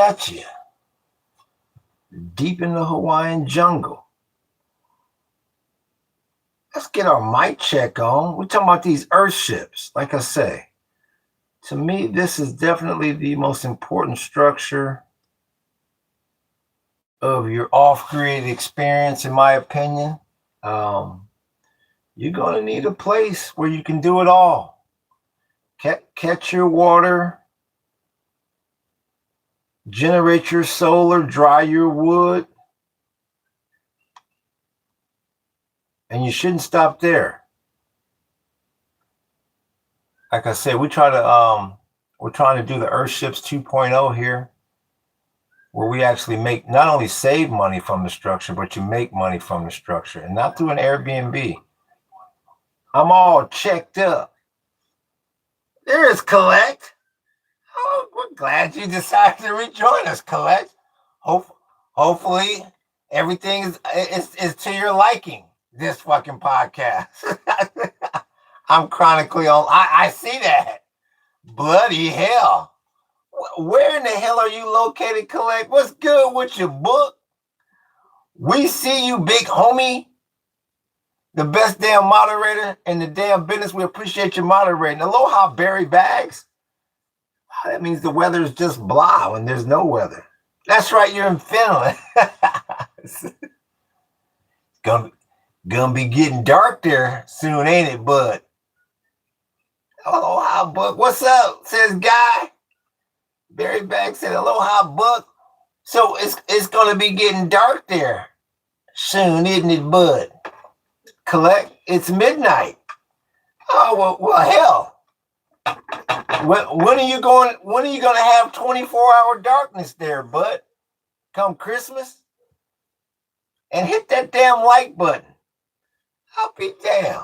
at you. Deep in the Hawaiian jungle. Let's get our mic check on. We're talking about these Earthships. Like I say, to me, this is definitely the most important structure of your off-grid experience, in my opinion. You're going to need a place where you can do it all. Catch your water, generate your solar, dry your wood. And you shouldn't stop there. Like I said, we're trying to do the Earthships 2.0 here, where we actually not only save money from the structure, but you make money from the structure, and not through an Airbnb. I'm all checked up. There's Colette. Oh, we're glad you decided to rejoin us, Colette. Hopefully everything is to your liking, this fucking podcast. I'm chronically on. I see that. Bloody hell. Where in the hell are you located, Colette? What's good with your book? We see you, big homie. The best damn moderator in the damn business. We appreciate you moderating. Aloha, Barry Bags. That means the weather is just blah when there's no weather. That's right, you're in Finland. It's gonna be getting dark there soon, ain't it, bud? Aloha, Buck. What's up? Says Guy. Barry Bags said, aloha, Buck. So it's gonna be getting dark there soon, isn't it, bud? Collect. It's midnight. Oh well, hell. When are you going to have 24-hour darkness there, bud? Come Christmas? And hit that damn like button. I'll be damned.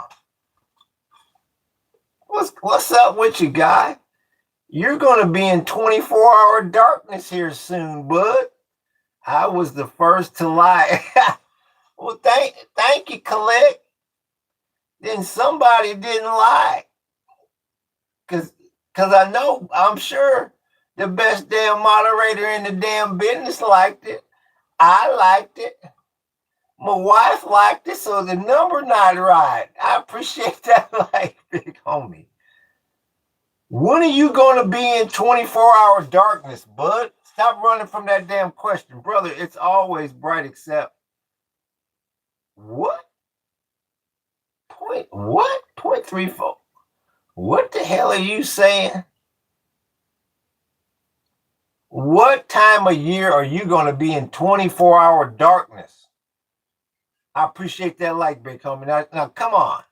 What's up with you, guy? You're going to be in 24-hour darkness here soon, bud. I was the first to lie. Well, thank you, Colette. Then somebody didn't lie. Because I'm sure the best damn moderator in the damn business liked it. I liked it. My wife liked it, so the number not right. I appreciate that, like, big homie. When are you going to be in 24-hour darkness, bud? Stop running from that damn question. Brother, it's always bright except... What? What? 0.34. What the hell are you saying? What time of year are you going to be in 24-hour darkness? I appreciate that like, big homie. Now, come on.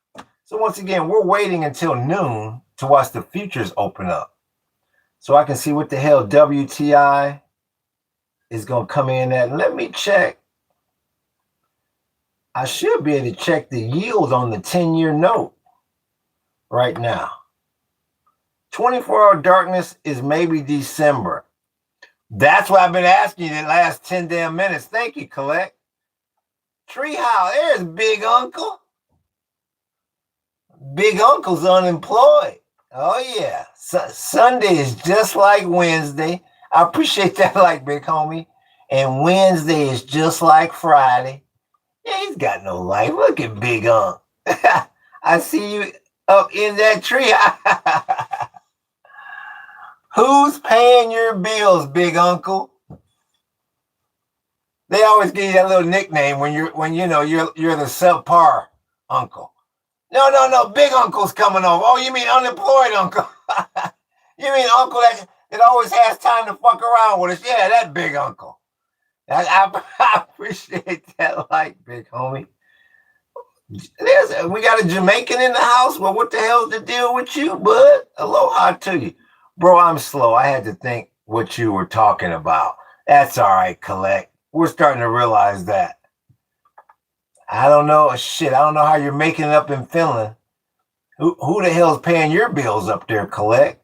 So once again, we're waiting until noon to watch the futures open up, so I can see what the hell WTI is going to come in at. Let me check. I should be able to check the yield on the 10-year note right now. 24-hour darkness is maybe December. That's what I've been asking you the last 10 damn minutes. Thank you, Colette. Treehouse, there's Big Uncle. Big Uncle's unemployed. Oh, yeah. Sunday is just like Wednesday. I appreciate that, like, big homie. And Wednesday is just like Friday. Yeah, he's got no life. Look at Big Unc. I see you up in that tree. Who's paying your bills, Big Uncle? They always give you that little nickname when you're the subpar uncle. No, Big Uncle's coming over. Oh, you mean unemployed uncle? You mean uncle that always has time to fuck around with us? Yeah, that Big Uncle. I appreciate that, like, big homie. We got a Jamaican in the house. Well, what the hell's the deal with you, bud? Aloha to you. Bro, I'm slow. I had to think what you were talking about. That's all right, Colette. We're starting to realize that. I don't know. Shit, I don't know how you're making it up in Finland. Who the hell's paying your bills up there, Colette?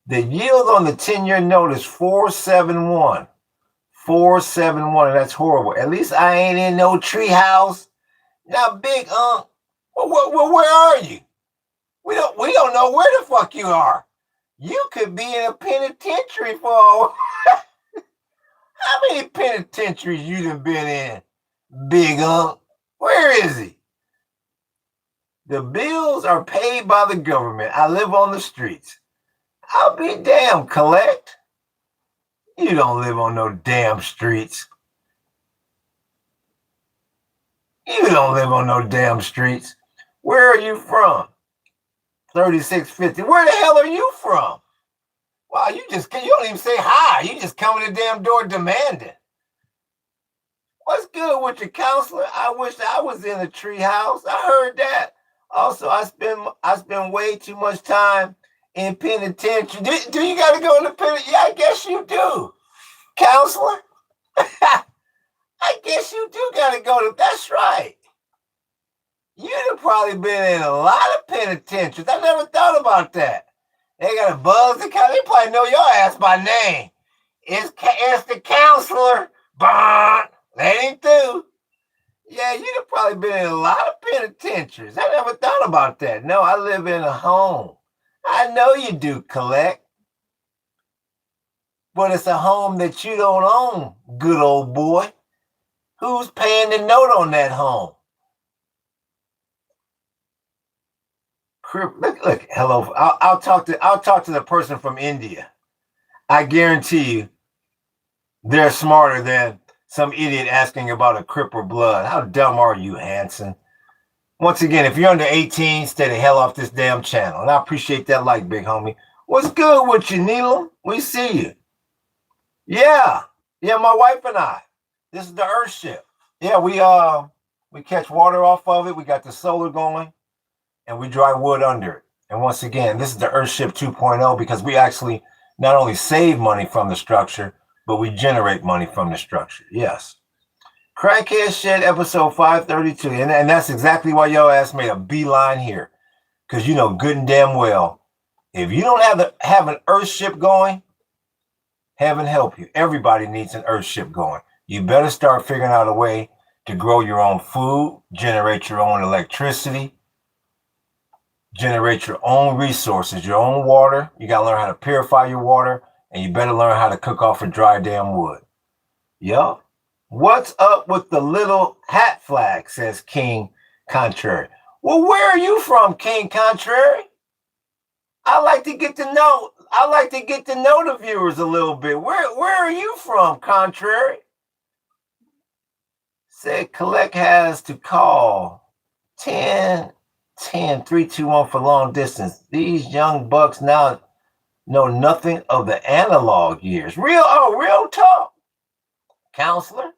The yield on the 10-year note is 4.71. 4.71, and that's horrible. At least I ain't in no treehouse. Now, Big well, where are you? We don't know where the fuck you are. You could be in a penitentiary for penitentiaries you done been in, big unk? Where is he? The bills are paid by the government. I live on the streets. I'll be damned, Collect. You don't live on no damn streets. You don't live on no damn streets. Where are you from? 3650. Where the hell are you from? Wow, you don't even say hi. You just come in the damn door demanding. What's good with your counselor? I wish I was in a treehouse. I heard that. Also, I spend way too much time in penitentiary. Do you got to go in the penitentiary? Yeah, I guess you do. Counselor? I guess you do got to go to. That's right. You'd have probably been in a lot of penitentiaries. I never thought about that. They got a buzz. They probably know your ass by name. It's the counselor. Bah, let him through. Yeah, you'd have probably been in a lot of penitentiaries. I never thought about that. No, I live in a home. I know you do, Collect. But it's a home that you don't own, good old boy. Who's paying the note on that home? Look, hello. I'll talk to the person from India. I guarantee you, they're smarter than some idiot asking about a Crip or blood. How dumb are you, Hanson? Once again, if you're under 18, stay the hell off this damn channel. And I appreciate that like, big homie. What's good with you, Neelam? We see you. Yeah, my wife and I. This is the Earthship. Yeah, we catch water off of it. We got the solar going, and we dry wood under it. And once again, this is the Earthship 2.0 because we actually not only save money from the structure, but we generate money from the structure. Yes. Crackhead Shed episode 532. And that's exactly why your ass made a beeline here. Because you know good and damn well, if you don't have an Earthship going, heaven help you. Everybody needs an Earthship going. You better start figuring out a way to grow your own food, generate your own electricity, generate your own resources, your own water. You got to learn how to purify your water, and you better learn how to cook off of dry damn wood. Yup. What's up with the little hat flag, says King Contrary. Well, where are you from, King Contrary? I like to get to know the viewers a little bit. Where are you from, Contrary? Said Collect has to call 10-10-321 for long distance. These young bucks now know nothing of the analog years. Real talk. Counselor?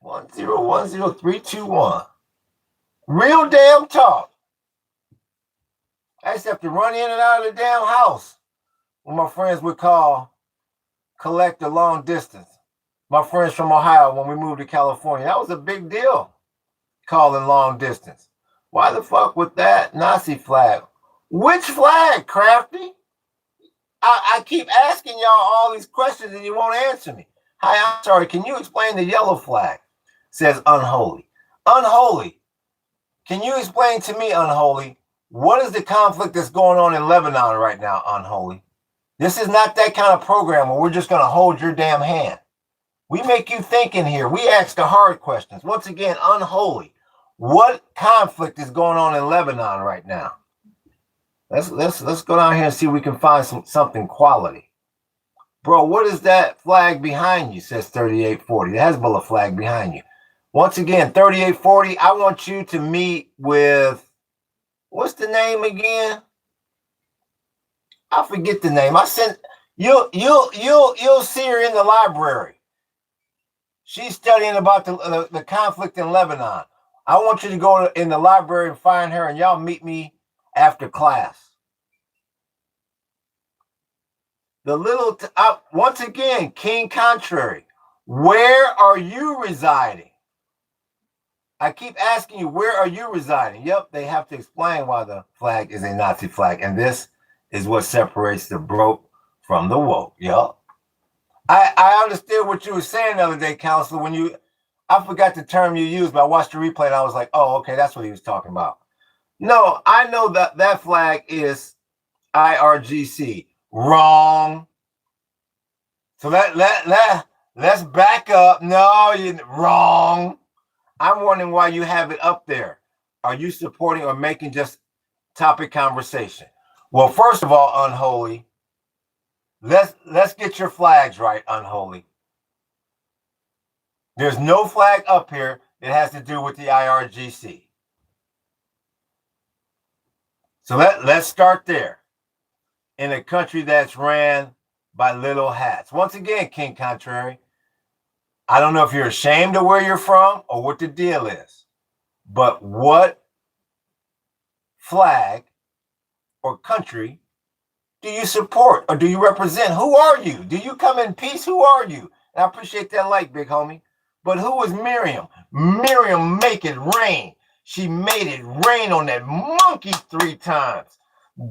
1010321. Real damn talk. I just have to run in and out of the damn house. What my friends would call Collect the long distance. My friends from Ohio, when we moved to California, that was a big deal, calling long distance. Why the fuck with that Nazi flag? Which flag, Crafty? I keep asking y'all all these questions and you won't answer me. Hi, I'm sorry. Can you explain the yellow flag? Says Unholy. Unholy. Can you explain to me, Unholy, what is the conflict that's going on in Lebanon right now, Unholy? This is not that kind of program where we're just going to hold your damn hand. We make you think in here. We ask the hard questions. Once again, Unholy. What conflict is going on in Lebanon right now? Let's go down here and see if we can find something quality. Bro, what is that flag behind you? Says 3840. The Hezbollah flag behind you. Once again, 3840. I want you to meet with, what's the name again? I forget the name. I sent you'll see her in the library. She's studying about the conflict in Lebanon. I want you to go in the library and find her, and y'all meet me after class. Once again, King Contrary, where are you residing? I keep asking you, where are you residing? Yep, they have to explain why the flag is a Nazi flag, and this is what separates the broke from the woke. Yep. I understood what you were saying the other day, Counselor, I forgot the term you used, but I watched the replay and I was like, oh, okay, that's what he was talking about. No, I know that flag is IRGC. Wrong. So let's back up. No, you're wrong. I'm wondering why you have it up there. Are you supporting or making just topic conversation? Well, first of all, Unholy, let's get your flags right, Unholy. There's no flag up here that has to do with the IRGC. So let's start there. In a country that's ran by little hats. Once again, King Contrary, I don't know if you're ashamed of where you're from or what the deal is, but what flag or country do you support or do you represent? Who are you? Do you come in peace? Who are you? And I appreciate that like, big homie. But who is Miriam? Miriam make it rain. She made it rain on that monkey 3 times.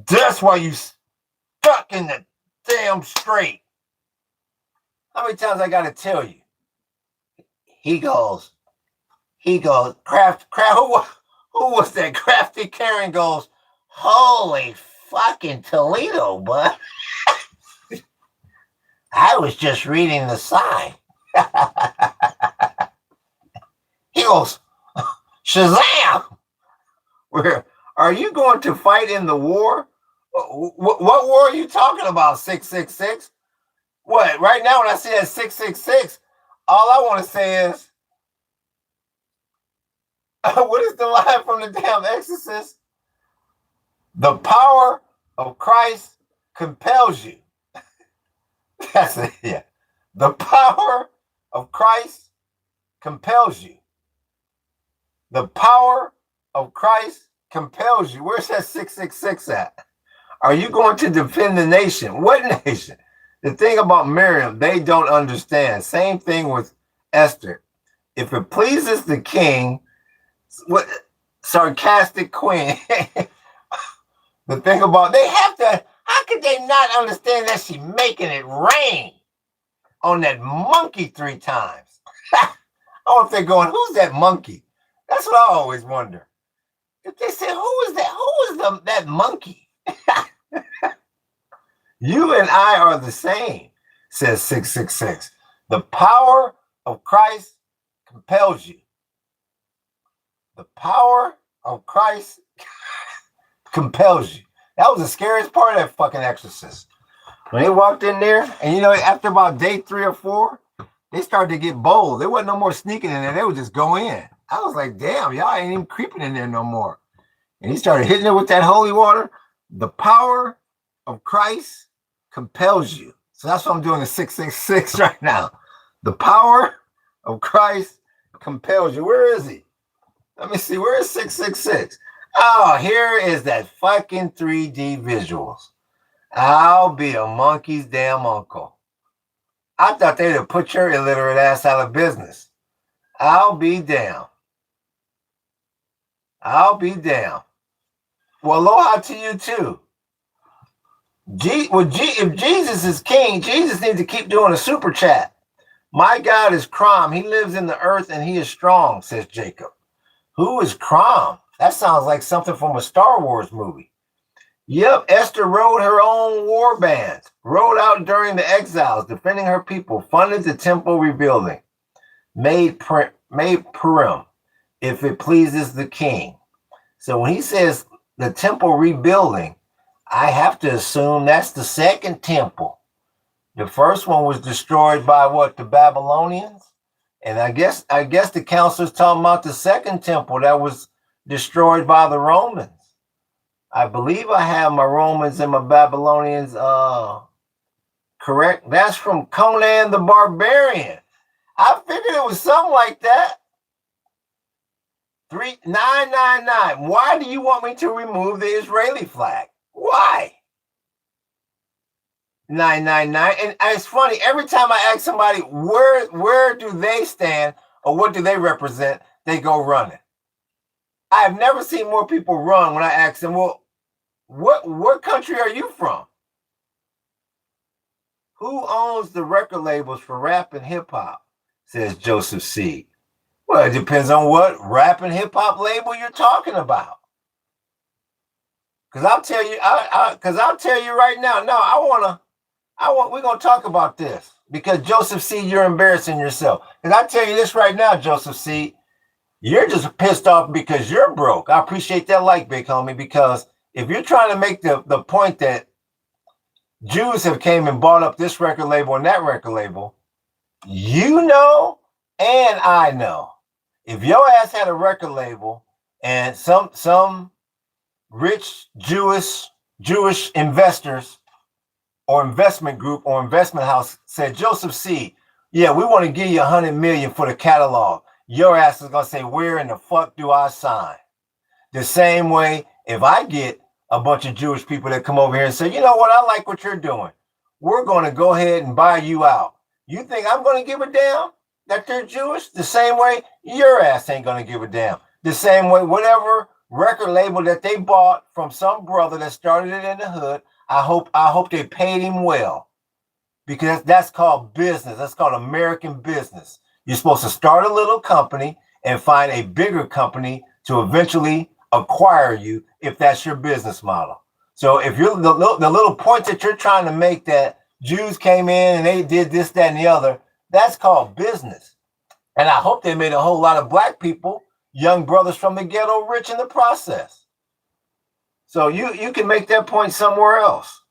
That's why you stuck in the damn strait. How many times I got to tell you? He goes, craft, who was that? Crafty Karen goes, holy fucking Toledo, bud. I was just reading the sign. He goes, Shazam! Where are you going to fight in the war? What war are you talking about, 666? What? Right now, when I see that 666, all I want to say is, what is the line from the damn Exorcist? The power of Christ compels you. That's it, yeah. The power of Christ compels you. The power of Christ compels you. Where's that 666 at? Are you going to defend the nation? What nation? The thing about Miriam, they don't understand. Same thing with Esther. If it pleases the king, what sarcastic queen. The thing about they have to, how could they not understand that she's making it rain on that monkey 3 times? I don't know if they're going, who's that monkey? That's what I always wonder. If they say, who is that? Who is that monkey? You and I are the same, says 666. The power of Christ compels you. The power of Christ compels you. That was the scariest part of that fucking Exorcist. When they walked in there, and you know, after about day 3 or 4, they started to get bold. There wasn't no more sneaking in there. They would just go in. I was like, damn, y'all ain't even creeping in there no more. And he started hitting it with that holy water. The power of Christ compels you. So that's what I'm doing, the 666 right now. The power of Christ compels you. Where is he? Let me see. Where is 666? Oh, here is that fucking 3D visuals. I'll be a monkey's damn uncle. I thought they'd have put your illiterate ass out of business. I'll be damned. I'll be damned. Well, aloha to you too. If Jesus is king, Jesus needs to keep doing a super chat. My God is Crom. He lives in the earth and he is strong, says Jacob. Who is Crom? That sounds like something from a Star Wars movie. Yep, Esther rode her own war bands, rode out during the exiles, defending her people, funded the temple rebuilding, made Purim, if it pleases the king. So when he says the temple rebuilding, I have to assume that's the second temple. The first one was destroyed by what? The Babylonians? And I guess the council's talking about the second temple that was destroyed by the Romans. I believe I have my Romans and my Babylonians correct. That's from Conan the Barbarian. I figured it was something like that. 3999. Why do you want me to remove the Israeli flag? Why? 999. And it's funny, every time I ask somebody where do they stand or what do they represent, they go running. I have never seen more people run when I ask them, well, what country are you from? Who owns the record labels for rap and hip hop? Says Joseph C. Well, it depends on what rap and hip hop label you're talking about. Because I'll tell you right now. No, we're gonna talk about this. because Joseph C., you're embarrassing yourself. And I tell you this right now, Joseph C., you're just pissed off because you're broke. I appreciate that like, big homie, because if you're trying to make the point that Jews have came and bought up this record label and that record label, you know and I know. If your ass had a record label and some rich Jewish investors or investment group or investment house said, Joseph C., yeah, we want to give you $100 million for the catalog, your ass is going to say, where in the fuck do I sign? The same way, if I get a bunch of Jewish people that come over here and say, you know what, I like what you're doing, we're going to go ahead and buy you out. You think I'm going to give a damn that they're Jewish? The same way, your ass ain't going to give a damn. The same way, whatever record label that they bought from some brother that started it in the hood, I hope they paid him well, because that's called business. That's called American business. You're supposed to start a little company and find a bigger company to eventually acquire you if that's your business model. So if you're the little point that you're trying to make that Jews came in and they did this, that, and the other, that's called business. And I hope they made a whole lot of black people, young brothers from the ghetto, rich in the process. So you can make that point somewhere else.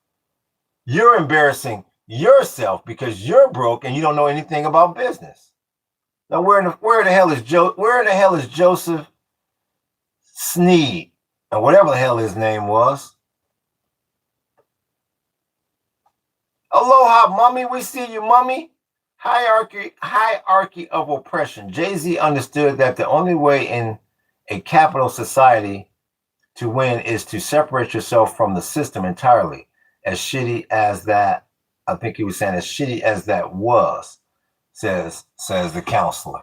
You're embarrassing yourself because you're broke and you don't know anything about business. Now where in the hell is Joseph Sneed, and whatever the hell his name was? Aloha, mummy. We see you, mummy. Hierarchy of oppression. Jay-Z understood that the only way in a capital society to win is to separate yourself from the system entirely. As shitty as that, I think he was saying, as shitty as that was, says the counselor.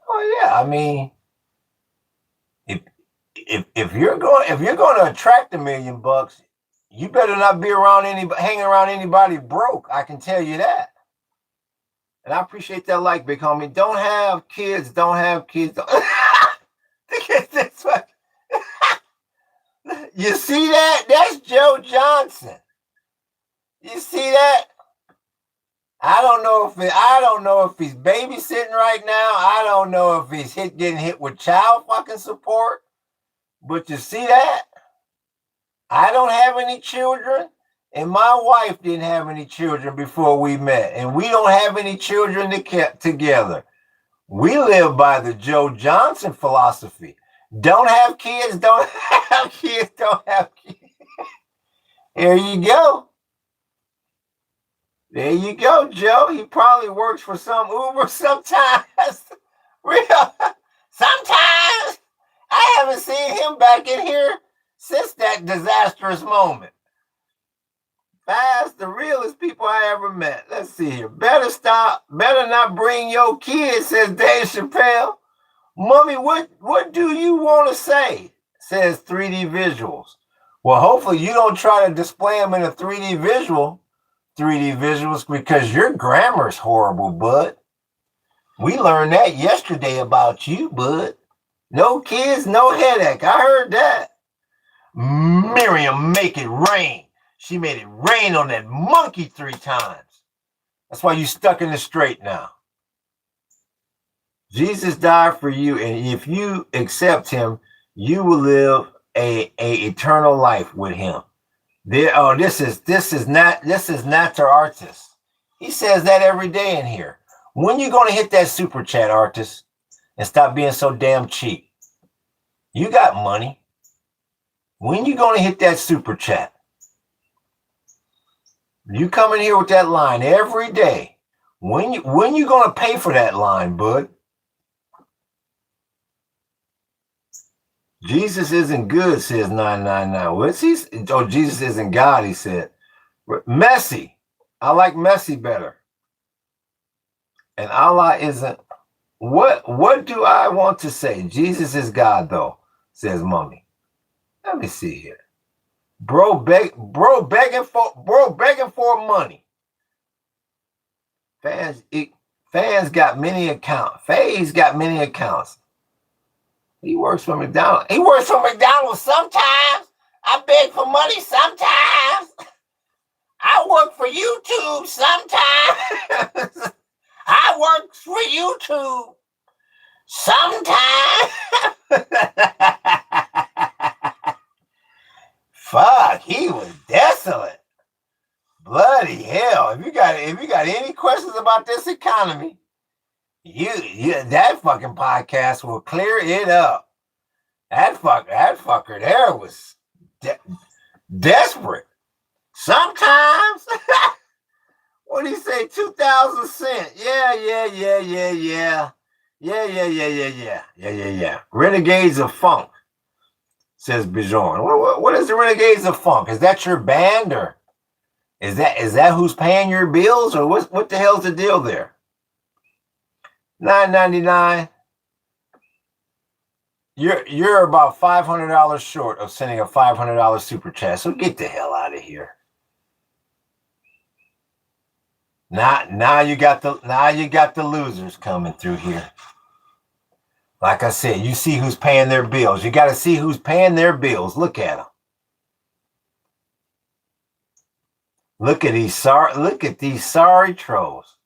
Oh yeah, I mean, if you're going to attract $1 million, you better not be hanging around anybody broke. I can tell you that. And I appreciate that like, big homie. Don't have kids. You see that? That's Joe Johnson. You see that? I don't know if he's babysitting right now. I don't know if he's getting hit with child fucking support. But you see that? I don't have any children, and my wife didn't have any children before we met, and we don't have any children together. We live by the Joe Johnson philosophy. Don't have kids, don't have kids, don't have kids. There you go. There you go, Joe. He probably works for some Uber sometimes. Sometimes. I haven't seen him back in here since that disastrous moment. That's the realest people I ever met. Let's see here. Better not bring your kids, says Dave Chappelle. Mummy, what do you want to say? Says 3D visuals. Well, hopefully you don't try to display them in a 3D visuals, because your grammar's horrible, bud. We learned that yesterday about you, bud. No kids, no headache. I heard that. Miriam, make it rain. She made it rain on that monkey 3 times. That's why you stuck in the straight now. Jesus died for you, and if you accept him, you will live a eternal life with him. This is not to artist. He says that every day in here. When you going to hit that super chat, artist, and stop being so damn cheap? You got money. When you going to hit that super chat? You come in here with that line every day. When you going to pay for that line, bud? Jesus isn't good, says 999. What's he? Oh, Jesus isn't God, he said. Messy. I like messy better. And Allah isn't. What do I want to say? Jesus is God, though, says Mummy. Let me see here. Bro begging for money. Fans got many accounts. Faye's got many accounts. He works for McDonald's. He works for McDonald's sometimes. I beg for money sometimes. I work for YouTube sometimes. I work for YouTube sometimes. Fuck, he was desolate. Bloody hell! If you got any questions about this economy, you that fucking podcast will clear it up. That fucker there was desperate. Sometimes. What do you say? 2,000 cents. Yeah. Renegades of Funk, says Bijon. What is the Renegades of Funk? Is that your band, or is that who's paying your bills, or what the hell's the deal there? $9.99. You're about $500 short of sending a $500 super chat. So get the hell out of here. Now you got the losers coming through here. Like I said, you see who's paying their bills. You got to see who's paying their bills. Look at them. Look at these sorry trolls.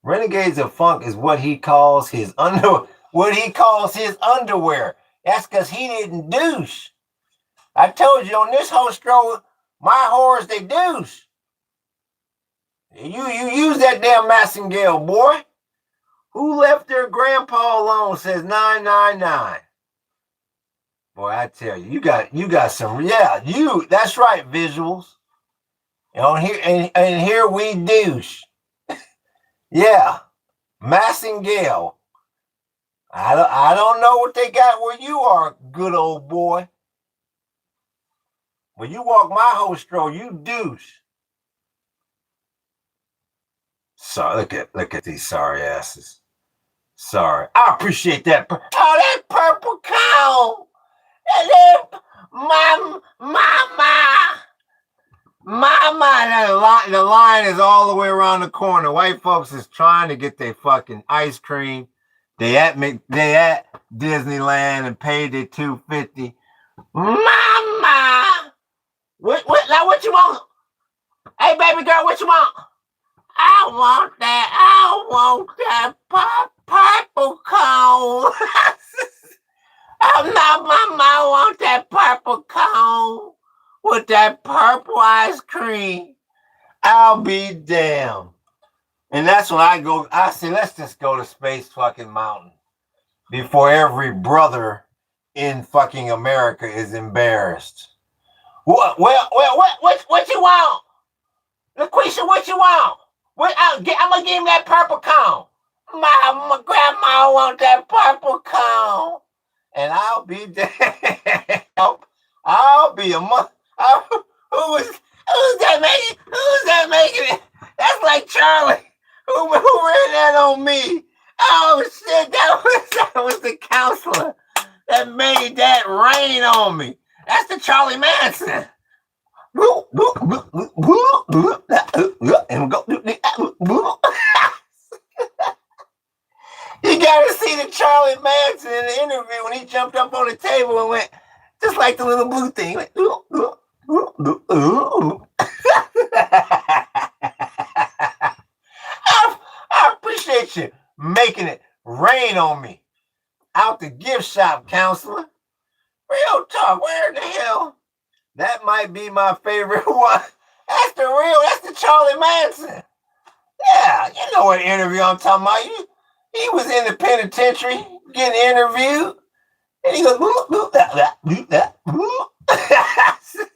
Renegades of Funk is what he calls his underwear. That's because he didn't douche. I told you on this whole stroll, my whores, they douche. You use that damn Massingale, boy. Who left their grandpa alone, says 999. Boy, I tell you, you got some, that's right, visuals. And here we douche. Yeah, Massingale. I don't know what they got where you are, good old boy. When you walk my whole stroll, you douche. Sorry, look at these sorry asses. Sorry, I appreciate that. That purple cow. Mama. The line is all the way around the corner. White folks is trying to get their fucking ice cream. They at Disneyland and paid their $2.50. Mama, what you want? Hey, baby girl, what you want? I want that purple cone. Mama, I want that purple cone with that purple ice cream. I'll be damned. And that's when I say, let's just go to Space fucking Mountain before every brother in fucking America is embarrassed. What you want? LaQuisha, what you want? I'm gonna give him that purple cone. My grandma want that purple cone. And I'll be damned. I'll be a month. Who's that making it? That's like Charlie. Who ran that on me? Oh shit, that was the counselor that made that rain on me. That's the Charlie Manson. And go. You gotta see the Charlie Manson in the interview when he jumped up on the table and went just like the little blue thing. Went, I appreciate you making it rain on me. Out the gift shop, counselor. Real talk, where the hell? That might be my favorite one. That's the Charlie Manson. Yeah, you know what interview I'm talking about. He was in the penitentiary getting interviewed. And he goes,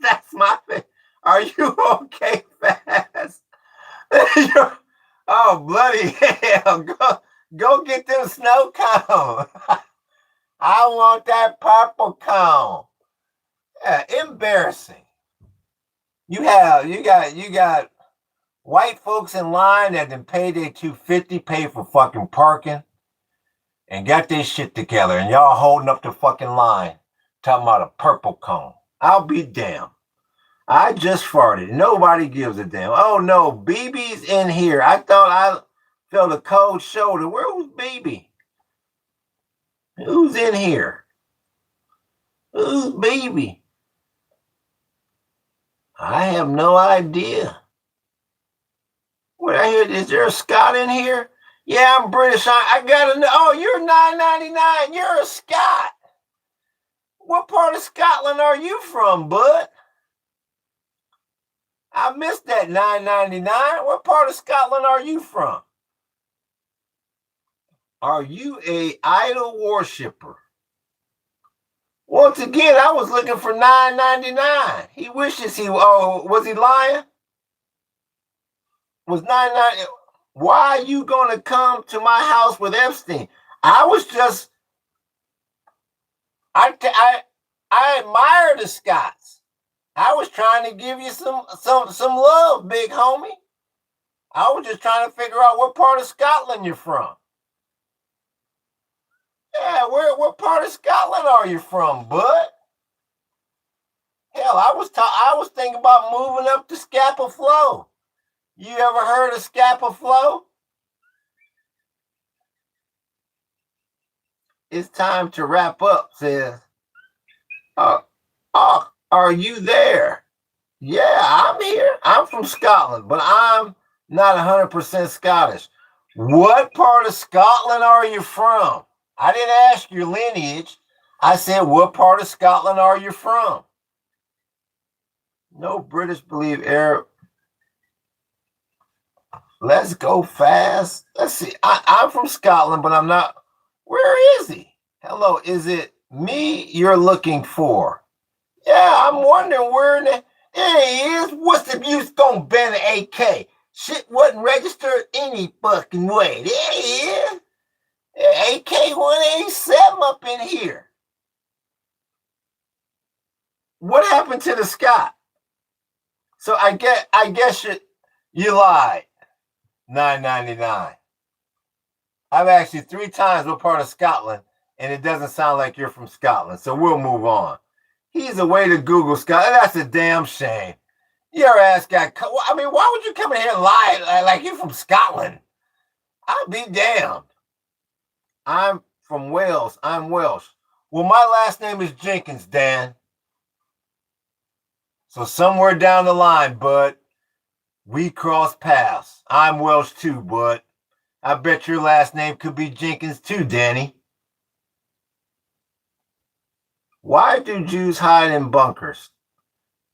that's my thing. Are you okay, Fast? Oh, bloody hell. Go get them snow cones. I want that purple cone. Yeah, embarrassing. You got white folks in line that then paid their $2.50, paid for fucking parking, and got their shit together, and y'all holding up the fucking line, talking about a purple cone. I'll be damned. I just farted. Nobody gives a damn. Oh no, BB's in here. I thought I felt a cold shoulder. Where was BB? Who's in here? Who's BB? I have no idea. What I hear? Is there a Scot in here? Yeah, I'm British. I gotta know. Oh, you're 9.99. You're a Scot. What part of Scotland are you from, bud? I missed that 9.99. What part of Scotland are you from? Are you a idol worshiper? Once again, I was looking for 9.99. He wishes he. Oh, was he lying? Was 9.99? Why are you gonna come to my house with Epstein? I was just. I admire the Scots. I was trying to give you some love, big homie. I was just trying to figure out what part of Scotland you're from. Yeah, what part of Scotland are you from, bud? Hell, I was thinking about moving up to Scapa Flow. You ever heard of Scapa Flow? It's time to wrap up, says. Are you there? Yeah, I'm here. I'm from Scotland, but I'm not 100% Scottish. What part of Scotland are you from? I didn't ask your lineage. I said, what part of Scotland are you from? No British believe Arab. Let's go fast. Let's see. I'm from Scotland, but I'm not. Where is he? Hello, is it me you're looking for? Yeah, I'm wondering where there he is. What's the use gonna ban an AK? Shit wasn't registered any fucking way. There he is. AK-187 up in here. What happened to the Scot? So I guess you lied. 9.99. I've asked you 3 times what part of Scotland, and it doesn't sound like you're from Scotland. So we'll move on. He's a way to Google Scotland. That's a damn shame. Your ass got. I mean, why would you come in here and lie like you're from Scotland? I'll be damned. I'm from Wales. I'm Welsh. Well, my last name is Jenkins, Dan. So somewhere down the line, bud, we cross paths. I'm Welsh too, bud. I bet your last name could be Jenkins too, Danny. Why do Jews hide in bunkers?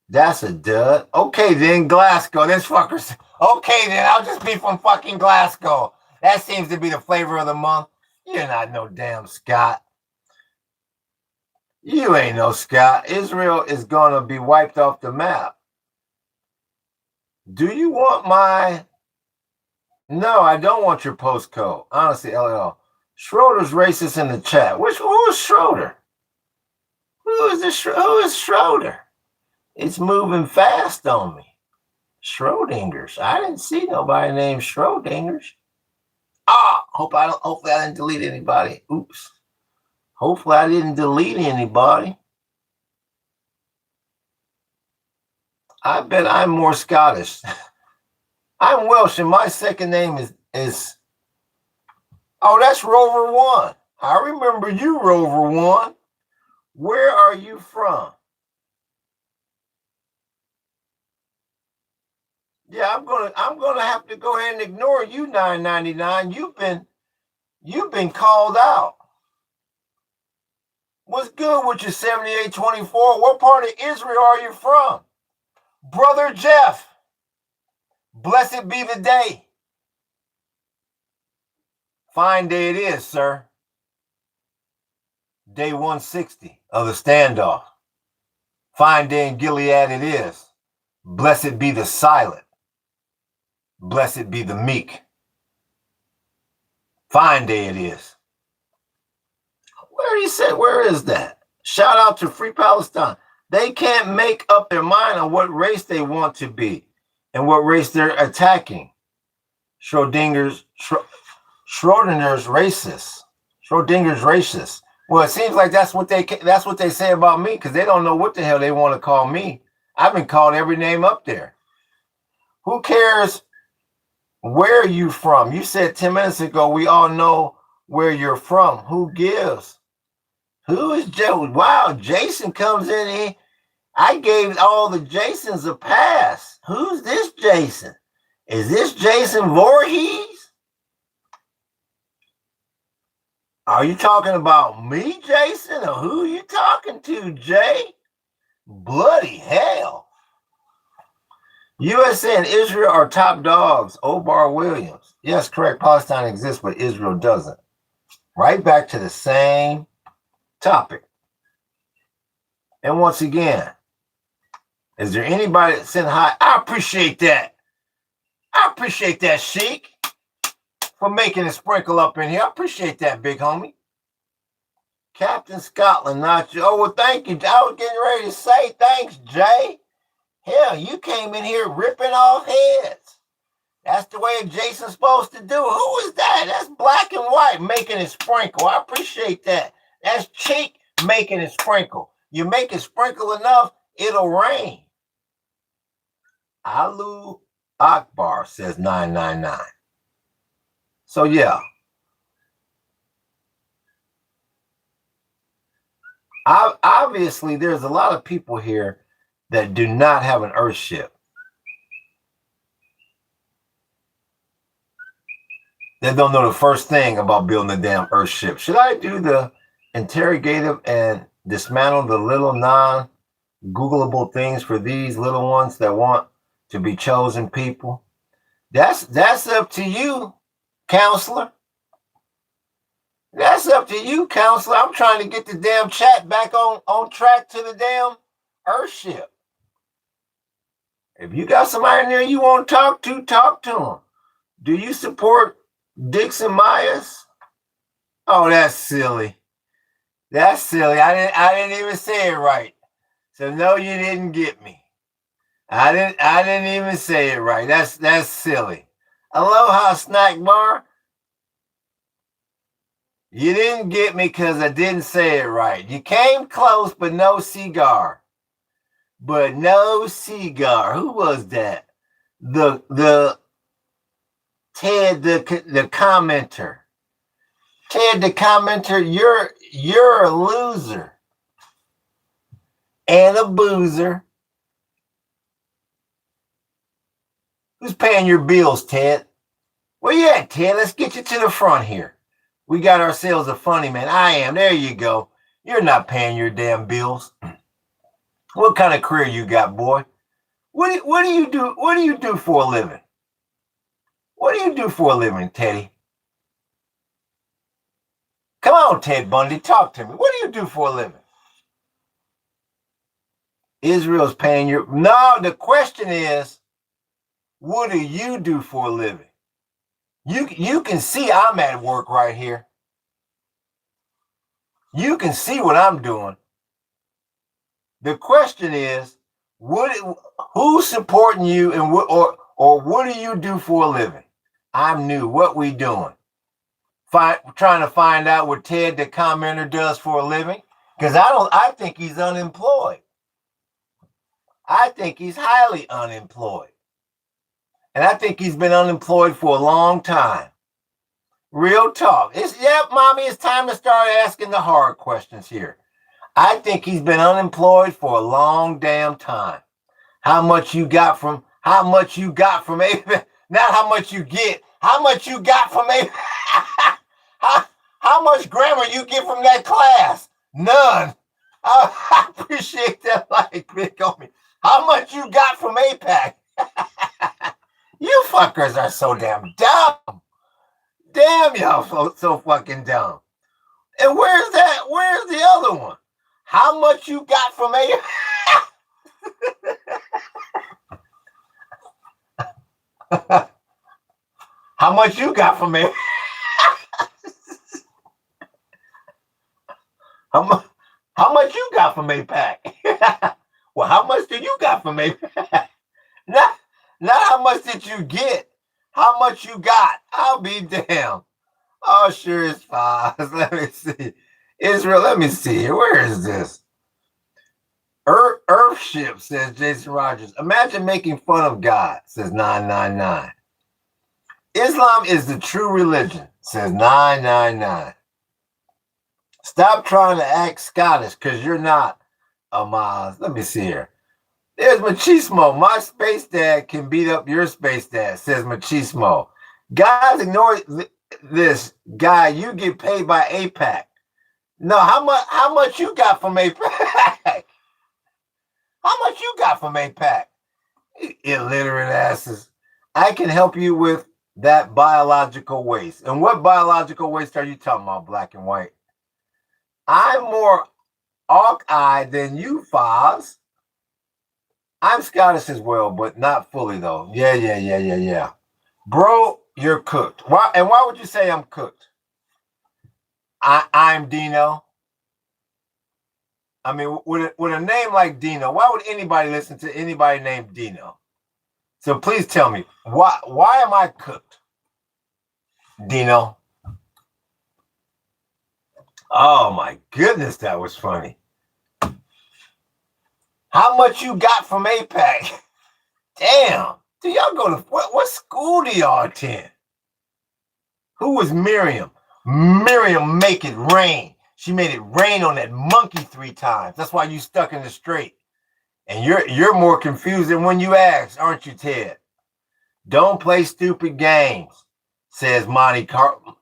That's a dud. Okay, then, Glasgow. This fucker's. Okay, then, I'll just be from fucking Glasgow. That seems to be the flavor of the month. You're not no damn Scot. You ain't no Scot. Israel is going to be wiped off the map. Do you want my... No, I don't want your postcode. Honestly, LL. Schroeder's racist in the chat. Who is Schroeder? Who is Schroeder? It's moving fast on me. Schrodinger's. I didn't see nobody named Schrodinger's. Hopefully I didn't delete anybody. Oops. Hopefully I didn't delete anybody. I bet I'm more Scottish. I'm Welsh, and my second name is. Oh, that's Rover 1. I remember you, Rover 1. Where are you from? Yeah, I'm gonna have to go ahead and ignore you, 9.99. You've been called out. What's good with your 7824? What part of Israel are you from? Brother Jeff. Blessed be the day. Fine day it is, sir. Day 160 of the standoff. Fine day in Gilead it is. Blessed be the silent. Blessed be the meek. Fine day it is. Where is that? Shout out to Free Palestine. They can't make up their mind on what race they want to be and what race they're attacking. Schrodinger's racist. Schrodinger's racist. Well, it seems like that's what they say about me, because they don't know what the hell they want to call me. I've been called every name up there. Who cares where you from? You said 10 minutes ago, we all know where you're from. Who gives? Who is Joe? Wow, Jason comes in here. I gave all the Jasons a pass. Who's this Jason? Is this Jason Voorhees? Are you talking about me, Jason, or who are you talking to, Jay? Bloody hell. USA and Israel are top dogs. Obar Williams. Yes, correct. Palestine exists, but Israel doesn't. Right back to the same topic. And once again, is there anybody that said hi? I appreciate that. I appreciate that, Sheik, for making a sprinkle up in here. I appreciate that, big homie. Captain Scotland, not you. Oh, well, thank you. I was getting ready to say thanks, Jay. Hell, you came in here ripping off heads. That's the way Jason's supposed to do. Who is that? That's black and white making it sprinkle. I appreciate that. That's Cheek making it sprinkle. You make it sprinkle enough, it'll rain. Alu Akbar says 999. So, yeah. Obviously, there's a lot of people here that do not have an Earthship. They don't know the first thing about building a damn Earthship. Should I do the interrogative and dismantle the little non-Googleable things for these little ones that want to be chosen people? That's up to you, counselor. That's up to you, counselor. I'm trying to get the damn chat back on track to the damn Earthship. If you got somebody in there you want to talk to them. Do you support Dixon Myers? Oh, that's silly. That's silly. I didn't even say it right. So no, you didn't get me. I didn't even say it right. That's silly. Aloha snack bar. You didn't get me because I didn't say it right. You came close, but no cigar. But no cigar. Who was that? The Ted the commenter. Ted the commenter, you're a loser and a boozer. Who's paying your bills, Ted? Where you at, Ted? Let's get you to the front here. We got ourselves a funny man. I am. There you go. You're not paying your damn bills. What kind of career you got, boy? What do you do? What do you do for a living? What do you do for a living, Teddy? Come on, Ted Bundy, talk to me. What do you do for a living? Israel's paying your... No, the question is, what do you do for a living? You can see I'm at work right here. You can see what I'm doing. The question is, who's supporting you and or what do you do for a living? I'm new. What we doing? Trying to find out what Ted the commenter does for a living? Because I think he's unemployed. I think he's highly unemployed. And I think he's been unemployed for a long time. Real talk. Mommy, it's time to start asking the hard questions here. I think he's been unemployed for a long damn time. How much you got from a not how much you get, how much you got from a how much grammar you get from that class? None. I appreciate that like big on me. How much you got from APAC? You fuckers are so damn dumb. Damn, y'all so fucking dumb. And where's the other one? How much you got from APAC? How much you got from APAC? How much you got from APAC? Well, how much do you got from APAC? Not how much did you get? How much you got? I'll be damned. Oh, sure is fine. Let me see. Israel, let me see. Where is this? Earthships, says Jason Rogers. Imagine making fun of God, says 999. Islam is the true religion, says 999. Stop trying to act Scottish because you're not. Amaz. Let me see here. There's Machismo. My space dad can beat up your space dad, says Machismo. Guys, ignore this. Guy, you get paid by APAC. No, how much you got from APAC? How much you got from APAC? Illiterate asses. I can help you with that biological waste. And what biological waste are you talking about, black and white? I'm more Hawkeye than you, Foz. I'm Scottish as well, but not fully though. Yeah. Bro, you're cooked. Why? And why would you say I'm cooked? I'm Dino. I mean, with a name like Dino, why would anybody listen to anybody named Dino? So please tell me, why am I cooked? Dino. Oh my goodness, that was funny. How much you got from APAC? Damn. Do y'all go to what school do y'all attend? Who was Miriam? Miriam make it rain. She made it rain on that monkey 3 times. That's why you stuck in the straight. And you're more confused than when you asked, aren't you, Ted? Don't play stupid games, says Monte Carlo.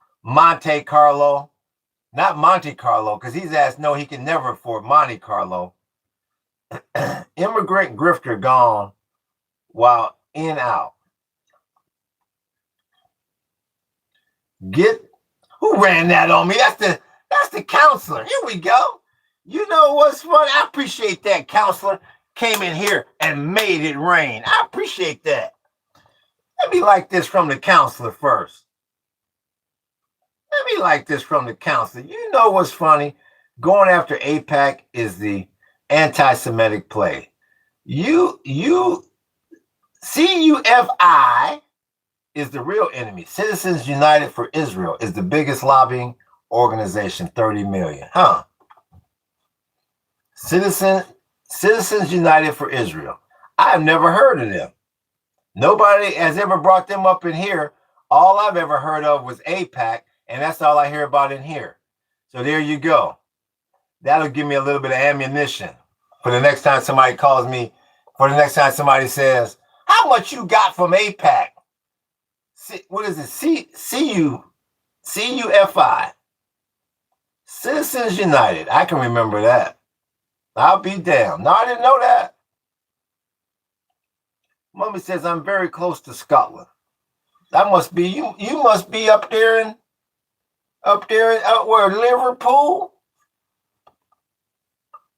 Not Monte Carlo, because he's asked, no, he can never afford Monte Carlo. Immigrant grifter gone while in out. Who ran that on me? That's the counselor. Here we go. You know what's funny? I appreciate that counselor came in here and made it rain. I appreciate that. Let me like this from the counselor first. Let me like this from the counselor. You know what's funny? Going after APAC is the anti-Semitic play. CUFI is the real enemy. Citizens United for Israel is the biggest lobbying organization, 30 million. Huh? Citizens United for Israel. I have never heard of them. Nobody has ever brought them up in here. All I've ever heard of was APAC, and that's all I hear about in here. So there you go. That'll give me a little bit of ammunition for the next time somebody calls me, for the next time somebody says, how much you got from APAC? What is it? CUFI. Citizens United. I can remember that. I'll be damned. No, I didn't know that. Mummy says I'm very close to Scotland. That must be you. You must be up there where Liverpool.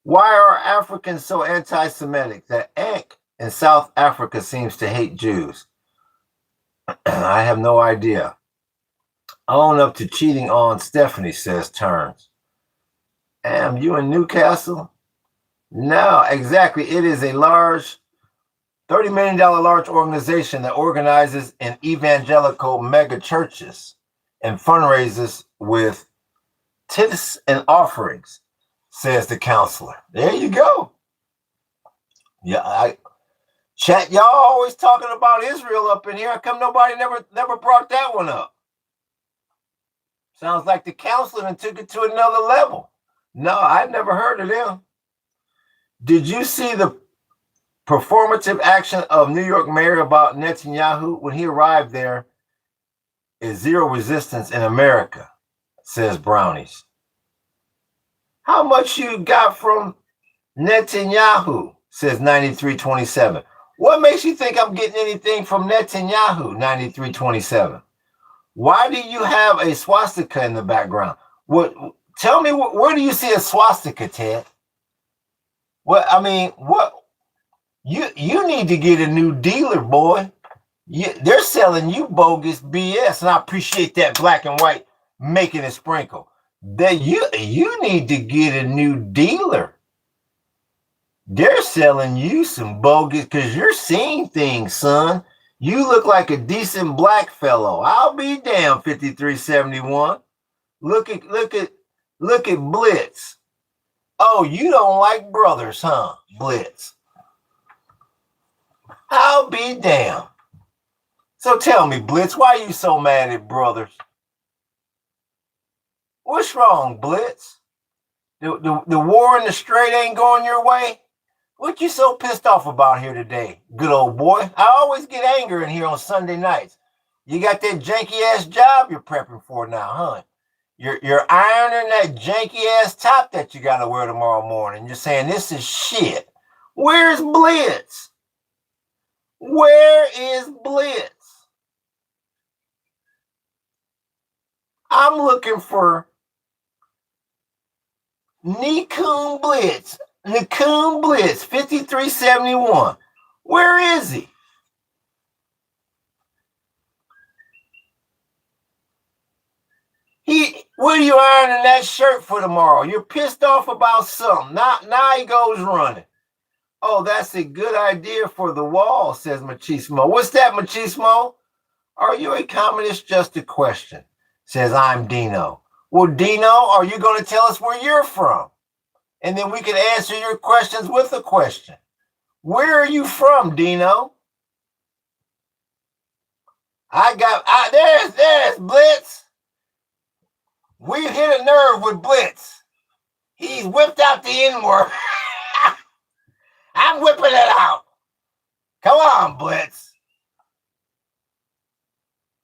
Why are Africans so anti-Semitic? The Ankh in South Africa seems to hate Jews. I have no idea. Own up to cheating on Stephanie, says Turns. Am you in Newcastle? No, exactly. It is a large, $30 million large organization that organizes in evangelical mega churches and fundraises with tithes and offerings, says the counselor. There you go. Yeah, chat, y'all always talking about Israel up in here. How come nobody never brought that one up? Sounds like the counselor and took it to another level. No, I've never heard of them. Did you see the performative action of New York mayor about Netanyahu when he arrived there? Is zero resistance in America, says Brownies. How much you got from Netanyahu, says 9327. What makes you think I'm getting anything from Netanyahu, 9327? Why do you have a swastika in the background? Tell me, where do you see a swastika, Ted? You need to get a new dealer, boy. They're selling you bogus BS, and I appreciate that black and white making it sprinkle. That you need to get a new dealer. They're selling you some bogus because you're seeing things, son. You look like a decent black fellow. I'll be damned, 5371. Look at Blitz. Oh, you don't like brothers, huh, Blitz? I'll be damned. So tell me, Blitz, why are you so mad at brothers? What's wrong, Blitz? The war in the strait ain't going your way? What you so pissed off about here today, good old boy? I always get anger in here on Sunday nights. You got that janky ass job you're prepping for now, huh? You're ironing that janky ass top that you gotta wear tomorrow morning. You're saying this is shit. Where's Blitz? Where is Blitz? I'm looking for Nikun Blitz. Nikun Blitz, 5371. Where is he? What are you ironing that shirt for tomorrow? You're pissed off about something. Now he goes running. Oh, that's a good idea for the wall, says Machismo. What's that, Machismo? Are you a communist? Just a question, says I'm Dino. Well, Dino, are you going to tell us where you're from? And then we can answer your questions with a question. Where are you from, Dino? There's Blitz. We hit a nerve with Blitz. He's whipped out the N-word. I'm whipping it out. Come on, Blitz.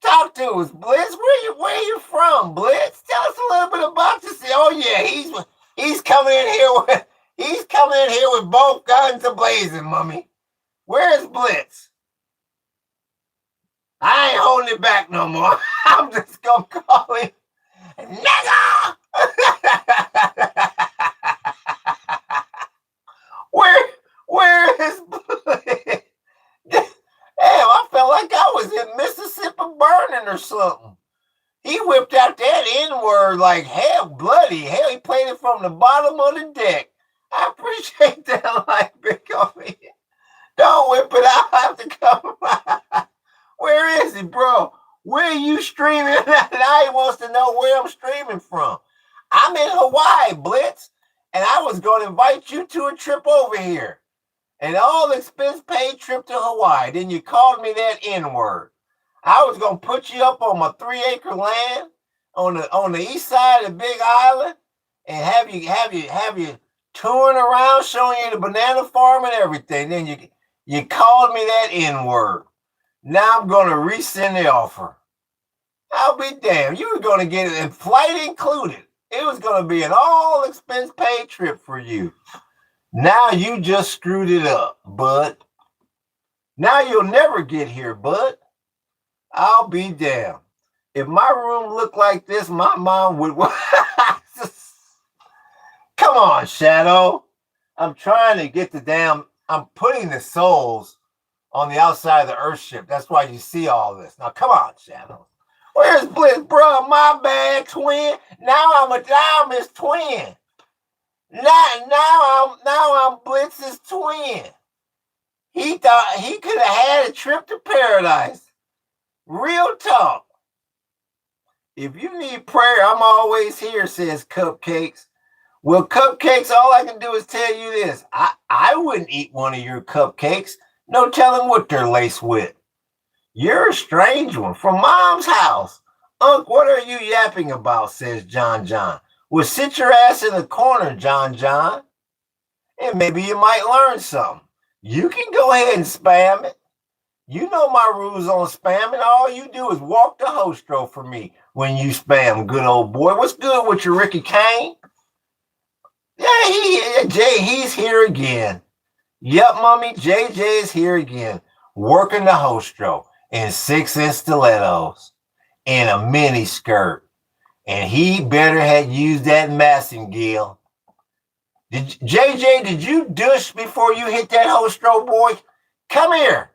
Talk to us, Blitz. Where are you from, Blitz? Tell us a little bit about this. Oh yeah, he's coming in here with both guns a-blazing, mummy. Where's Blitz? I ain't holding it back no more. I'm just gonna call him nigga. Where is Blitz? Damn, I felt like I was in Mississippi burning or something. He whipped out that N-word like hell, bloody hell. He played it from the bottom of the deck. I appreciate that, like, big on me. Don't whip it out. I have to come out. Where is he, bro? Where are you streaming? Now he wants to know where I'm streaming from. I'm in Hawaii, Blitz, and I was going to invite you to a trip over here. An all-expense paid trip to Hawaii. Then you called me that N-word. I was gonna put you up on my 3-acre land on the east side of the Big Island, and have you touring around, showing you the banana farm and everything. Then you called me that N-word. Now I'm gonna resend the offer. I'll be damned. You were gonna get it, and flight included. It was gonna be an all-expense paid trip for you. Now you just screwed it up, bud. Now you'll never get here, bud. I'll be damned. If my room looked like this, my mom would. Come on, Shadow. I'm trying to get I'm putting the souls on the outside of the Earthship. That's why you see all this. Now, come on, Shadow. Where's Blitz, bro? My bad, twin. Now I'm his twin. Now I'm Blitz's twin. He thought he could have had a trip to paradise. Real talk. If you need prayer, I'm always here, says Cupcakes. Well, Cupcakes, all I can do is tell you this. I wouldn't eat one of your cupcakes. No telling what they're laced with. You're a strange one from Mom's house. Unc, what are you yapping about, says John John. Well, sit your ass in the corner, John John, and maybe you might learn something. You can go ahead and spam it. You know my rules on spamming. All you do is walk the hostro for me when you spam, good old boy. What's good with your Ricky Kane? Yeah, he's here again. Yep, mommy, JJ is here again, working the hostro in 6-inch stilettos in a mini skirt. And he better have used that massingill. JJ, did you douche before you hit that hostro, boy? Come here.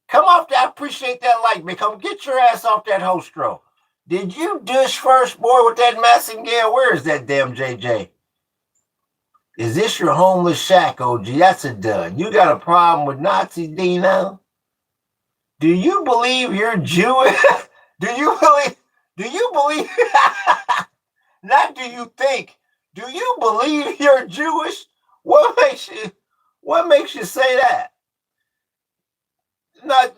Come off that. I appreciate that like me. Come get your ass off that hostro. Did you douche first, boy, with that massingill? Where is that damn JJ? Is this your homeless shack, OG? That's a dud. You got a problem with Nazi Dino? Do you believe you're Jewish? Do you believe? Not do you think? Do you believe you're Jewish? What makes you say that? No,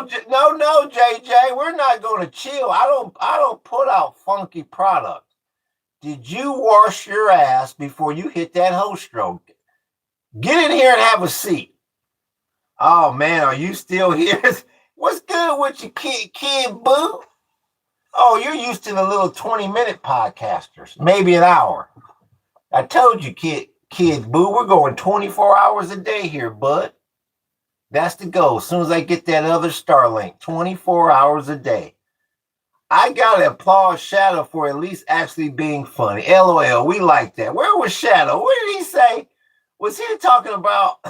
JJ. We're not going to chill. I don't put out funky product. Did you wash your ass before you hit that host stroke? Get in here and have a seat. Oh man, are you still here? What's good with you, kid boo? Oh, you're used to the little 20-minute podcasters, maybe an hour. I told you, kid boo, we're going 24 hours a day here, bud. That's the goal. As soon as I get that other Starlink, 24 hours a day. I gotta applaud Shadow for at least actually being funny. LOL, we like that. Where was Shadow? What did he say? Was he talking about,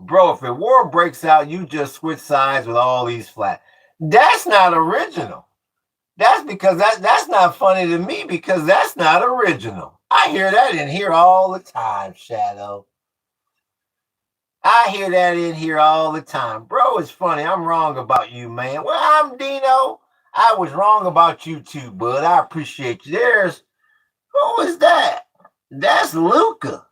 bro, if a war breaks out, you just switch sides with all these flat. That's not original. That's because that's not funny to me because that's not original. I hear that in here all the time, Shadow. I hear that in here all the time. Bro, it's funny. I'm wrong about you, man. Well, I'm Dino. I was wrong about you too, bud. I appreciate you. Who is that? That's Luca.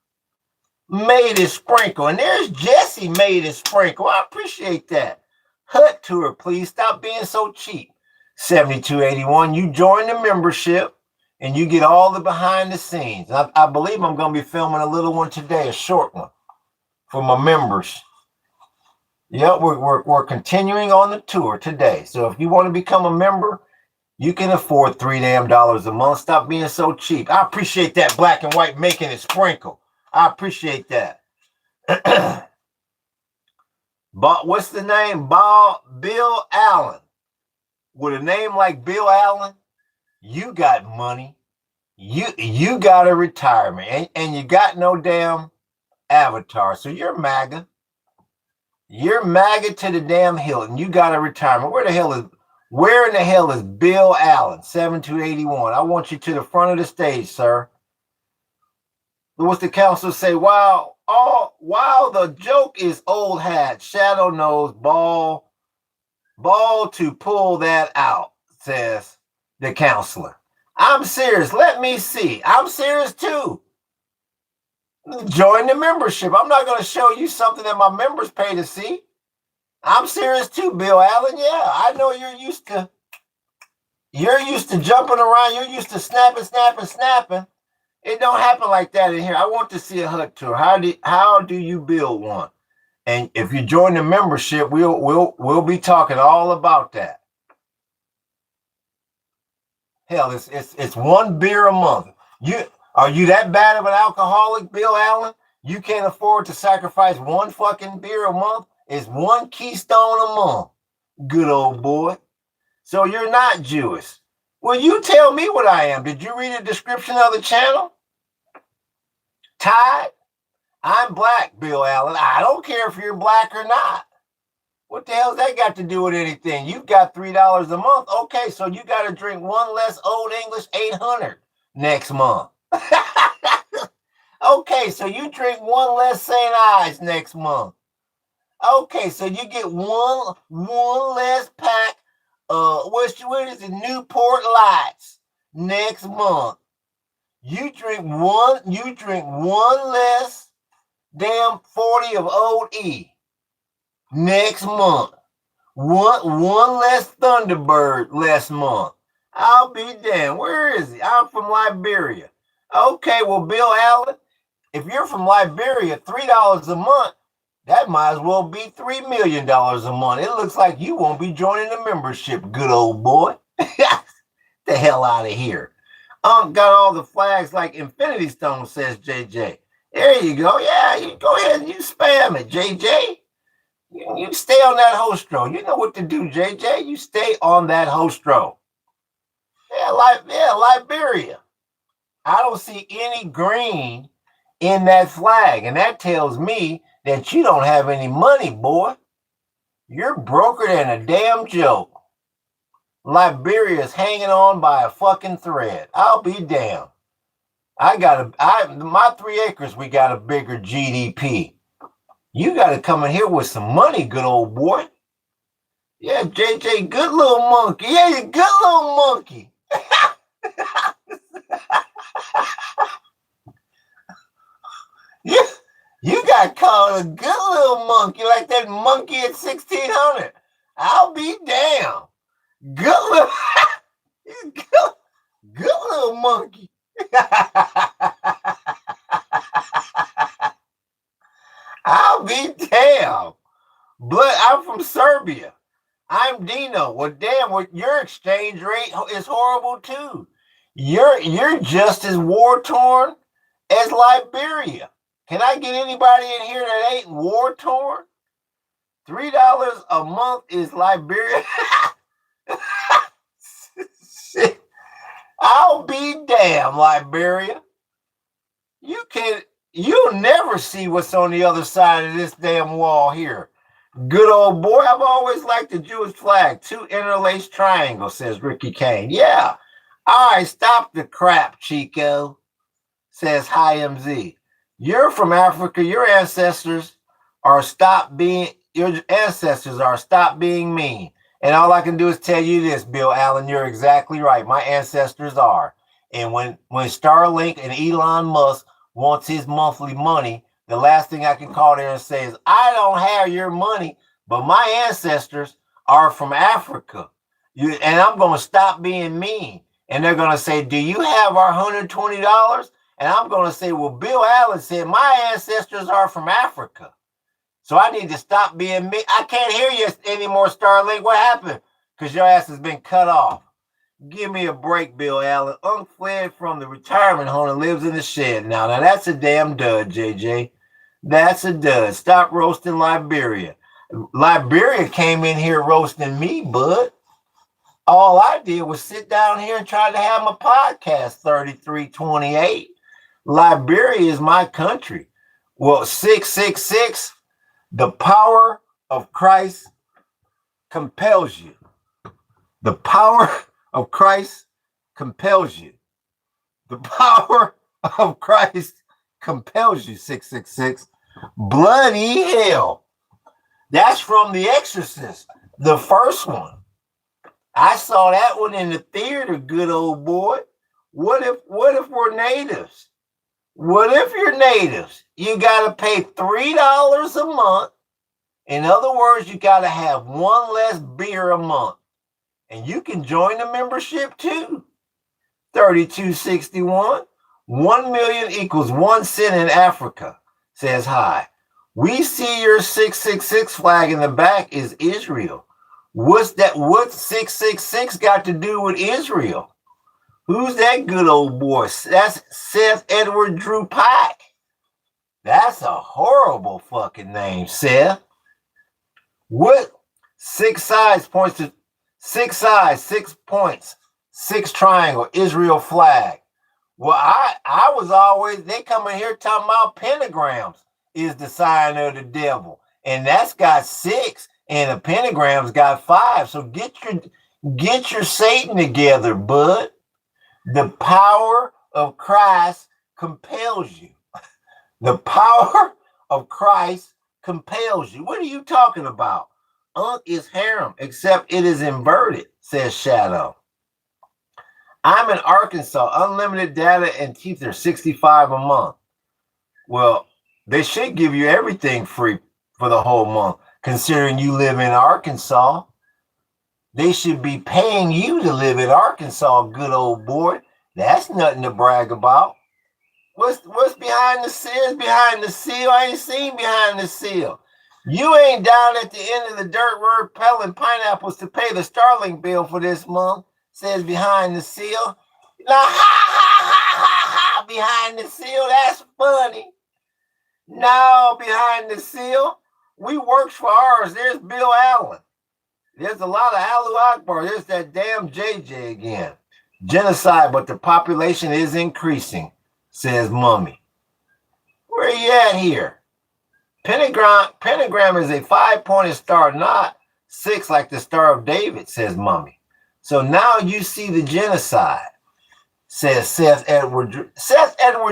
Made it sprinkle. And there's Jesse made it sprinkle. I appreciate that. Hut tour, please. Stop being so cheap. 7281, you join the membership and you get all the behind the scenes. I believe I'm going to be filming a little one today, a short one for my members. Yep, we're continuing on the tour today. So if you want to become a member, you can afford $3 damn a month. Stop being so cheap. I appreciate that black and white making it sprinkle. I appreciate that. But what's the name? Bill Allen. With a name like Bill Allen, you got money. You got a retirement and you got no damn avatar. So you're MAGA. You're MAGA to the damn hilt and you got a retirement. Where in the hell is Bill Allen? 7281. I want you to the front of the stage, sir. What's the council say? While the joke is old hat, Shadow knows ball to pull that out, says the counselor. I'm serious. Let me see. I'm serious too. Join the membership. I'm not going to show you something that my members pay to see. I'm serious too, Bill Allen. Yeah, I know you're used to jumping around. You're used to snapping. It don't happen like that in here. I want to see a hut tour. How do you build one? And if you join the membership, we'll be talking all about that. Hell, it's one beer a month. Are you that bad of an alcoholic, Bill Allen? You can't afford to sacrifice one fucking beer a month? It's one Keystone a month. Good old boy. So you're not Jewish. Well, you tell me what I am. Did you read the description of the channel? Tide? I'm black, Bill Allen. I don't care if you're black or not. What the hell's that got to do with anything? You've got $3 a month. Okay, so you got to drink one less Old English 800 next month. Okay, so you drink one less St. Ives next month. Okay, so you get one less pack. What is it? Newport Lights next month. You drink one less damn 40 of Old E next month. One less Thunderbird last month. I'll be damned. Where is he? I'm from Liberia. Okay, well, Bill Allen, if you're from Liberia, $3 a month, that might as well be $3 million a month. It looks like you won't be joining the membership, good old boy. The hell out of here. Got all the flags like Infinity Stone, says JJ. There you go. Yeah, you go ahead and you spam it, JJ. You stay on that host row. You know what to do, JJ. You stay on that host row. Yeah, Liberia. I don't see any green in that flag, and that tells me that you don't have any money, boy. You're broker than a damn joke. Liberia's hanging on by a fucking thread. I'll be damned. My 3 acres, we got a bigger GDP. You got to come in here with some money, good old boy. Yeah, JJ, good little monkey. Yeah, you good little monkey. You got called a good little monkey, like that monkey at 1600. I'll be damned. Good little, good little monkey. I'll be damned. But I'm from Serbia. I'm Dino. Well, damn, well, your exchange rate is horrible too. You're just as war torn as Liberia. Can I get anybody in here that ain't war torn? $3 a month is Liberia. Shit. I'll be damned, Liberia. You'll never see what's on the other side of this damn wall here. Good old boy. I've always liked the Jewish flag. 2 interlaced triangles, says Ricky Kane. Yeah. All right, stop the crap, Chico, says Hi MZ. You're from Africa. Your ancestors are stop being mean. And all I can do is tell you this, Bill Allen, you're exactly right. My ancestors are. And when Starlink and Elon Musk wants his monthly money, the last thing I can call there and say is, I don't have your money, but my ancestors are from Africa. And I'm going to stop being mean. And they're going to say, do you have our $120? And I'm going to say, well, Bill Allen said my ancestors are from Africa. So I need to stop being mean. I can't hear you anymore, Starlink. What happened? Because your ass has been cut off. Give me a break, Bill Allen. Fled from the retirement home and lives in the shed now. Now, that's a damn dud, JJ. That's a dud. Stop roasting Liberia. Liberia came in here roasting me, bud. All I did was sit down here and try to have my podcast 3328. Liberia is my country. Well, 666, the power of Christ compels you. The power of Christ compels you. The power of Christ compels you, 666. Bloody hell. That's from The Exorcist, the first one. I saw that one in the theater, good old boy. What if we're natives? What if you're natives? You got to pay $3 a month. In other words, you got to have one less beer a month. And you can join the membership too. 3261. 1 million equals 1 cent in Africa, says hi. We see your 666 flag in the back is Israel. What's 666 got to do with Israel? Who's that good old boy? That's Seth Edward Drew Pike. That's a horrible fucking name, Seth. What? 6 sides points to 6 sides, 6 points, 6 triangle, Israel flag. Well, I was always, they come in here talking about pentagrams is the sign of the devil. And that's got 6. And the pentagram's got 5. So get your Satan together, bud. The power of Christ compels you. The power of Christ compels you. What are you talking about? Is harem, except it is inverted, says Shadow. I'm in Arkansas. Unlimited data and teeth are $65 a month. Well, they should give you everything free for the whole month. Considering you live in Arkansas, they should be paying you to live in Arkansas, good old boy. That's nothing to brag about. What's behind the seal? Behind the seal? I ain't seen behind the seal. You ain't down at the end of the dirt road peddling pineapples to pay the Starlink bill for this month, says behind the seal. Now, ha, behind the seal. That's funny. No, behind the seal. We works for ours. There's Bill Allen. There's a lot of Alu Akbar. There's that damn JJ again. Genocide, but the population is increasing, says Mummy. Where are you at here? Pentagram is a 5-pointed star, not 6 like the Star of David, says Mummy. So now you see the genocide, says Seth Edward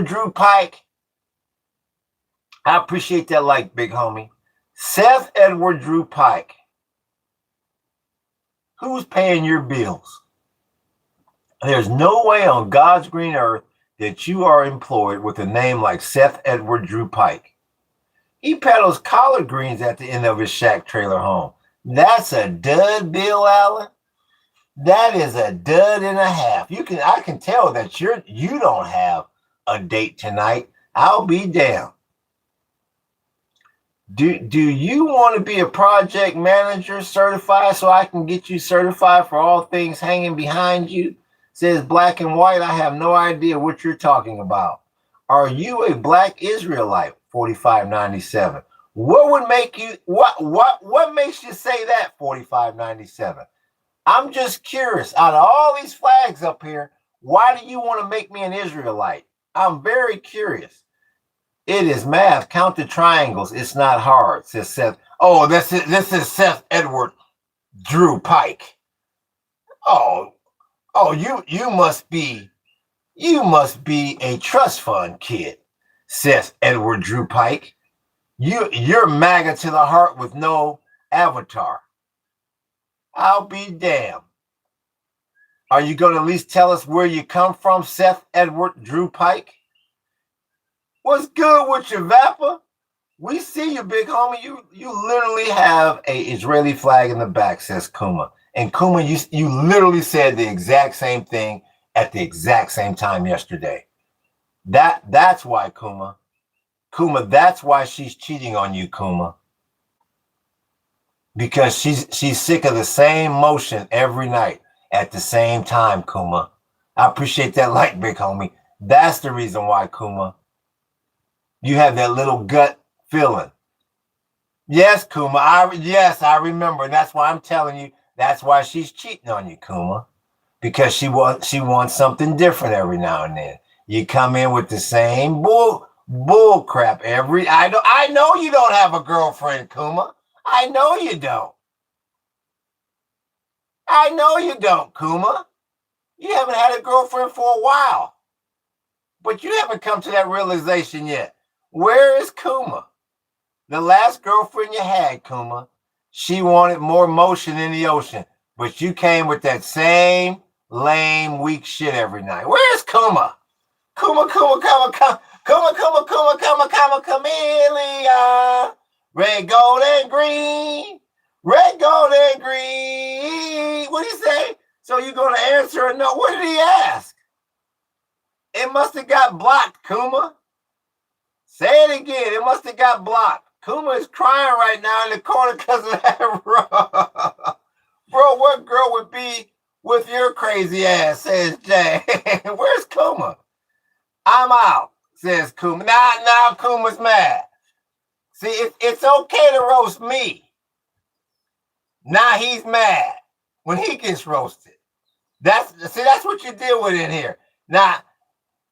Drew Pike. I appreciate that like, big homie. Seth Edward Drew Pike. Who's paying your bills? There's no way on God's green earth that you are employed with a name like Seth Edward Drew Pike. He peddles collard greens at the end of his shack trailer home. That's a dud, Bill Allen. That is a dud and a half. I can tell that you don't have a date tonight. I'll be damned. Do you want to be a project manager certified so I can get you certified for all things hanging behind you? Says black and white. I have no idea what you're talking about. Are you a black Israelite? 4597. What would make you what makes you say that? 4597. I'm just curious. Out of all these flags up here, why do you want to make me an Israelite? I'm very curious. It is math. Count the triangles. It's not hard, says Seth. Oh, this is Seth Edward Drew Pike. Oh, you must be a trust fund kid, says Edward Drew Pike. You're MAGA to the heart with no avatar. I'll be damned. Are you going to at least tell us where you come from, Seth Edward Drew Pike? What's good with you, Vapor? We see you, big homie. You literally have a Israeli flag in the back, says Kuma. And Kuma, you literally said the exact same thing at the exact same time yesterday. That's why, Kuma. Kuma, that's why she's cheating on you, Kuma. Because she's sick of the same motion every night at the same time, Kuma. I appreciate that like, big homie. That's the reason why, Kuma. You have that little gut feeling. Yes, Kuma. I remember. And that's why I'm telling you, that's why she's cheating on you, Kuma. Because she wants something different every now and then. You come in with the same bull crap I know you don't have a girlfriend, Kuma. I know you don't. I know you don't, Kuma. You haven't had a girlfriend for a while. But you haven't come to that realization yet. Where is Kuma? The last girlfriend you had, Kuma, she wanted more motion in the ocean. But you came with that same lame, weak shit every night. Where's Kuma? Kuma, chameleon. Red, gold, and green. Red, gold, and green. What did he say? So you going to answer or no? What did he ask? It must have got blocked, Kuma. Say it again. It must have got blocked. Kuma is crying right now in the corner because of that. Bro, what girl would be with your crazy ass, says Jay. Where's Kuma? I'm out, says Kuma. Now Kuma's mad. See, it's okay to roast me. Now he's mad when he gets roasted. That's what you deal with in here. Now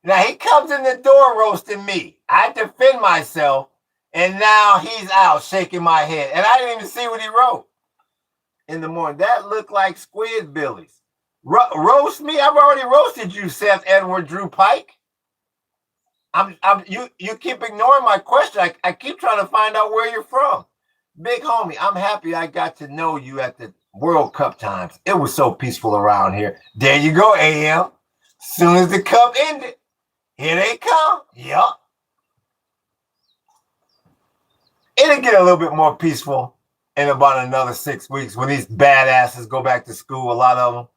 he comes in the door roasting me. I defend myself, and now he's out shaking my head. And I didn't even see what he wrote in the morning. That looked like Squidbillies. Roast me? I've already roasted you, Seth Edward Drew Pike. You keep ignoring my question. I keep trying to find out where you're from. Big homie, I'm happy I got to know you at the World Cup times. It was so peaceful around here. There you go, AM. Soon as the cup ended, here they come. Yup. It'll get a little bit more peaceful in about another 6 weeks when these badasses go back to school, a lot of them.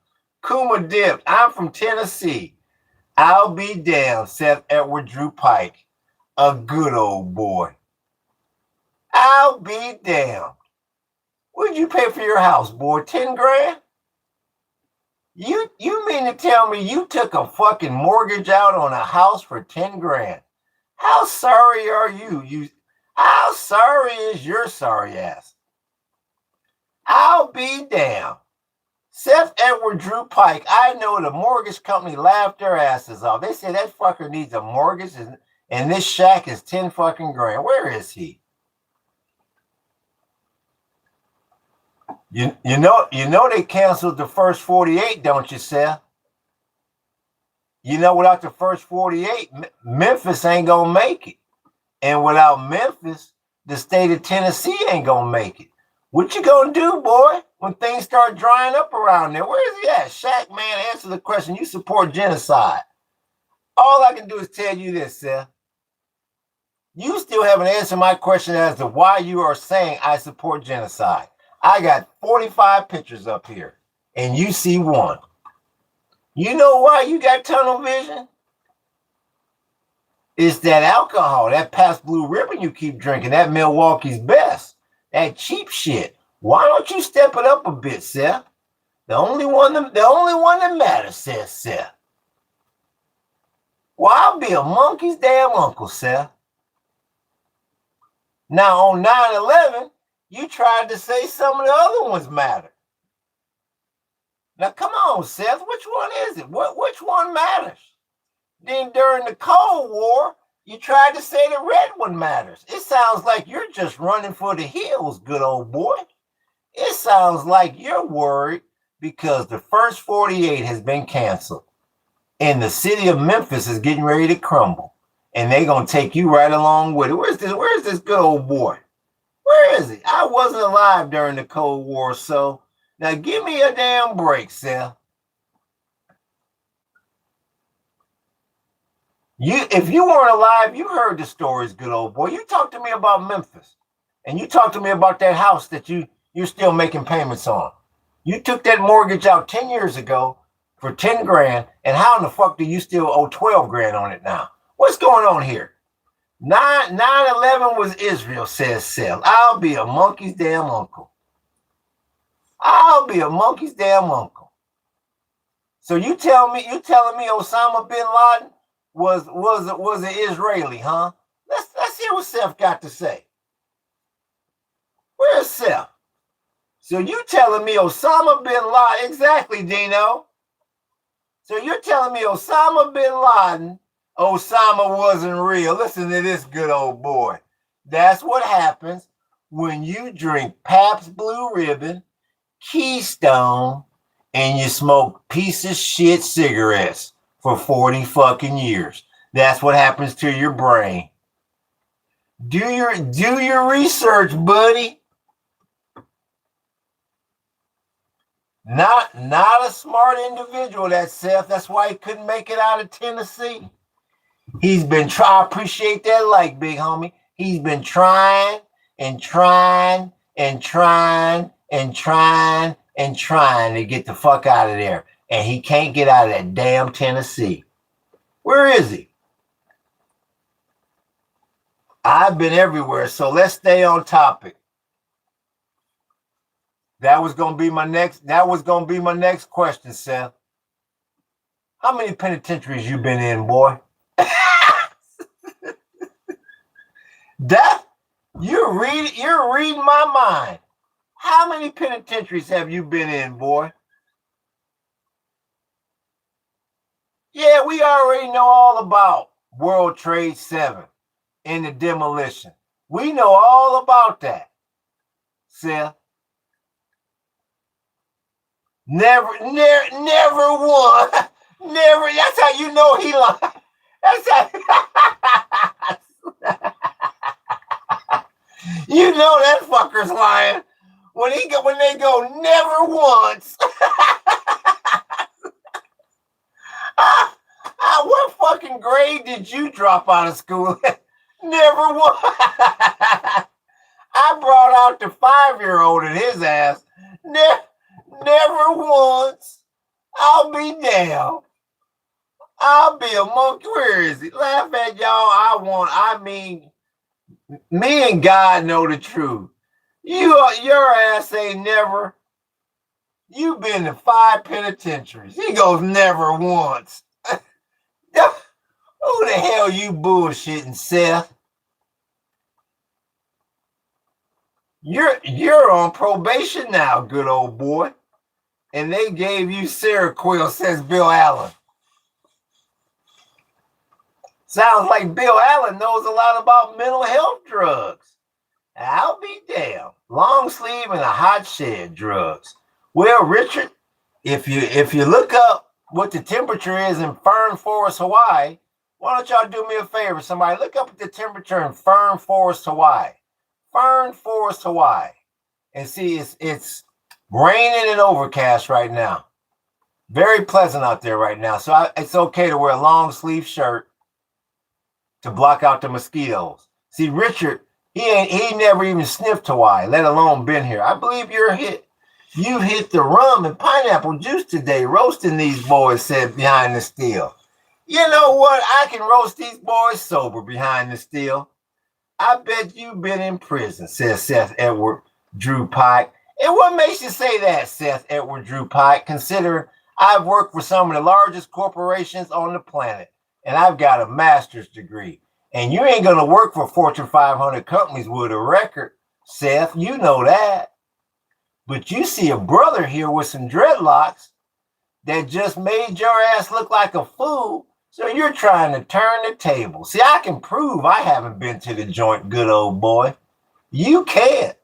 Kuma dipped. I'm from Tennessee. I'll be damned, Seth Edward Drew Pike. A good old boy. I'll be damned. What'd you pay for your house, boy? 10 grand? You mean to tell me you took a fucking mortgage out on a house for 10 grand? How sorry are you? How sorry is your sorry ass? I'll be damned. Seth Edward Drew Pike, I know the mortgage company laughed their asses off. They said that fucker needs a mortgage and this shack is 10 fucking grand. Where is he? You know they canceled the first 48, don't you, Seth? You know, without the first 48, Memphis ain't gonna make it. And without Memphis, the state of Tennessee ain't gonna make it. What you gonna do, boy, when things start drying up around there? Where is he at? Shaq, man, answer the question. You support genocide. All I can do is tell you this, Seth. You still haven't answered my question as to why you are saying I support genocide. I got 45 pictures up here, and you see one. You know why you got tunnel vision? It's that alcohol, that past blue ribbon you keep drinking, that Milwaukee's Best, that cheap shit. Why don't you step it up a bit, Seth? The only one that matters, says Seth. Well, I'll be a monkey's damn uncle, Seth. Now, on 9/11, you tried to say some of the other ones matter. Now, come on, Seth, which one is it? Which one matters? Then during the Cold War, you tried to say the red one matters. It sounds like you're just running for the hills, good old boy. It sounds like you're worried because the first 48 has been canceled and the city of Memphis is getting ready to crumble. And they're going to take you right along with it. Where's this good old boy? Where is he? I wasn't alive during the Cold War, so now give me a damn break, Seth. If you weren't alive, you heard the stories, good old boy. You talked to me about Memphis. And you talked to me about that house that you're still making payments on. You took that mortgage out 10 years ago for 10 grand, and how in the fuck do you still owe 12 grand on it now? What's going on here? 9/11 was Israel, says Seth. I'll be a monkey's damn uncle. I'll be a monkey's damn uncle. So you telling me Osama bin Laden was an Israeli, huh? Let's hear what Seth got to say. Where's Seth? So you telling me Osama bin Laden, exactly, Dino. So you're telling me Osama bin Laden, Osama wasn't real. Listen to this good old boy. That's what happens when you drink Pabst Blue Ribbon, Keystone, and you smoke piece of shit cigarettes for 40 fucking years. That's what happens to your brain. Do your research, buddy. Not a smart individual, that Seth. That's why he couldn't make it out of Tennessee. He's been trying. I appreciate that like, big homie. He's been trying and trying and trying and trying and trying to get the fuck out of there. And he can't get out of that damn Tennessee. Where is he? I've been everywhere, so let's stay on topic. That was gonna be my next question, Seth. How many penitentiaries you been in, boy? You're reading my mind. How many penitentiaries have you been in, boy? Yeah, we already know all about World Trade 7 and the demolition. We know all about that, Seth. Never won. Never. That's how you know he lied. That's how. You know that fucker's lying when they go never once. What fucking grade did you drop out of school? Never once. I brought out the 5-year-old in his ass. Never once. I'll be damned. I'll be a monkey. Where is he? Laugh at y'all. Me and God know the truth. Your ass ain't never. You've been to 5 penitentiaries. He goes never once. Who the hell you bullshitting, Seth? You're on probation now, good old boy. And they gave you Seroquel, says Bill Allen. Sounds like Bill Allen knows a lot about mental health drugs. I'll be damned. Long sleeve and a hot shed drugs. Well, Richard, if you look up what the temperature is in Fern Forest, Hawaii, why don't y'all do me a favor? Somebody look up the temperature in Fern Forest, Hawaii. Fern Forest, Hawaii. And see, it's raining and overcast right now. Very pleasant out there right now. So it's okay to wear a long sleeve shirt to block out the mosquitoes. See, Richard, he never even sniffed Hawaii, let alone been here. I believe you're hit. You've hit the rum and pineapple juice today, roasting these boys, said behind the steel. You know what? I can roast these boys sober behind the steel. I bet you've been in prison, says Seth Edward Drew Pike. And what makes you say that, Seth Edward Drew Pike, considering I've worked for some of the largest corporations on the planet, and I've got a master's degree. And you ain't going to work for Fortune 500 companies with a record, Seth. You know that. But you see a brother here with some dreadlocks that just made your ass look like a fool. So you're trying to turn the table. See, I can prove I haven't been to the joint, good old boy. You can't.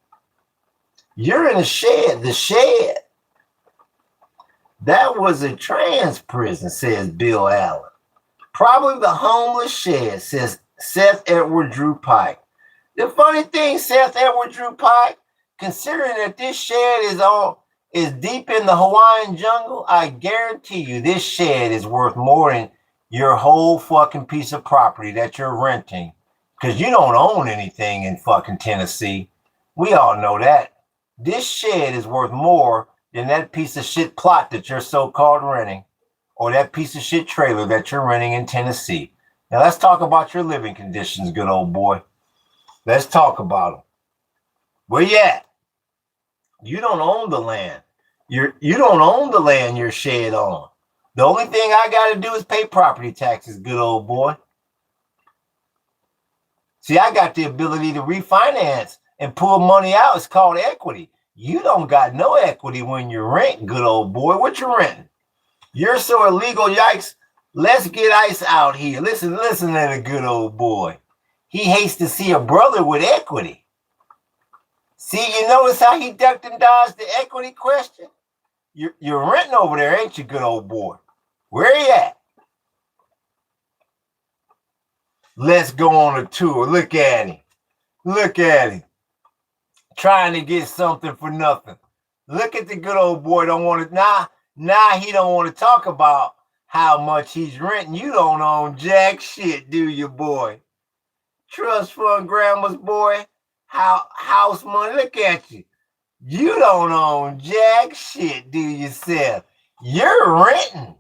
You're in a shed, the shed. That was a trans prison, says Bill Allen. Probably the homeless shed, says Seth Edward Drew Pike. The funny thing, Seth Edward Drew Pike, considering that this shed is deep in the Hawaiian jungle, I guarantee you this shed is worth more than your whole fucking piece of property that you're renting, because you don't own anything in fucking Tennessee. We all know that. This shed is worth more than that piece of shit plot that you're so-called renting, or that piece of shit trailer that you're renting in Tennessee. Now let's talk about your living conditions, good old boy. Let's talk about them. Where you at? You don't own the land. You don't own the land you're shed on. The only thing I got to do is pay property taxes, good old boy. See, I got the ability to refinance and pull money out. It's called equity. You don't got no equity when you rent, good old boy. What you renting? You're so illegal, yikes. Let's get ice out here. Listen to the good old boy. He hates to see a brother with equity. See, you notice how he ducked and dodged the equity question? You're renting over there, ain't you, good old boy? Where you at? Let's go on a tour. Look at him. Look at him. Trying to get something for nothing. Look at the good old boy. Don't want to now he don't want to talk about how much he's renting. You don't own jack shit, do you, boy? Trust fund grandma's boy. House money. Look at you. You don't own jack shit, do you, Seth? You're renting.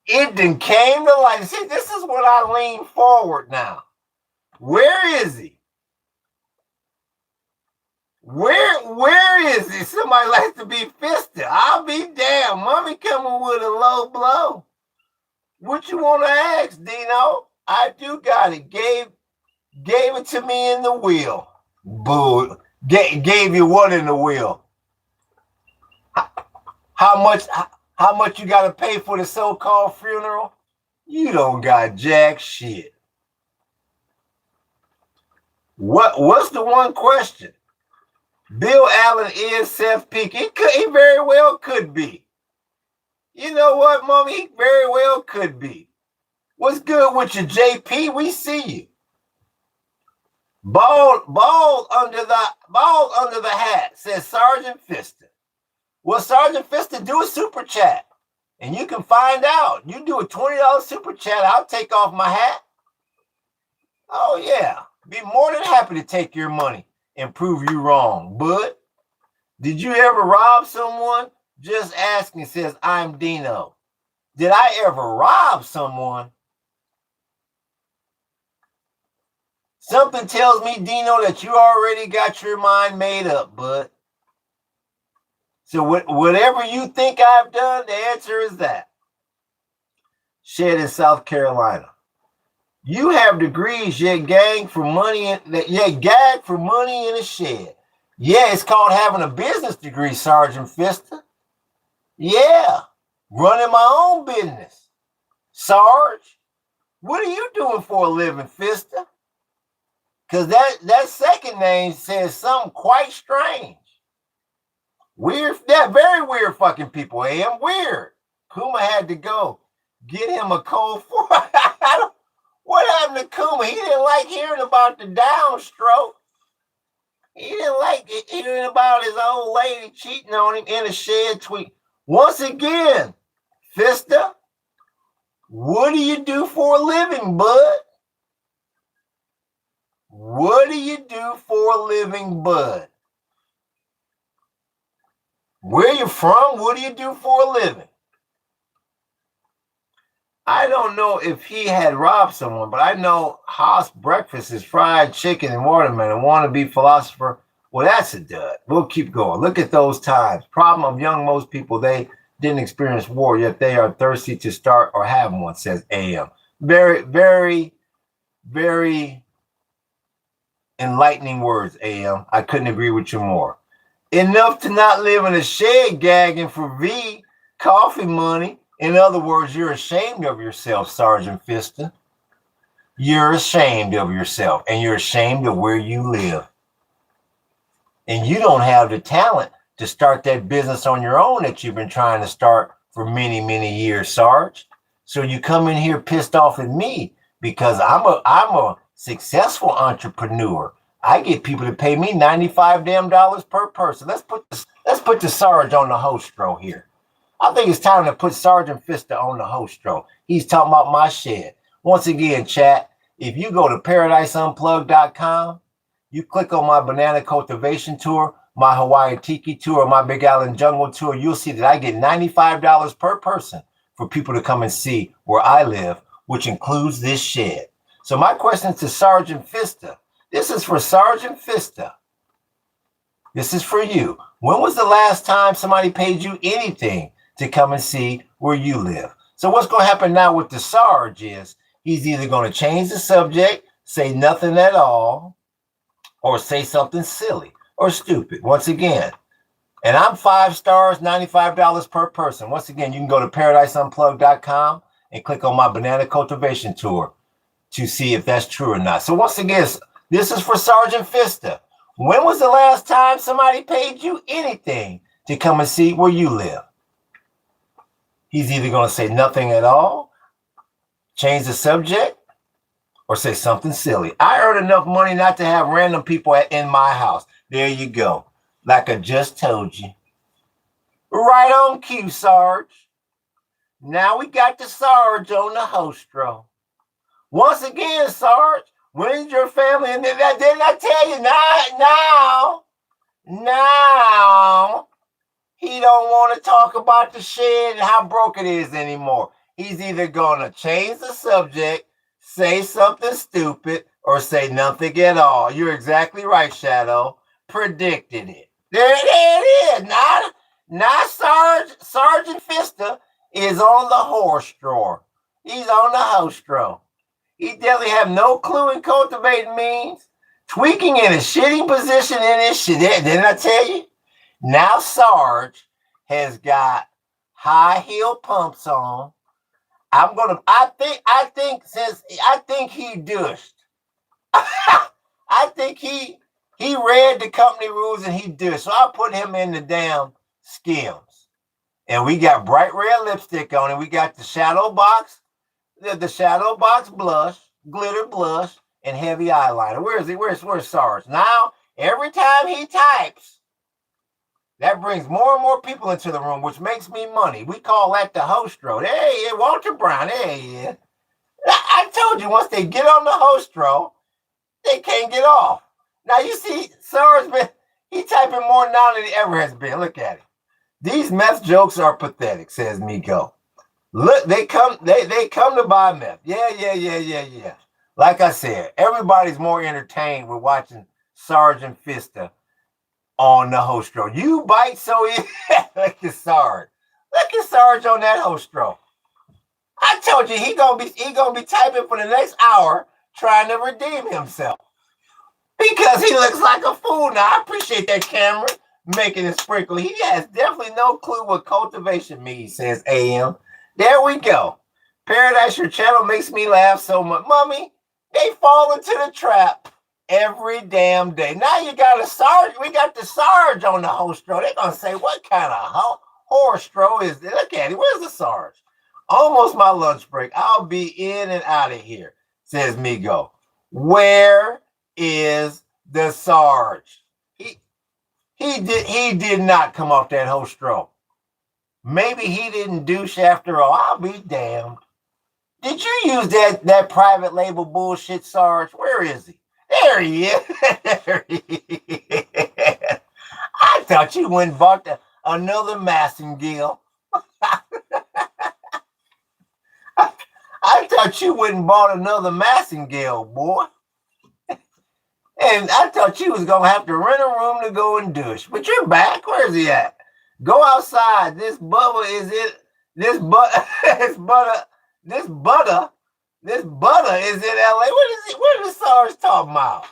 It done came to life. See, this is what I lean forward now. Where is he? Where is he? Somebody likes to be fisted. I'll be damned. Mommy coming with a low blow. What you want to ask, Dino? I do got it. Gave it to me in the will. Boo. Gave you what in the will? How much you got to pay for the so-called funeral? You don't got jack shit. What's the one question? Bill Allen is Seth Peak. He very well could be. You know what, Mommy? He very well could be. What's good with you, JP? We see you. Bald under the hat, says Sergeant Fister. Well, Sergeant Fister, do a super chat, and you can find out. You do a $20 super chat, I'll take off my hat. Oh yeah, be more than happy to take your money and prove you wrong. But did you ever rob someone? Just asking, says I'm Dino. Did I ever rob someone? Something tells me, Dino, that you already got your mind made up, bud. So whatever you think I've done, the answer is that. Shed in South Carolina. You have degrees, yet gag for money in a shed. Yeah, it's called having a business degree, Sergeant Fister. Yeah, running my own business. Sarge, what are you doing for a living, Fister? Because that second name says something quite strange. Weird, that very weird fucking people, am weird. Kuma had to go get him a cold for. What happened to Kuma? He didn't like hearing about the downstroke. He didn't like hearing about his old lady cheating on him in a shed tweet. Once again, Fister, what do you do for a living, bud? What do you do for a living, bud? Where you from? What do you do for a living? I don't know if he had robbed someone, but I know Haas breakfast is fried chicken and watermelon. Wannabe philosopher. Well, that's a dud. We'll keep going. Look at those times. Problem of young most people, they didn't experience war, yet they are thirsty to start or have one, says AM. Very, very, very enlightening words, AM. I couldn't agree with you more. Enough to not live in a shed gagging for V coffee money. In other words, you're ashamed of yourself, Sergeant Fister. You're ashamed of yourself, and you're ashamed of where you live. And you don't have the talent to start that business on your own that you've been trying to start for many, many years, Sarge. So you come in here pissed off at me because I'm a successful entrepreneur. I get people to pay me $95 damn per person. Let's put the Sarge on the hostro here. I think it's time to put Sergeant Fister on the hostro. He's talking about my shed. Once again, chat, if you go to ParadiseUnplugged.com, you click on my banana cultivation tour, my Hawaii Tiki tour, my Big Island Jungle tour, you'll see that I get $95 per person for people to come and see where I live, which includes this shed. So my question to Sergeant Fister, this is for Sergeant Fister. This is for you. When was the last time somebody paid you anything to come and see where you live? So what's going to happen now with the Sarge is he's either going to change the subject, say nothing at all, or say something silly or stupid. Once again, and I'm 5 stars, $95 per person. Once again, you can go to ParadiseUnplugged.com and click on my banana cultivation tour to see if that's true or not. So once again, this is for Sergeant Fister. When was the last time somebody paid you anything to come and see where you live? He's either going to say nothing at all, change the subject, or say something silly. I earn enough money not to have random people in my house. There you go. Like I just told you. Right on cue, Sarge. Now we got the Sarge on the hostro. Once again, Sarge, when's your family? And didn't I tell you? Now, he don't want to talk about the shed and how broke it is anymore. He's either going to change the subject, say something stupid, or say nothing at all. You're exactly right, Shadow. Predicted it. There it is. Now Sergeant Fister is on the horse drawer. He's on the host drawer. He definitely have no clue in cultivating means. Tweaking in a shitting position in his shit. Didn't I tell you? Now Sarge has got high heel pumps on. I think he dushed. I think he read the company rules and he dushed. So I put him in the damn Skims. And we got bright red lipstick on it. We got the shadow box, the shadow box blush, glitter blush, and heavy eyeliner. Where is he? Where's Sarge? Now, every time he types, that brings more and more people into the room, which makes me money. We call that the host row. Hey, Walter Brown. Hey, I told you, once they get on the host row, they can't get off. Now, you see, Sarge, he typing more now than he ever has been. Look at it. These meth jokes are pathetic, says Miko. Look, they come to buy meth. Yeah. Like I said, everybody's more entertained with watching Sergeant Fister on the host row. You bite so easy. Look at Sarge. Look at Sarge on that host row. I told you he gonna be typing for the next hour trying to redeem himself. Because he looks like a fool. Now I appreciate that camera making it sprinkle. He has definitely no clue what cultivation means, says AM. There we go. Paradise, your channel makes me laugh so much. Mommy, they fall into the trap every damn day. Now you got a Sarge. We got the Sarge on the host row. They're going to say, what kind of horse row is this? Look at it. Where's the Sarge? Almost my lunch break. I'll be in and out of here, says Migo. Where is the Sarge? He did not come off that host row. Maybe he didn't douche after all. I'll be damned. Did you use that private label bullshit, Sarge? Where is he? There he is. There he is. I thought you went and bought another Massingale. I thought you went and bought another Massingale, boy. And I thought you was going to have to rent a room to go and douche. But you're back. Where's he at? Go outside. This Bubba is it. This butter is butter. This butter is in LA. What is Sarge talking about?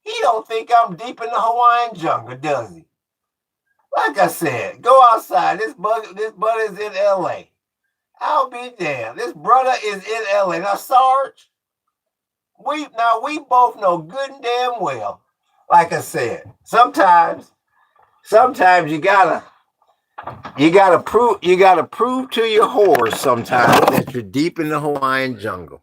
He don't think I'm deep in the Hawaiian jungle, does he? Like I said, go outside. This butter is in LA. I'll be damned. This brother is in LA. Now, Sarge, we both know good and damn well. Like I said, sometimes you gotta prove to your horse sometimes that you're deep in the Hawaiian jungle.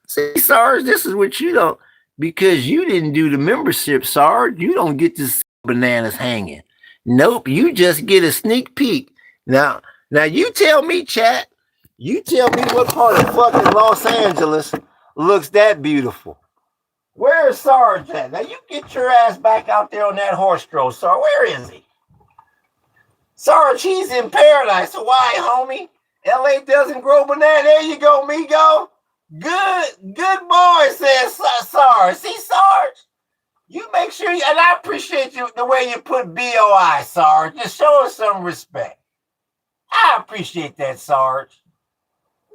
See, Sarge, this is what you don't, because you didn't do the membership, Sarge. You don't get to see bananas hanging. Nope, you just get a sneak peek. Now you tell me, chat. You tell me what part of fucking Los Angeles looks that beautiful. Where is Sarge at? Now you get your ass back out there on that horse stroll, Sarge. Where is he? Sarge, he's in paradise. Hawaii, homie. LA doesn't grow banana. There you go, Migo. Good boy, says Sarge. See, Sarge? You make sure, and I appreciate you the way you put BOI, Sarge. Just show us some respect. I appreciate that, Sarge.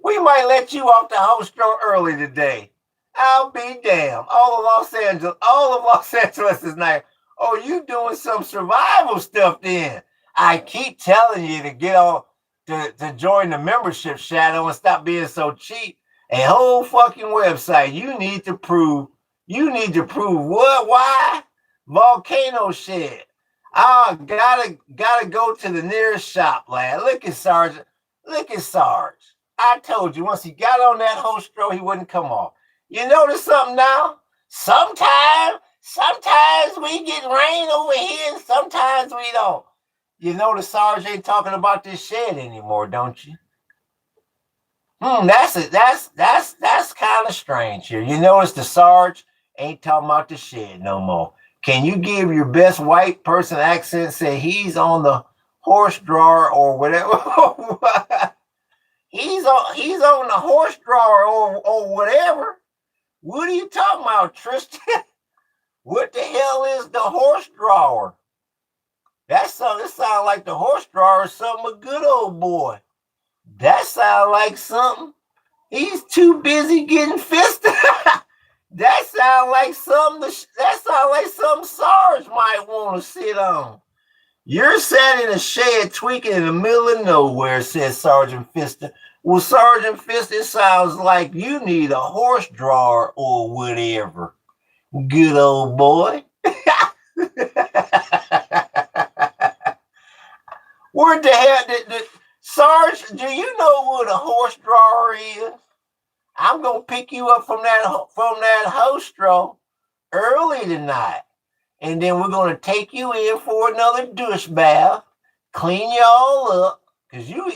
We might let you off the host show early today. I'll be damned. All of Los Angeles is nice. Oh, you doing some survival stuff then? I keep telling you to get on to join the membership, Shadow, and stop being so cheap. A whole fucking website. You need to prove what? Why? Volcano shed. Gotta go to the nearest shop, lad. Look at Sarge. I told you once he got on that host row, he wouldn't come off. You notice something now? Sometimes we get rain over here, and sometimes we don't. You notice Sarge ain't talking about this shed anymore, don't you? That's kind of strange here. You notice the Sarge ain't talking about the shed no more. Can you give your best white person accent? Say he's on the horse drawer or whatever. he's on the horse drawer or whatever. What are you talking about, Tristan? What the hell is the horse drawer? This sounds like the horse drawer is something a good old boy. That sounds like something. He's too busy getting fisted. That sounds like something Sarge might want to sit on. You're sat in a shed tweaking in the middle of nowhere, says Sergeant Fister. Well, Sergeant Fister, it sounds like you need a horse drawer or whatever. Good old boy. Where the hell did Sarge, do you know what a horse drawer is? I'm gonna pick you up from that host straw early tonight, and then we're gonna take you in for another douche bath, clean you all up, cause you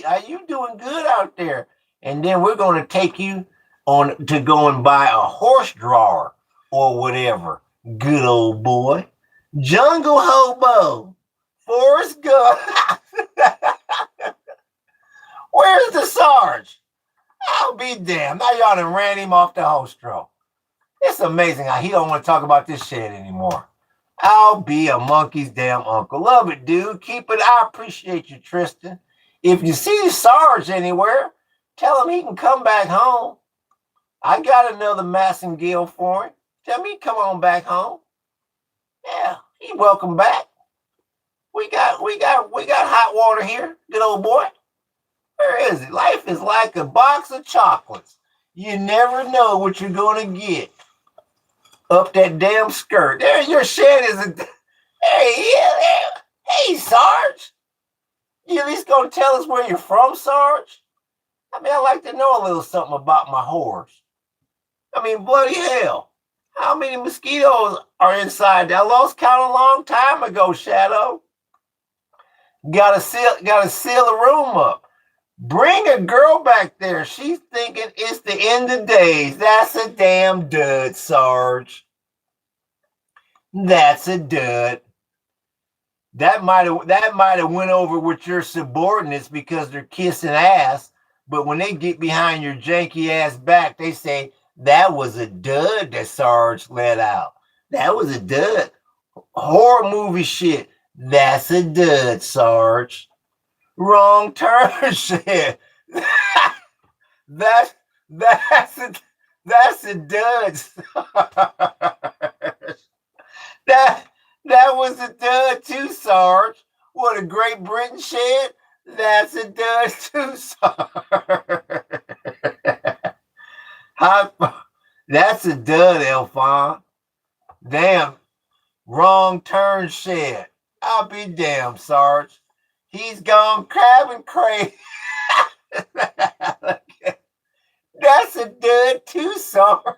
doing good out there, and then we're gonna take you on to go and buy a horse drawer or whatever. Good old boy, Jungle Hobo, Forrest Gump. Where's the Sarge? I'll be damned. Now y'all done ran him off the host row. It's amazing how he don't want to talk about this shit anymore. I'll be a monkey's damn uncle. Love it, dude. Keep it. I appreciate you, Tristan. If you see Sarge anywhere, tell him he can come back home. I got another Massingale for him. Tell me come on back home. Yeah, he welcome back. We got hot water here. Good old boy. Where is it? Life is like a box of chocolates. You never know what you're going to get up that damn skirt. There, your shed is a... Hey, Sarge. You at least going to tell us where you're from, Sarge? I mean, I like to know a little something about my horse. I mean, bloody hell. How many mosquitoes are inside there? I lost count a long time ago, Shadow. Gotta seal the room up. Bring a girl back there. She's thinking it's the end of days. That's a damn dud, Sarge. That's a dud. That might have went over with your subordinates because they're kissing ass, but when they get behind your janky ass back, they say that was a dud that Sarge let out. That was a dud. Horror movie shit. That's a dud, Sarge. Wrong turn shit. that that's a that's a dud. that that was a dud too, Sarge. What a Great Britain shed. That's a dud too, Sarge. That's a dud, Elfon. Damn, wrong turn shed. I'll be damned, Sarge. He's gone crabbing crazy. That's a dud too, Sarge.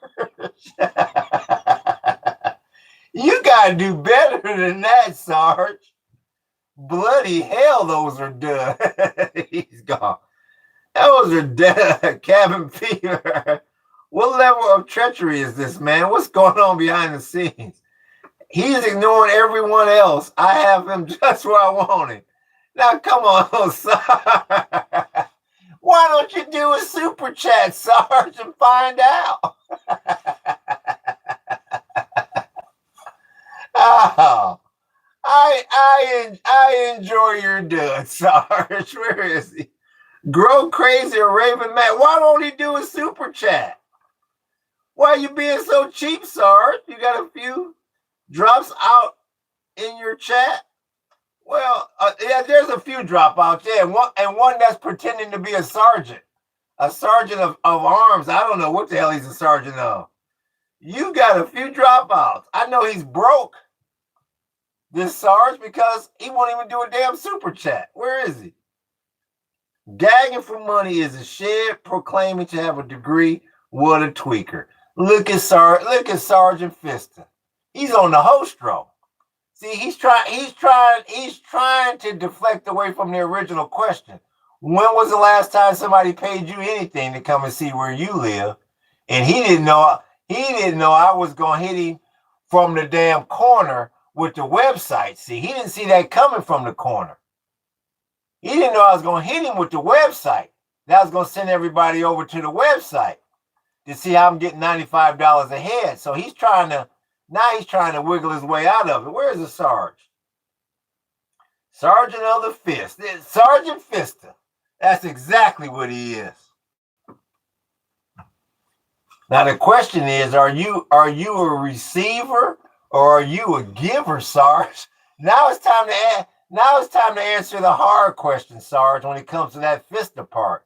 You gotta do better than that, Sarge. Bloody hell, those are dud. He's gone. Those are dead. Cabin fever. What level of treachery is this, man? What's going on behind the scenes? He's ignoring everyone else. I have him just where I want him. Now, come on, Sarge. Why don't you do a super chat, Sarge, and find out? Oh, I enjoy your dud, Sarge. Where is he? Grow Crazy or Raven Matt. Why don't he do a super chat? Why are you being so cheap, Sarge? You got a few drops out in your chat? Well, yeah, there's a few dropouts. Yeah, and one that's pretending to be a sergeant of arms. I don't know what the hell he's a sergeant of. You got a few dropouts. I know he's broke, this Sarge, because he won't even do a damn super chat. Where is he? Gagging for money is a shed proclaiming to have a degree. What a tweaker. Look at Sergeant Fister. He's on the host row. See, he's trying to deflect away from the original question. When was the last time somebody paid you anything to come and see where you live? And he didn't know I was gonna hit him from the damn corner with the website. See, he didn't see that coming from the corner. He didn't know I was gonna hit him with the website. That was gonna send everybody over to the website to see how I'm getting $95 a head. So he's trying to wiggle his way out of it. Where's the Sarge? Sergeant of the Fist. Sergeant Fister. That's exactly what he is. Now the question is, are you a receiver or are you a giver, Sarge? Now it's time to answer the hard question, Sarge, when it comes to that Fister part.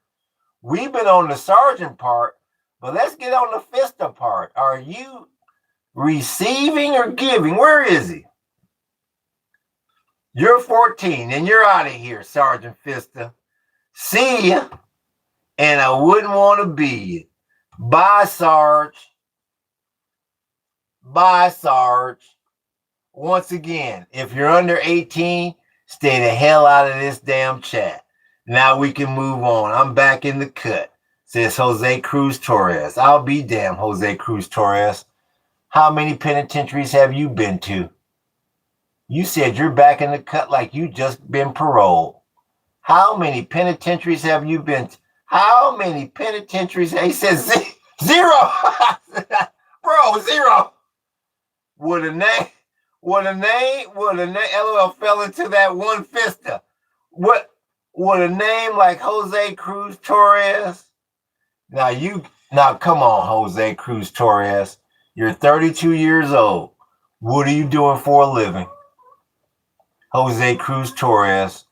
We've been on the sergeant part, but let's get on the Fister part. Are you receiving or giving? Where is he? You're 14 and you're out of here, Sergeant Fister. See ya. And I wouldn't want to be you. Bye, Sarge. Bye, Sarge. Once again, if you're under 18, stay the hell out of this damn chat. Now we can move on. I'm back in the cut, says Jose Cruz Torres. I'll be damned, Jose Cruz Torres. How many penitentiaries have you been to? You said you're back in the cut like you just been paroled. How many penitentiaries have you been to? How many penitentiaries? He says zero. Bro, zero. Would a name, LOL fell into that one Fister. What would a name like Jose Cruz Torres? Now come on, Jose Cruz Torres. You're 32 years old. What are you doing for a living? Jose Cruz Torres.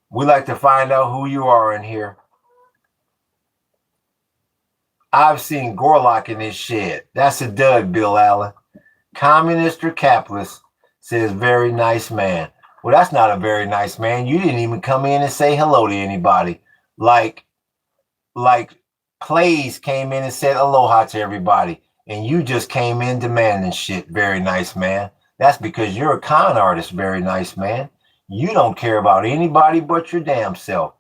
We like to find out who you are in here. I've seen Gorlock in this shed. That's a dud, Bill Allen. Communist or capitalist, says very nice man. Well, that's not a very nice man. You didn't even come in and say hello to anybody. Like Plays came in and said aloha to everybody. And you just came in demanding shit, very nice man. That's because you're a con artist, very nice man. You don't care about anybody but your damn self.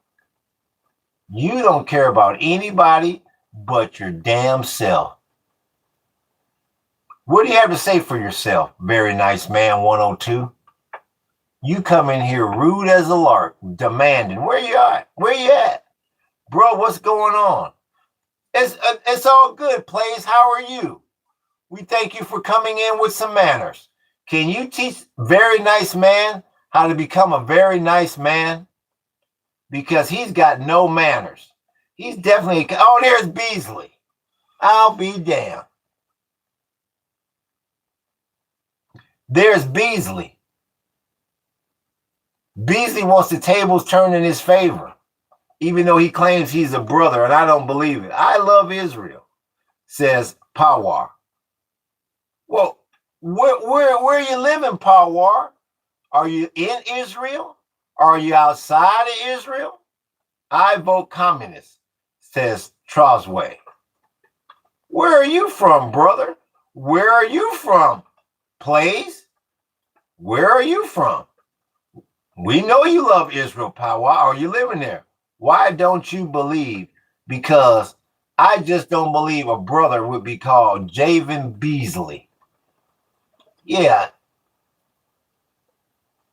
You don't care about anybody but your damn self. What do you have to say for yourself, very nice man 102? You come in here rude as a lark, demanding, where you at? Where you at? Bro, what's going on? It's all good, Plays. How are you? We thank you for coming in with some manners. Can you teach very nice man how to become a very nice man? Because he's got no manners. He's definitely, oh, there's Beasley. I'll be damned. There's Beasley. Beasley wants the tables turned in his favor, even though he claims he's a brother, and I don't believe it. I love Israel, says Pawar. Well, where are you living, Pawar? Are you in Israel? Are you outside of Israel? I vote communist, says Trosway. Where are you from, brother? Where are you from, Plays? Where are you from? We know you love Israel, Pawar. Are you living there? Why don't you believe? Because I just don't believe a brother would be called Javen Beasley. Yeah.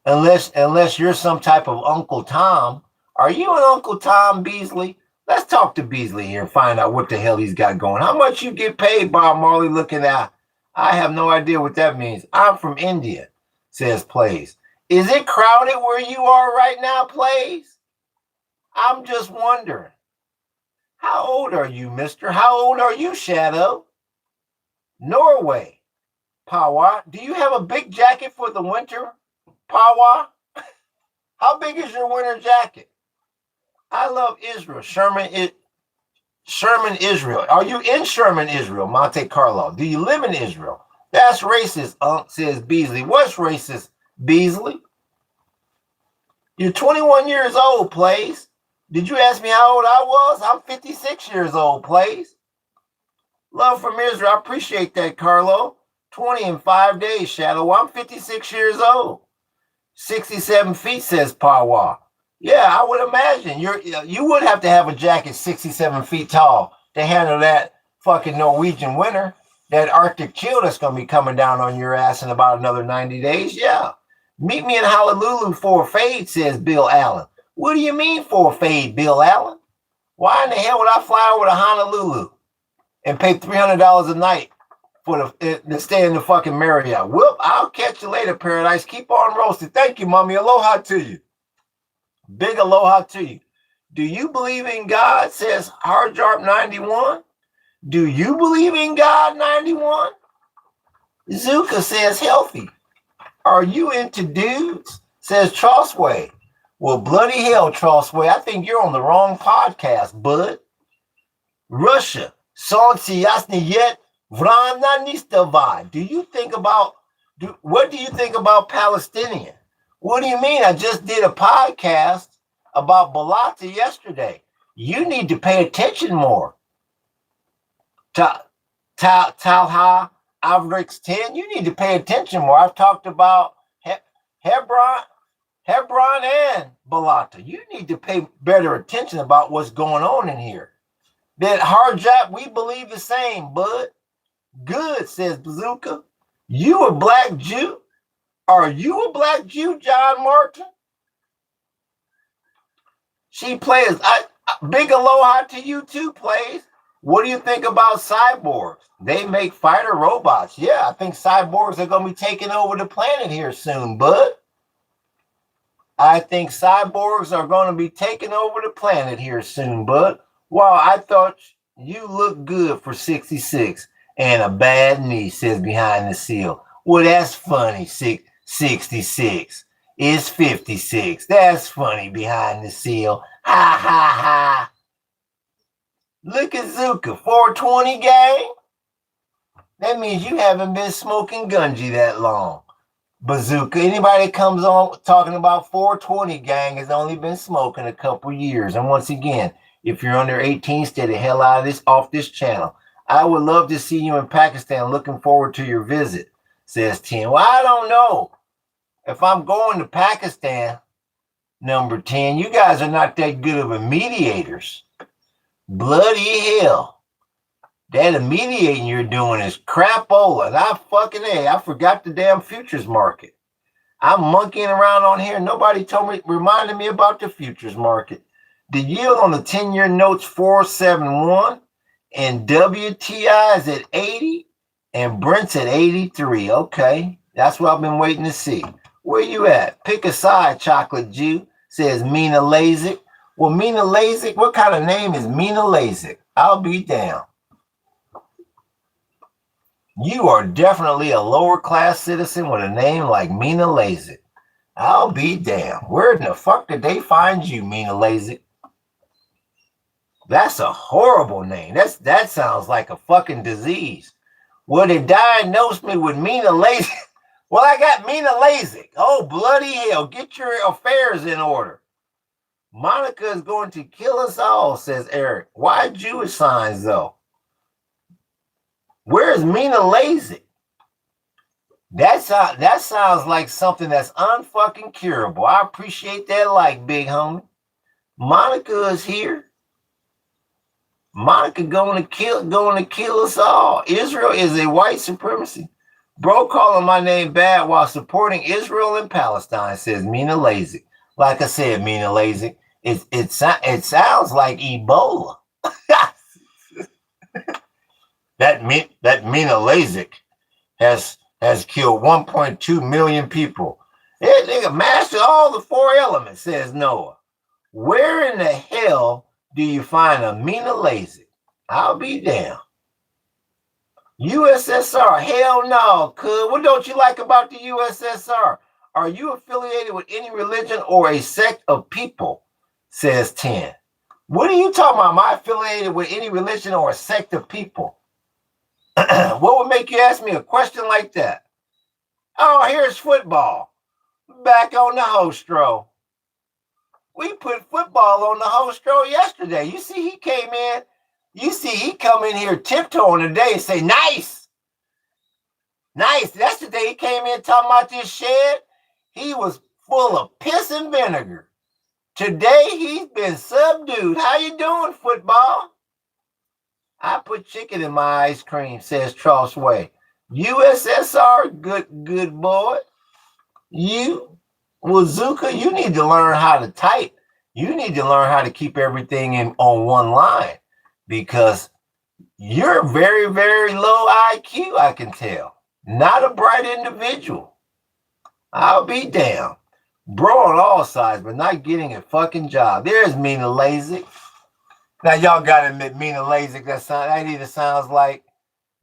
Unless you're some type of Uncle Tom. Are you an Uncle Tom Beasley? Let's talk to Beasley here and find out what the hell he's got going. How much you get paid, Bob Marley, looking at? I have no idea what that means. I'm from India, says Plays. Is it crowded where you are right now, Plays? I'm just wondering. How old are you, mister? How old are you, Shadow? Norway. Pawar, do you have a big jacket for the winter, Pawar? How big is your winter jacket? I love Israel. Sherman, Israel. Are you in Sherman, Israel, Monte Carlo? Do you live in Israel? That's racist, says Beasley. What's racist, Beasley? You're 21 years old, Plays. Did you ask me how old I was? I'm 56 years old, Plays. Love from Israel. I appreciate that, Carlo. 20 in 5 days, Shadow. I'm 56 years old. 67 feet, says Pawar. Yeah, I would imagine. You would have to have a jacket 67 feet tall to handle that fucking Norwegian winter. That Arctic chill that's going to be coming down on your ass in about another 90 days. Yeah. Meet me in Honolulu for a fade, says Bill Allen. What do you mean for a fade, Bill Allen? Why in the hell would I fly over to Honolulu and pay $300 a night to stay in the fucking Marriott? Whoop, I'll catch you later, Paradise. Keep on roasting. Thank you, mommy. Aloha to you. Big aloha to you. Do you believe in God, says Harjarp 91? Do you believe in God, 91? Zuka says healthy. Are you into dudes, says Trosway. Well, bloody hell, Trosway. I think you're on the wrong podcast, bud. Russia. Solnce jasne yet vrana nistavai. What do you think about Palestinian? What do you mean? I just did a podcast about Balata yesterday. You need to pay attention more. Talha Avrix 10, you need to pay attention more. I've talked about Hebron and Balata. You need to pay better attention about what's going on in here. That Harjap, we believe the same, bud. Good, says Bazooka. You a black Jew? Are you a black Jew, John Martin? She plays. Big aloha to you too, Plays. What do you think about cyborgs? They make fighter robots. Yeah, I think cyborgs are going to be taking over the planet here soon, bud. I think cyborgs are going to be taking over the planet here soon, bud. Wow, I thought you looked good for 66 and a bad knee, says Behind the Seal. Well, that's funny, 66 is 56. That's funny, Behind the Seal. Ha, ha, ha. Look at Zuka, 420 gang. That means you haven't been smoking Gunji that long. Bazooka, anybody that comes on talking about 420 gang has only been smoking a couple years. And once again, if you're under 18, stay the hell out of off this channel. I would love to see you in Pakistan. Looking forward to your visit, says 10. Well, I don't know. If I'm going to Pakistan, number 10, you guys are not that good of a mediators. Bloody hell. That mediating you're doing is crapola. And I forgot the damn futures market. I'm monkeying around on here. Nobody reminded me about the futures market. The yield on the 10-year notes 471, and WTI is at 80, and Brent's at 83. Okay, that's what I've been waiting to see. Where you at? Pick a side, Chocolate Jew, says Mina Lasik. Well, Mina Lasik, what kind of name is Mina Lasik? I'll be damned. You are definitely a lower class citizen with a name like Mina Lasik. I'll be damned. Where in the fuck did they find you, Mina Lasik? That's a horrible name. That sounds like a fucking disease. Well, they diagnosed me with Mina Lasik. Well, I got Mina Lasik. Oh, bloody hell. Get your affairs in order. Monica is going to kill us all, says Eric. Why Jewish signs, though? Where's Mina Lasik? That sounds like something that's unfucking curable. I appreciate that like, big homie. Monica is here. Monica going to kill us all. Israel is a white supremacy. Bro calling my name bad while supporting Israel and Palestine, says Mina Lasik. Like I said, Mina Lasik, it sounds like Ebola. That Mina Lasik has killed 1.2 million people. They mastered all the 4 elements, says Noah. Where in the hell do you find a Mina Lasik? I'll be damned. USSR, hell no, cuz. What don't you like about the USSR? Are you affiliated with any religion or a sect of people? Says 10. What are you talking about? Am I affiliated with any religion or a sect of people? What would make you ask me a question like that? Oh, here's football. Back on the hostro. We put football on the hostro yesterday. You see, he came in. You see, he come in here tiptoeing today and say, nice. Nice. That's the day he came in talking about this shed. He was full of piss and vinegar. Today, he's been subdued. How you doing, football? I put chicken in my ice cream, says Charles Way. USSR, good boy. You, Wazuka, you need to learn how to type. You need to learn how to keep everything on one line because you're very, very low IQ, I can tell. Not a bright individual. I'll be damned. Bro on all sides, but not getting a fucking job. There's Mina Lasik. Now, y'all got to admit, Mina Lasik, that either sounds like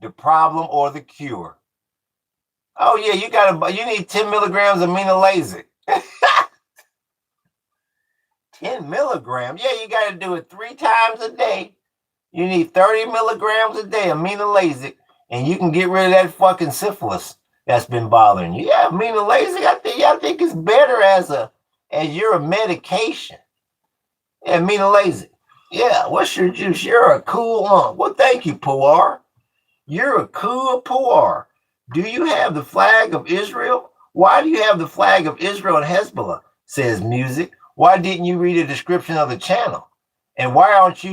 the problem or the cure. Oh, yeah, you need 10 milligrams of Mina Lasik. 10 milligrams? Yeah, you got to do it 3 times a day. You need 30 milligrams a day of Mina Lasik, and you can get rid of that fucking syphilis that's been bothering you. Yeah, Mina Lasik, I think it's better as your medication. Yeah, Mina Lasik. Yeah, what's your juice? You're a cool Well, thank you, Puar. You're a cool Puar. Do you have the flag of Israel? Why do you have the flag of Israel and Hezbollah? Says Music. Why didn't you read a description of the channel? And why aren't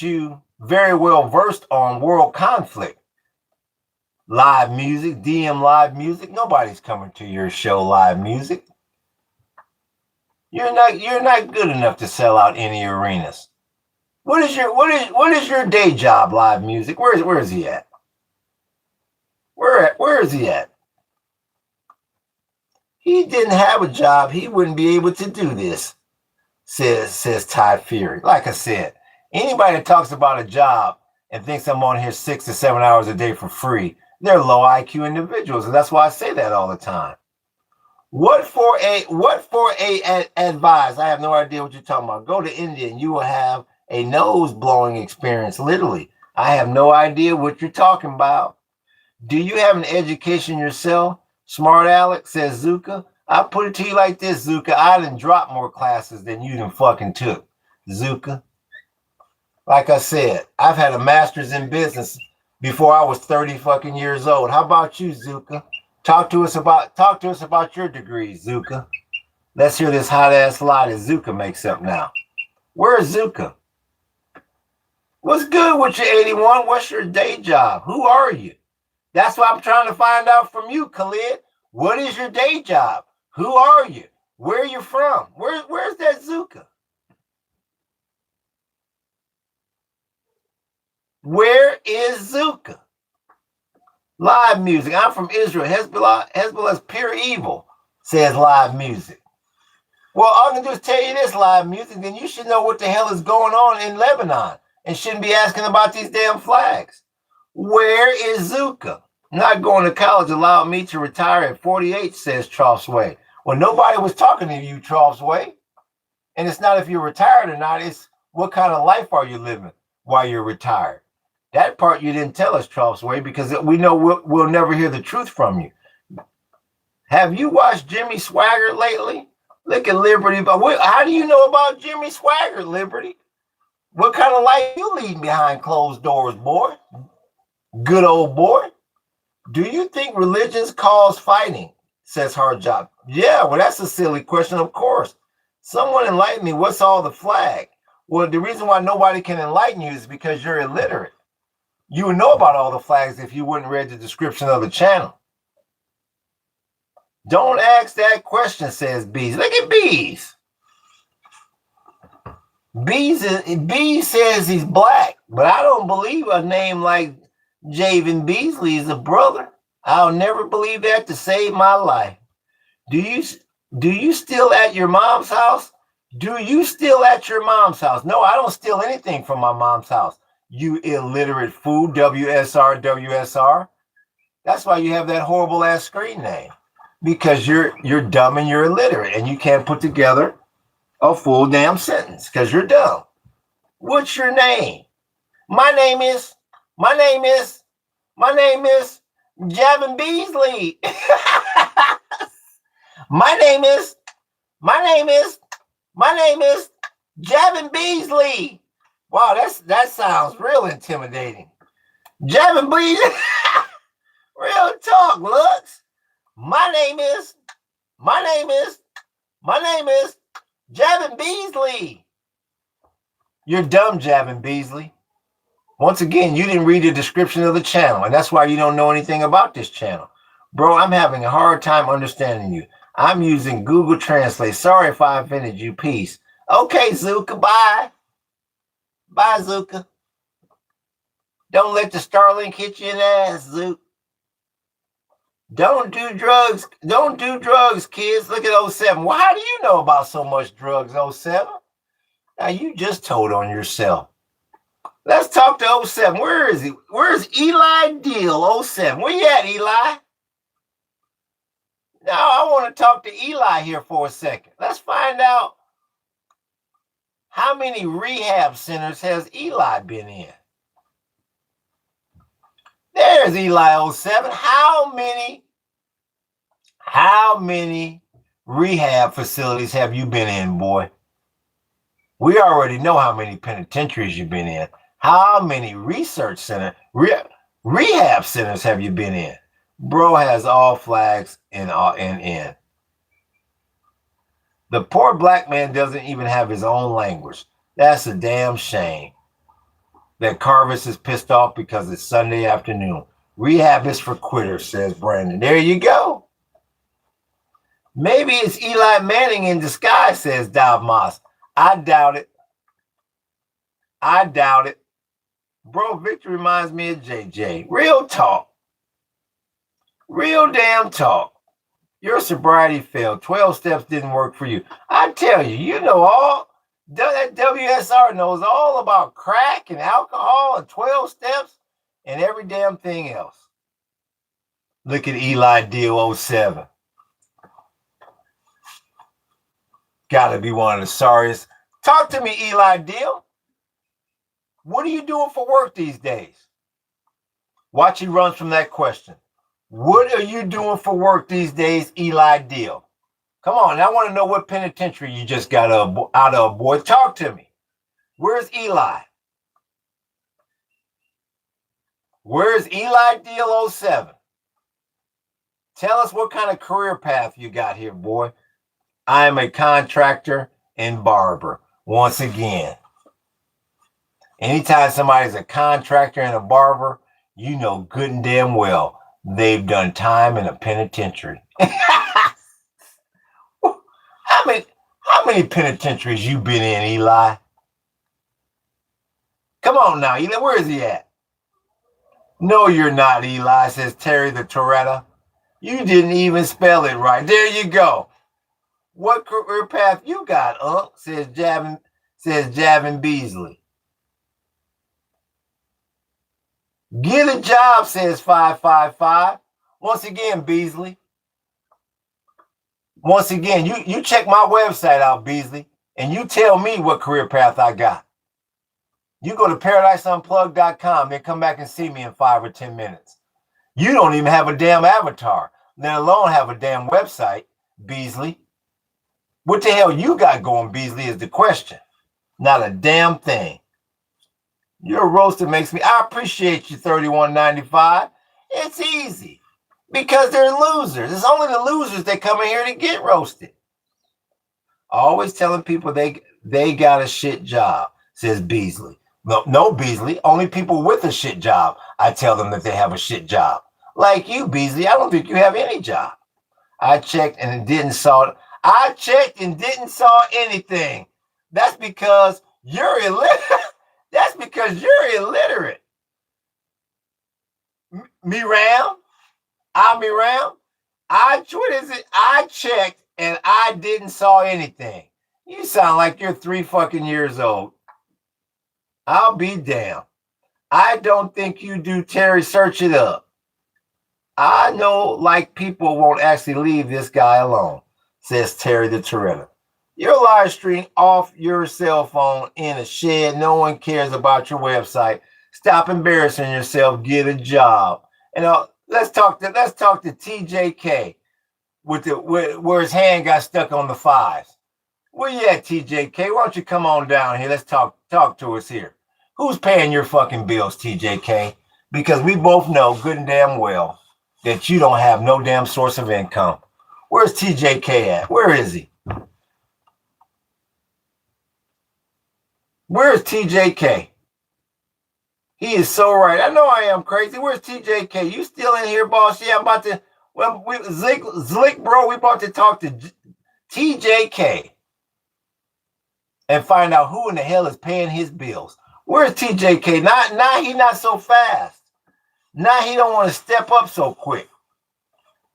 you very well versed on world conflict? Live music, DM live music. Nobody's coming to your show live music. You're not good enough to sell out any arenas. What is your day job, live music? Where is he at? Where is he at? He didn't have a job. He wouldn't be able to do this, says Ty Fury. Like I said, anybody that talks about a job and thinks I'm on here 6 to 7 hours a day for free, they're low IQ individuals, and that's why I say that all the time. What for a advise? I have no idea what you're talking about. Go to India and you will have a nose blowing experience. Literally, I have no idea what you're talking about. Do you have an education yourself? Smart Alex, says Zuka. I put it to you like this, Zuka. I done dropped more classes than you done fucking took, Zuka. Like I said, I've had a master's in business before I was 30 fucking years old. How about you, Zuka? Talk to us about your degrees, Zuka. Let's hear this hot ass lie that Zuka makes up now. Where's Zuka? What's good with you, 81? What's your day job? Who are you? That's what I'm trying to find out from you, Khalid. What is your day job? Who are you? Where are you from? Where's that Zuka? Where is Zuka? Live music. I'm from Israel. Hezbollah's pure evil, says live music. Well, all I'm going to do is tell you this, live music, then you should know what the hell is going on in Lebanon and shouldn't be asking about these damn flags. Where is Zuka? Not going to college allowed me to retire at 48, says Trought's Way. Well, nobody was talking to you, Trought's Way. And it's not if you're retired or not, it's what kind of life are you living while you're retired. That part you didn't tell us, Trought's Way, because we know we'll never hear the truth from you. Have you watched Jimmy Swaggart lately? Look at Liberty. But how do you know about Jimmy Swaggart, Liberty? What kind of life you leading behind closed doors, boy? Good old boy. Do you think religions cause fighting? Says Harjob. Yeah, well, that's a silly question, of course. Someone enlighten me. What's all the flag? Well, the reason why nobody can enlighten you is because you're illiterate. You would know about all the flags if you wouldn't read the description of the channel. Don't ask that question, says Bees. Look at Bees. Bees says he's black, but I don't believe a name like Javen Beasley is a brother. I'll never believe that to save my life. Do you still at your mom's house? Do you still at your mom's house? No, I don't steal anything from my mom's house. You illiterate fool, WSR, WSR. That's why you have that horrible ass screen name. Because you're dumb and you're illiterate and you can't put together a full damn sentence because you're dumb. What's your name? My name is Javin Beasley. my name is Javin Beasley. Wow, that sounds real intimidating. Javin Beasley. Real talk, Lux. My name is Javin Beasley. You're dumb, Javin Beasley. Once again, you didn't read the description of the channel, and that's why you don't know anything about this channel. Bro, I'm having a hard time understanding you. I'm using Google Translate. Sorry if I offended you. Peace. Okay, Zuka, bye. Bye, Zuka. Don't let the Starlink hit you in the ass, Zuka. Don't do drugs. Don't do drugs, kids. Look at 07. Well, how do you know about so much drugs, 07? Now, you just told on yourself. Let's talk to 07. Where is he? Where's Eli Deal, 07? Where you at, Eli? Now, I want to talk to Eli here for a second. Let's find out how many rehab centers has Eli been in. There's Eli 07. How many rehab facilities have you been in, boy? We already know how many penitentiaries you've been in. How many research centers, rehab centers have you been in? Bro has all flags in. The poor black man doesn't even have his own language. That's a damn shame. That Carvis is pissed off because it's Sunday afternoon. Rehab is for quitters, says Brandon. There you go. Maybe it's Eli Manning in disguise, says Dow Moss. I doubt it. Bro, Victor reminds me of JJ. Real talk. Real damn talk. Your sobriety failed. 12 steps didn't work for you. I tell you, you know all. That WSR knows all about crack and alcohol and 12 steps and every damn thing else. Look at Eli Deal 07. Gotta be one of the sorriest. Talk to me, Eli Deal. What are you doing for work these days? Watch he runs from that question. What are you doing for work these days, Eli Deal? Come on, I want to know what penitentiary you just got out of, boy. Talk to me. Where's Eli? Where's Eli Deal 07? Tell us what kind of career path you got here, boy. I am a contractor and barber. Once again, anytime somebody's a contractor and a barber, you know good and damn well They've done time in a penitentiary. How many penitentiaries you been in, Eli? Come on now, Eli. Where is he at? No, you're not, Eli, says Terry the Toretta. You didn't even spell it right. There you go. What career path you got, says Javin Beasley. Get a job, says 555. Once again, Beasley. Once again, you check my website out, Beasley, and you tell me what career path I got. You go to ParadiseUnplugged.com, then come back and see me in 5 or 10 minutes. You don't even have a damn avatar, let alone have a damn website, Beasley. What the hell you got going, Beasley, is the question. Not a damn thing. Your roaster makes me, I appreciate you, 31.95. It's easy because they're losers. It's only the losers that come in here to get roasted. Always telling people they got a shit job, says Beasley. No, Beasley, only people with a shit job, I tell them that they have a shit job. Like you, Beasley, I don't think you have any job. I checked and didn't saw anything. That's because you're illiterate. That's because you're illiterate. Miram? I checked and I didn't saw anything. You sound like you're 3 fucking years old. I'll be damned. I don't think you do, Terry. Search it up. I know like people won't actually leave this guy alone, says Terry the Toretta. You're live streaming off your cell phone in a shed. No one cares about your website. Stop embarrassing yourself. Get a job. And let's talk to TJK where his hand got stuck on the 5s. Where you at, TJK? Why don't you come on down here? Let's talk to us here. Who's paying your fucking bills, TJK? Because we both know good and damn well that you don't have no damn source of income. Where's TJK at? Where is he? Where's TJK? He is so right. I know I am crazy. Where's TJK? You still in here, boss? Yeah, I'm about to. Well, Zlick, bro, we about to talk to TJK and find out who in the hell is paying his bills. Where's TJK? Now he not so fast. Now he don't want to step up so quick.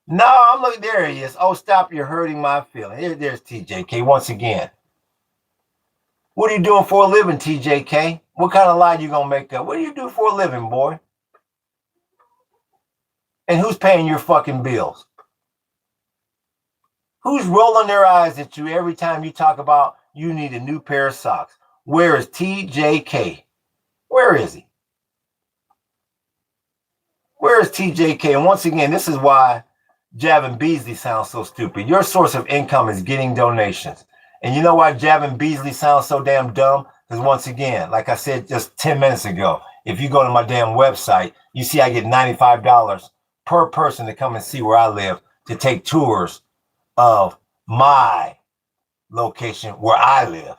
No, I'm looking. There he is. Oh, stop! You're hurting my feelings. There's TJK once again. What are you doing for a living, TJK? What kind of lie you gonna make up? What do you do for a living, boy? And who's paying your fucking bills? Who's rolling their eyes at you every time you talk about you need a new pair of socks? Where is TJK? Where is he? Where is TJK? And once again, this is why Javin Beasley sounds so stupid. Your source of income is getting donations. And you know why Javin Beasley sounds so damn dumb? Because once again, like I said just 10 minutes ago, if you go to my damn website, you see I get $95 per person to come and see where I live, to take tours of my location where I live.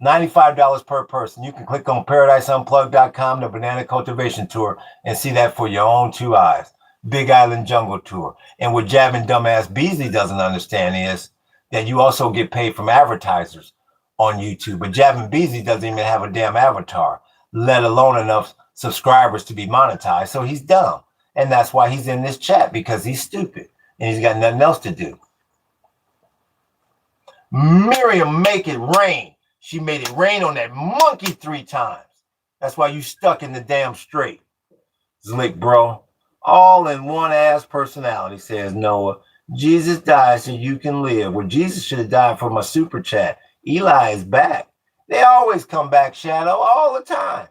$95 per person. You can click on ParadiseUnplugged.com, the Banana Cultivation Tour, and see that for your own 2 eyes. Big Island Jungle Tour. And what Javin Dumbass Beasley doesn't understand is that you also get paid from advertisers on YouTube. But Javin Beasley doesn't even have a damn avatar, let alone enough subscribers to be monetized. So he's dumb. And that's why he's in this chat, because he's stupid and he's got nothing else to do. Miriam, make it rain. She made it rain on that monkey 3 times. That's why you stuck in the damn straight. Slick, bro. All in one ass personality, says Noah. Jesus died so you can live. Well, Jesus should have died for my super chat. Eli is back. They always come back, Shadow, all the time.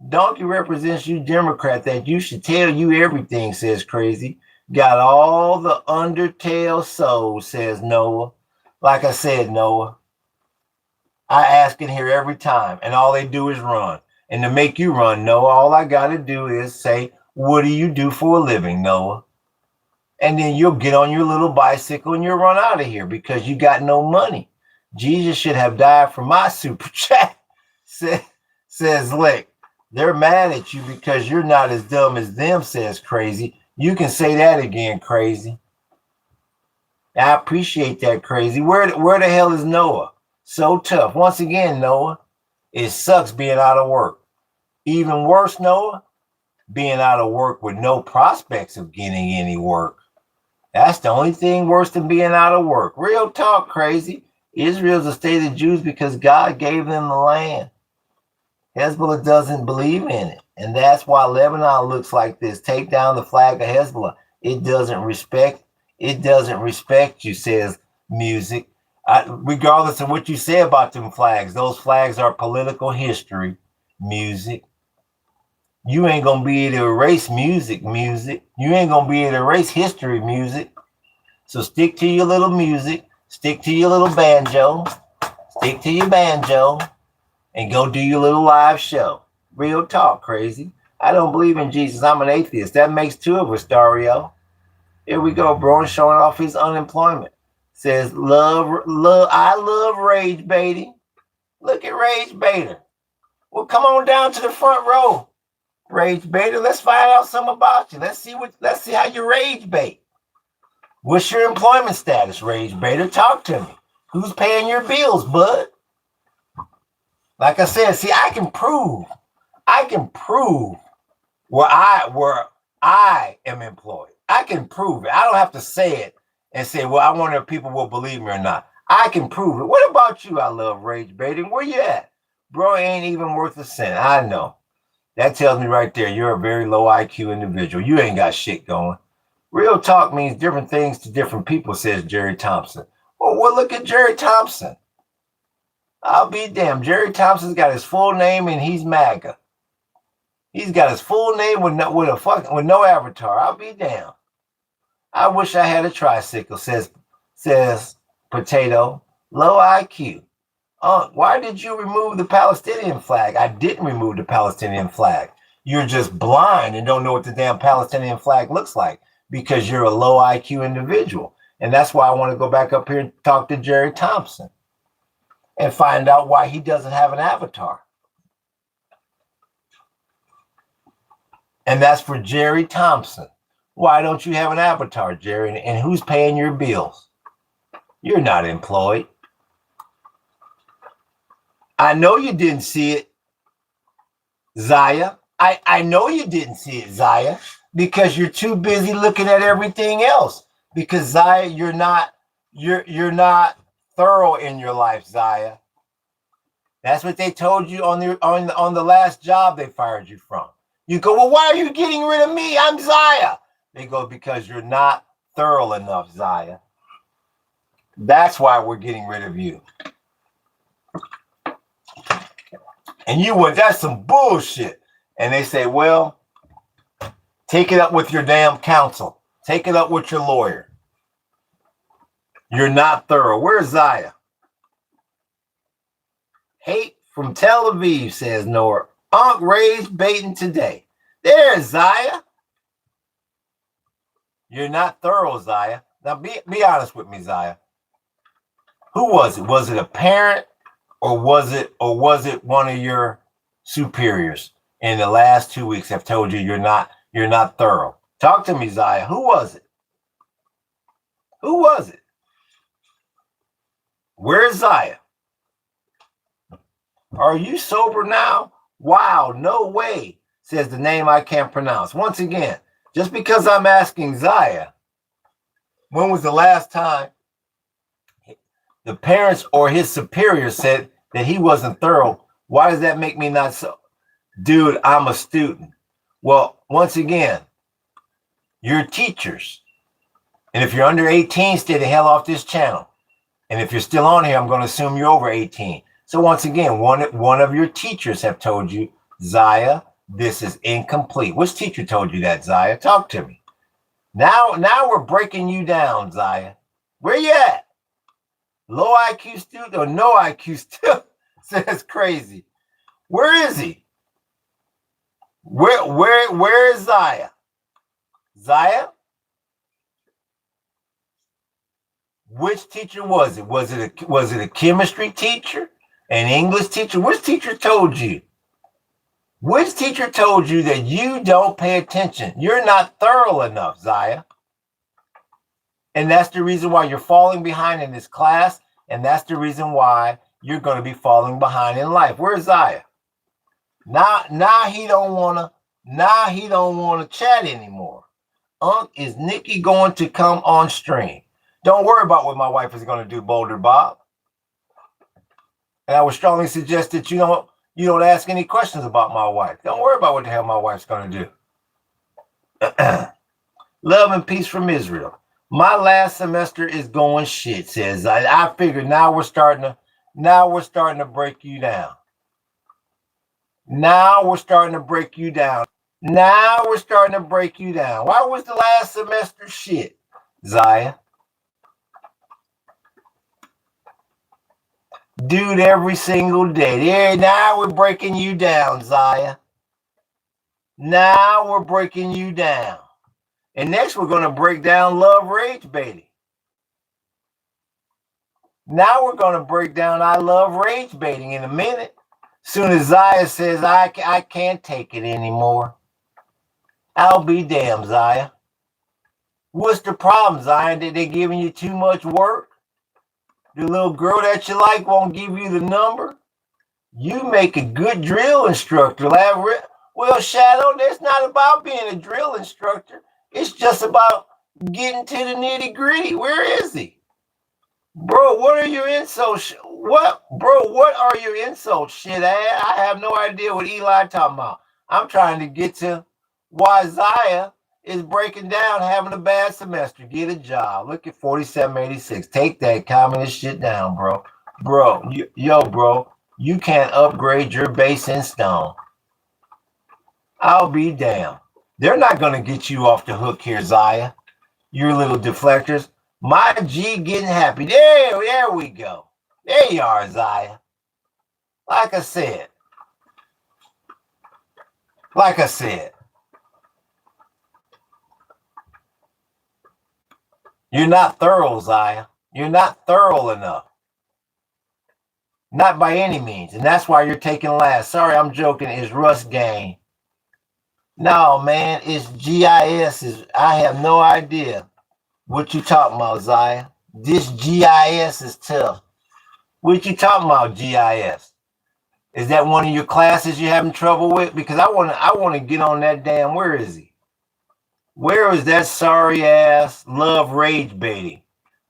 Donkey represents you, Democrat, that you should tell you everything, says Crazy. Got all the Undertale souls, says Noah. Like I said, Noah, I ask in here every time, and all they do is run. And to make you run, Noah, all I got to do is say, what do you do for a living, Noah? And then you'll get on your little bicycle and you'll run out of here because you got no money. Jesus should have died for my super chat, says Lick. They're mad at you because you're not as dumb as them, says Crazy. You can say that again, crazy. I appreciate that, crazy. Where the hell is Noah? So tough. Once again, Noah, it sucks being out of work. Even worse, Noah, being out of work with no prospects of getting any work. That's the only thing worse than being out of work. Real talk, crazy. Israel's a state of Jews because God gave them the land. Hezbollah doesn't believe in it. And that's why Lebanon looks like this. Take down the flag of Hezbollah. It doesn't respect you, says music. Regardless of what you say about them flags, those flags are political history, music. You ain't gonna be able to erase music. You ain't gonna be able to erase history, music. So stick to your little music, stick to your little banjo, stick to your banjo, and go do your little live show. Real talk, crazy. I don't believe in Jesus. I'm an atheist. That makes two of us, Dario. Here we go, bro, showing off his unemployment. Says, I love rage baiting. Look at rage baiter. Well, come on down to the front row, rage baiter. Let's find out something about you. Let's see how you rage bait. What's your employment status, rage baiter? Talk to me. Who's paying your bills, bud? Like I said, see, I can prove where I am employed. I can prove it. I don't have to say it and say, well, I wonder if people will believe me or not. I can prove it. What about you? I love rage baiting. Where you at? Bro, ain't even worth a cent. I know. That tells me right there, you're a very low IQ individual. You ain't got shit going. Real talk means different things to different people, says Jerry Thompson. Well, look at Jerry Thompson. I'll be damned. Jerry Thompson's got his full name and he's MAGA. He's got his full name with no avatar. I'll be damned. I wish I had a tricycle, says Potato. Low IQ. Why did you remove the Palestinian flag? I didn't remove the Palestinian flag. You're just blind and don't know what the damn Palestinian flag looks like because you're a low IQ individual. And that's why I want to go back up here and talk to Jerry Thompson and find out why he doesn't have an avatar. And that's for Jerry Thompson. Why don't you have an avatar, Jerry? And who's paying your bills? You're not employed. I know you didn't see it, Zaya. I know you didn't see it, Zaya, because you're too busy looking at everything else. Because Zaya, you're not thorough in your life, Zaya. That's what they told you on the last job they fired you from. You go, well, why are you getting rid of me? I'm Zaya. They go, because you're not thorough enough, Zaya. That's why we're getting rid of you. And you went, that's some bullshit. And they say, well, take it up with your damn counsel. Take it up with your lawyer. You're not thorough. Where's Zaya? Hate from Tel Aviv, says Noah. Unc Ray's baiting today. There's Zaya. You're not thorough, Zaya. Now be honest with me, Zaya. Who was it? Was it a parent or was it one of your superiors in the last 2 weeks have told you you're not thorough? Talk to me, Zaya. Who was it? Who was it? Where's Zaya? Are you sober now? Wow, no way, says the name I can't pronounce. Once again, just because I'm asking Zaya, when was the last time the parents or his superiors said that he wasn't thorough? Why does that make me not so? Dude, I'm a student. Well, once again, you're teachers. And if you're under 18, stay the hell off this channel. And if you're still on here, I'm going to assume you're over 18. So once again, one of your teachers have told you, Zaya, this is incomplete. Which teacher told you that, Zaya? Talk to me. Now we're breaking you down, Zaya. Where you at? Low IQ student or no IQ student? Says crazy. Where is he? Where is Zaya? Zaya? Which teacher was it? Was it a chemistry teacher? An English teacher? Which teacher told you Which teacher told you that you don't pay attention? You're not thorough enough, Zaya. And that's the reason why you're falling behind in this class. And that's the reason why you're going to be falling behind in life. Where's Zaya? Now he don't want to chat anymore. Is Nikki going to come on stream? Don't worry about what my wife is going to do, Boulder Bob. And I would strongly suggest that you don't ask any questions about my wife. Don't worry about what the hell my wife's going to do. Love and peace from Israel. My last semester is going shit, says I figured now we're starting to break you down. Now we're starting to break you down. Why was the last semester shit, Zaya? Dude, every single day. Yeah, now we're breaking you down, Zaya. Now we're breaking you down. And next we're going to break down love rage baiting. Now we're going to break down I love rage baiting in a minute. Soon as Zaya says I can't take it anymore. I'll be damned, Zaya. What's the problem, Zaya? Did they giving you too much work? The little girl that you like won't give you the number? You make a good drill instructor. Well, Shadow, that's not about being a drill instructor. It's just about getting to the nitty gritty. Where is he? Bro, what are your insults? What are your insults? Shit, I have no idea what Eli talking about. I'm trying to get to why Zaya is breaking down having a bad semester. Get a job. Look at 4786. Take that communist shit down, bro. Bro, you can't upgrade your base in stone. I'll be damned. They're not going to get you off the hook here, Zaya. Your little deflectors. My G getting happy. There we go. There you are, Zaya. Like I said. You're not thorough, Zaya. You're not thorough enough. Not by any means. And that's why you're taking last. Sorry, I'm joking. It's Rust Game. No, man, it's GIS. I have no idea what you talking about, Zaya. This GIS is tough. What you talking about, GIS? Is that one of your classes you're having trouble with? Because I want to get on that damn. Where is he? Where is that sorry ass love rage baiting?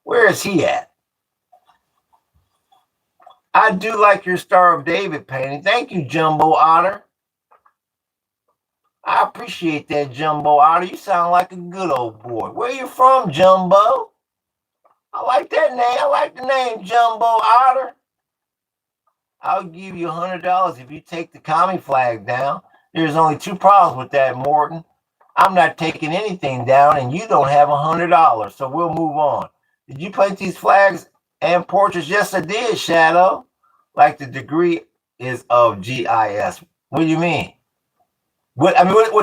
Where is he at? I do like your Star of David painting. Thank you, Jumbo Otter. I appreciate that, Jumbo Otter. You sound like a good old boy. Where you from, Jumbo? I like that name. I like the name, Jumbo Otter. I'll give you $100 if you take the commie flag down. There's only two problems with that, Morton. I'm not taking anything down, and you don't have $100, so we'll move on. Did you paint these flags and portraits? Yes, I did, Shadow. Like the degree is of GIS. What do you mean? What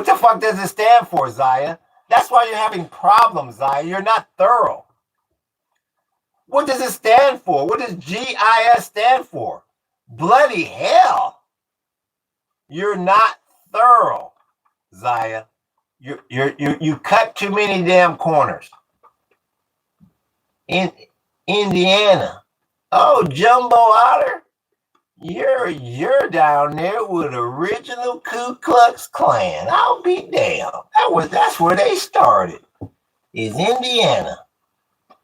the fuck does it stand for, Zaya? That's why you're having problems, Zaya. You're not thorough. What does it stand for? What does GIS stand for? Bloody hell. You're not thorough, Zaya. You cut too many damn corners. In Indiana. Oh, Jumbo Otter. You're down there with original Ku Klux Klan. I'll be damned. That's where they started. Is Indiana.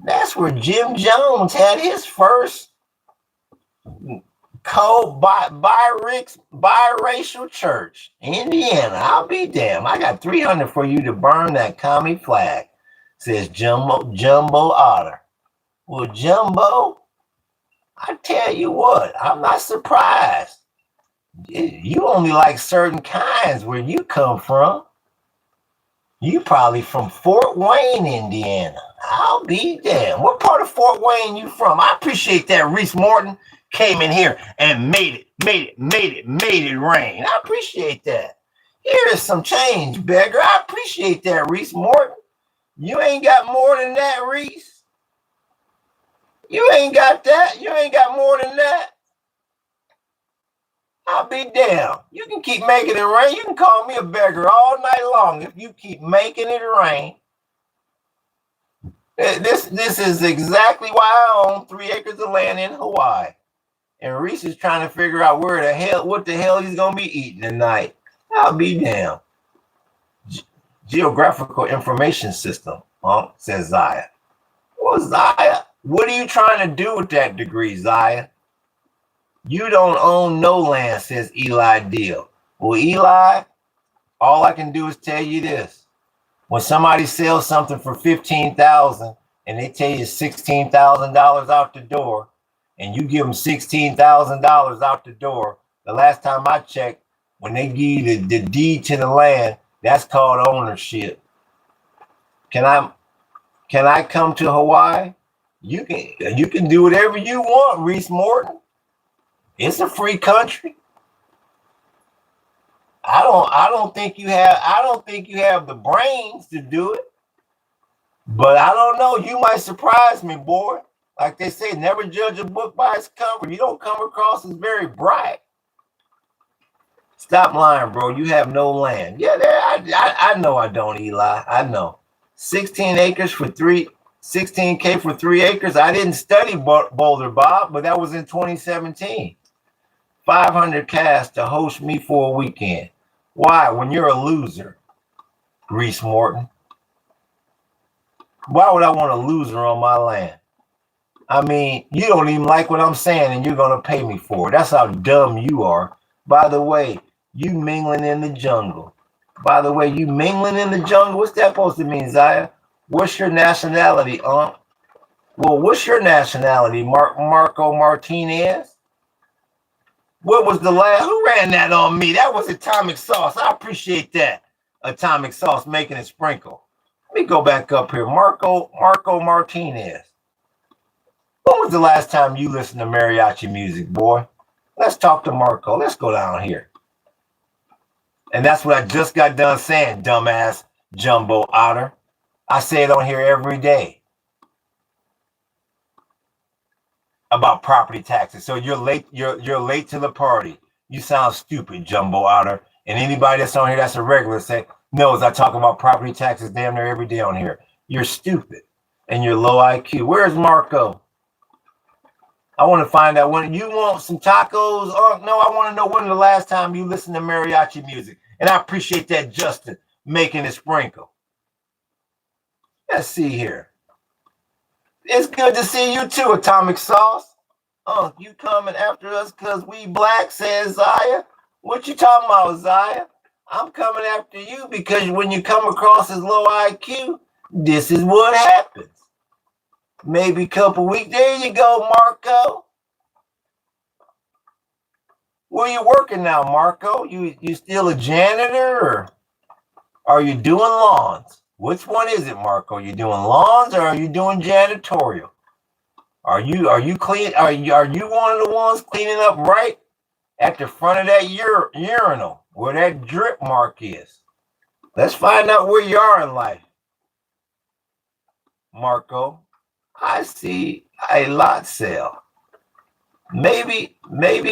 That's where Jim Jones had his first biracial church. Indiana. I'll be damned. I got $300 for you to burn that commie flag. Says Jumbo Otter. Well, Jumbo, I tell you what, I'm not surprised. You only like certain kinds where you come from. You probably from Fort Wayne, Indiana. I'll be damned. What part of Fort Wayne you from? I appreciate that Reese Morton came in here and made it rain. I appreciate that. Here's some change, beggar. I appreciate that, Reese Morton. You ain't got more than that, Reese. You ain't got that. You ain't got more than that. I'll be damned. You can keep making it rain. You can call me a beggar all night long if you keep making it rain. This is exactly why I own 3 acres of land in Hawaii. And Reese is trying to figure out what the hell he's gonna be eating tonight. I'll be damned. Geographical information system, says Zaya. Well, Zaya, what are you trying to do with that degree, Zaya? You don't own no land, says Eli Deal. Well, Eli, all I can do is tell you this. When somebody sells something for $15,000 and they tell you $16,000 out the door, and you give them $16,000 out the door, the last time I checked, when they give you the deed to the land, that's called ownership. Can I come to Hawaii? You can do whatever you want, Reese Morton. It's a free country. I don't think you have the brains to do it. But I don't know. You might surprise me, boy. Like they say, never judge a book by its cover. You don't come across as very bright. Stop lying, bro. You have no land. Yeah, I know I don't, Eli. I know. 16 acres for 16K for 3 acres. I didn't study Boulder, Bob, but that was in 2017. 500 cash to host me for a weekend. Why? When you're a loser, Reese Morton. Why would I want a loser on my land? I mean, you don't even like what I'm saying, and you're going to pay me for it. That's how dumb you are. By the way, you mingling in the jungle. What's that supposed to mean, Zaya? What's your nationality, Well, what's your nationality, Marco Martinez? What was the last? Who ran that on me? That was Atomic Sauce. I appreciate that. Atomic Sauce making it sprinkle. Let me go back up here. Marco Martinez. When was the last time you listened to mariachi music, boy? Let's talk to Marco. Let's go down here. And that's what I just got done saying, dumbass Jumbo Otter. I say it on here every day about property taxes. So you're late. You're late to the party. You sound stupid, Jumbo Otter. And anybody that's on here that's a regular knows I talk about property taxes damn near every day on here. You're stupid and you're low IQ. Where's Marco? I want to find out when you want some tacos. Oh, no, I want to know when the last time you listened to mariachi music. And I appreciate that, Justin, making it sprinkle. Let's see here. It's good to see you too, Atomic Sauce. You coming after us because we black, says Zaya. What you talking about, Zaya? I'm coming after you because when you come across as low IQ, this is what happens. Maybe a couple weeks. There you go, Marco. Where you working now, Marco? You still a janitor or are you doing lawns? Which one is it, Marco? You doing lawns or are you doing janitorial? Are you clean? Are you one of the ones cleaning up right at the front of that urinal where that drip mark is? Let's find out where you are in life, Marco. I see a lot sale. Maybe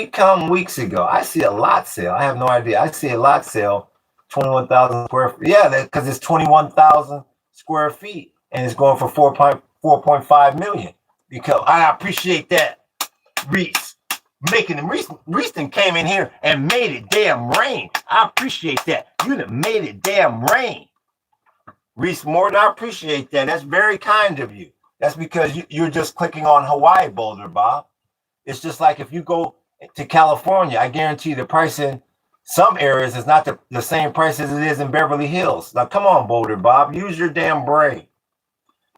come weeks ago. I see a lot sale. I have no idea. I see a lot sale, 21,000 square feet. Yeah, because it's 21,000 square feet and it's going for 4.5 million. Because I appreciate that, Reese. Reese came in here and made it damn rain. I appreciate that. You done made it damn rain. Reese Morton, I appreciate that. That's very kind of you. That's because you're just clicking on Hawaii, Boulder, Bob. It's just like if you go to California, I guarantee the price in some areas is not the same price as it is in Beverly Hills. Now, come on, Boulder, Bob. Use your damn brain.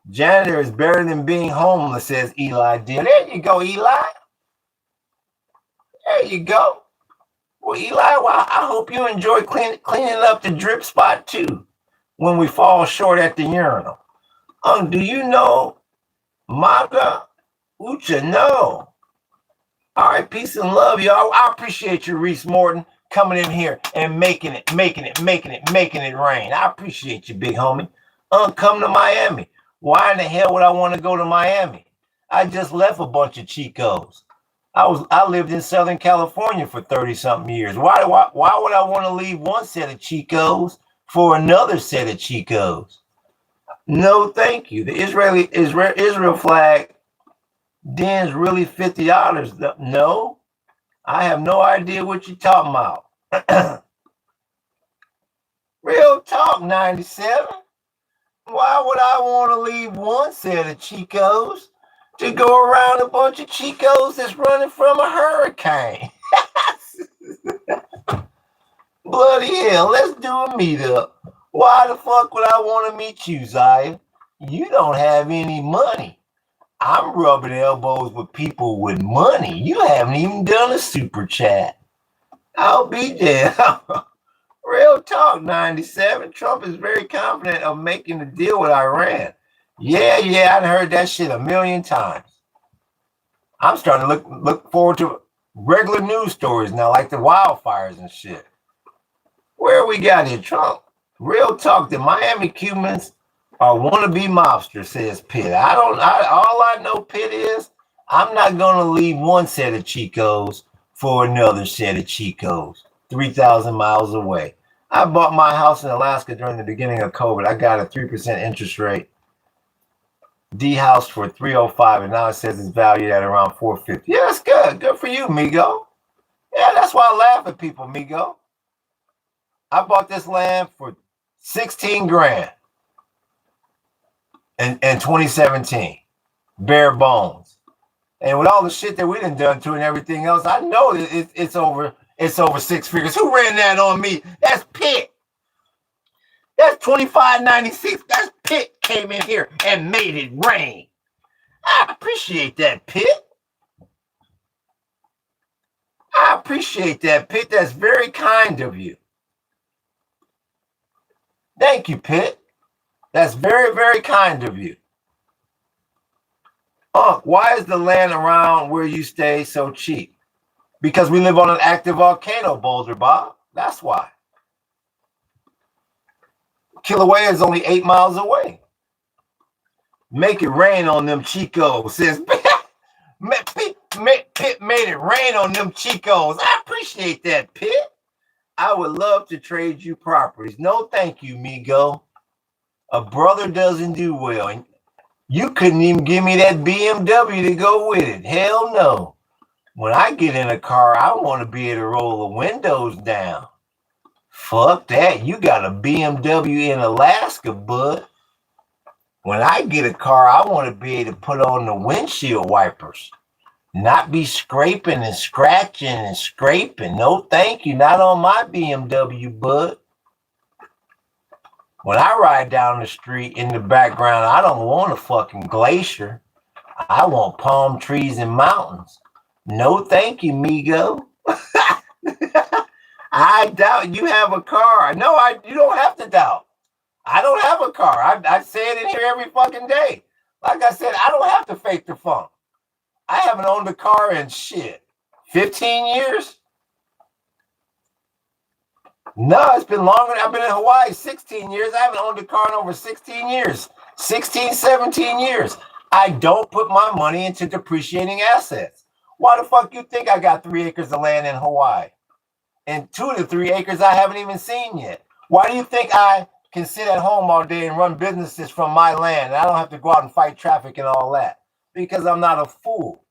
Janitor is better than being homeless, says Eli Deal. There you go, Eli. There you go. Well, Eli, I hope you enjoy cleaning up the drip spot, too, when we fall short at the urinal. Do you know Maga Ucha? No. All right, peace and love, y'all. I appreciate you, Reese Morton, coming in here and making it rain. I appreciate you, big homie. Come to Miami. Why in the hell would I want to go to Miami? I just left a bunch of Chicos. I lived in Southern California for 30 something years. Why would I want to leave one set of Chicos for another set of Chicos? No, thank you. The Israel flag den's really $50. No, I have no idea what you're talking about. Real talk, 97. Why would I want to leave one set of Chicos to go around a bunch of Chicos that's running from a hurricane? Bloody hell, let's do a meetup. Why the fuck would I want to meet you, Zaya? You don't have any money. I'm rubbing elbows with people with money. You haven't even done a super chat. I'll be there. Real talk, 97. Trump is very confident of making a deal with Iran. Yeah, I've heard that shit a million times. I'm starting to look forward to regular news stories now, like the wildfires and shit. Where we got here, Trump? Real talk, the Miami Cubans are wannabe mobsters, says Pitt. All I know, Pitt, is I'm not going to leave one set of Chicos for another set of Chicos 3,000 miles away. I bought my house in Alaska during the beginning of COVID. I got a 3% interest rate. D-house for $305, and now it says it's valued at around $450. Yeah, that's good. Good for you, Migo. Yeah, that's why I laugh at people, Migo. I bought this land for 16 grand in 2017. Bare bones. And with all the shit that we done to and everything else, I know it's over six figures. Who ran that on me? That's Pitt. That's 2596. That's Pitt came in here and made it rain. I appreciate that, Pitt. I appreciate that, Pitt. That's very kind of you. Thank you, Pitt. That's very, very kind of you. Why is the land around where you stay so cheap? Because we live on an active volcano, Boulder Bob. That's why. Kilauea is only 8 miles away. Make it rain on them Chicos, says Pitt made it rain on them Chicos. I appreciate that, Pitt. I would love to trade you properties. No, thank you, Migo. A brother doesn't do well. And you couldn't even give me that BMW to go with it. Hell no. When I get in a car, I want to be able to roll the windows down. Fuck that. You got a BMW in Alaska, bud. When I get a car, I want to be able to put on the windshield wipers. Not be scraping and scratching and scraping. No, thank you. Not on my BMW, bud. When I ride down the street in the background, I don't want a fucking glacier. I want palm trees and mountains. No, thank you, Migo. I doubt you have a car. No, you don't have to doubt. I don't have a car. I say it in here every fucking day. Like I said, I don't have to fake the funk. I haven't owned a car in 15 years. No, it's been longer. I've been in Hawaii 16 years. I haven't owned a car in over 16 years. 16, 17 years. I don't put my money into depreciating assets. Why the fuck you think I got 3 acres of land in Hawaii? And 2 to 3 acres I haven't even seen yet. Why do you think I can sit at home all day and run businesses from my land and I don't have to go out and fight traffic and all that? Because I'm not a fool.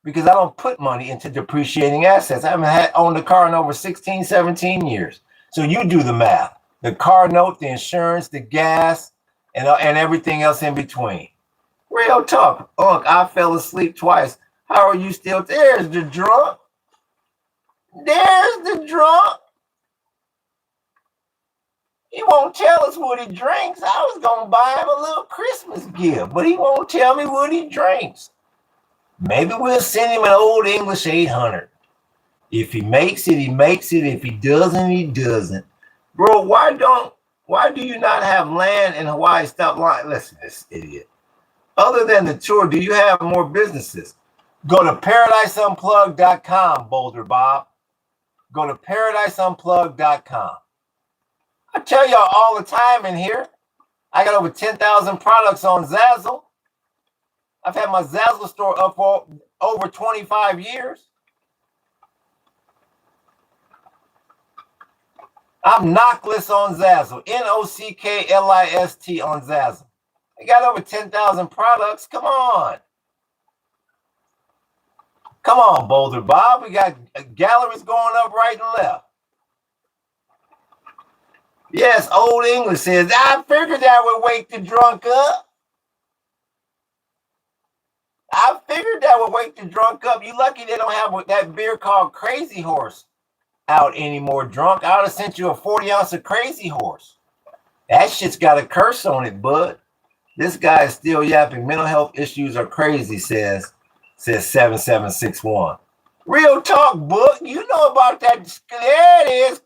Because I don't put money into depreciating assets. I haven't owned a car in over 16, 17 years. So you do the math. The car note, the insurance, the gas, and everything else in between. Real talk. Unc, I fell asleep twice. How are you still? There's the drunk. There's the drunk. He won't tell us what he drinks. I was going to buy him a little Christmas gift, but he won't tell me what he drinks. Maybe we'll send him an old English 800. If he makes it, he makes it. If he doesn't, he doesn't. Bro, why do you not have land in Hawaii? Stop lying. Listen to this idiot. Other than the tour, do you have more businesses? Go to ParadiseUnplugged.com, Boulder Bob. Go to ParadiseUnplugged.com. I tell y'all all the time in here, I got over 10,000 products on Zazzle. I've had my Zazzle store up for over 25 years. I'm knocklist on Zazzle. Nocklist on Zazzle. They got over 10,000 products. Come on. Come on, Boulder Bob. We got galleries going up right and left. Yes, Old English says, I figured that would wake the drunk up. I figured that would wake the drunk up. You lucky they don't have that beer called Crazy Horse out anymore, drunk. I would have sent you a 40 ounce of Crazy Horse. That shit's got a curse on it, bud. This guy is still yapping. Mental health issues are crazy, says 7761. Real talk, book. You know about that. There it is.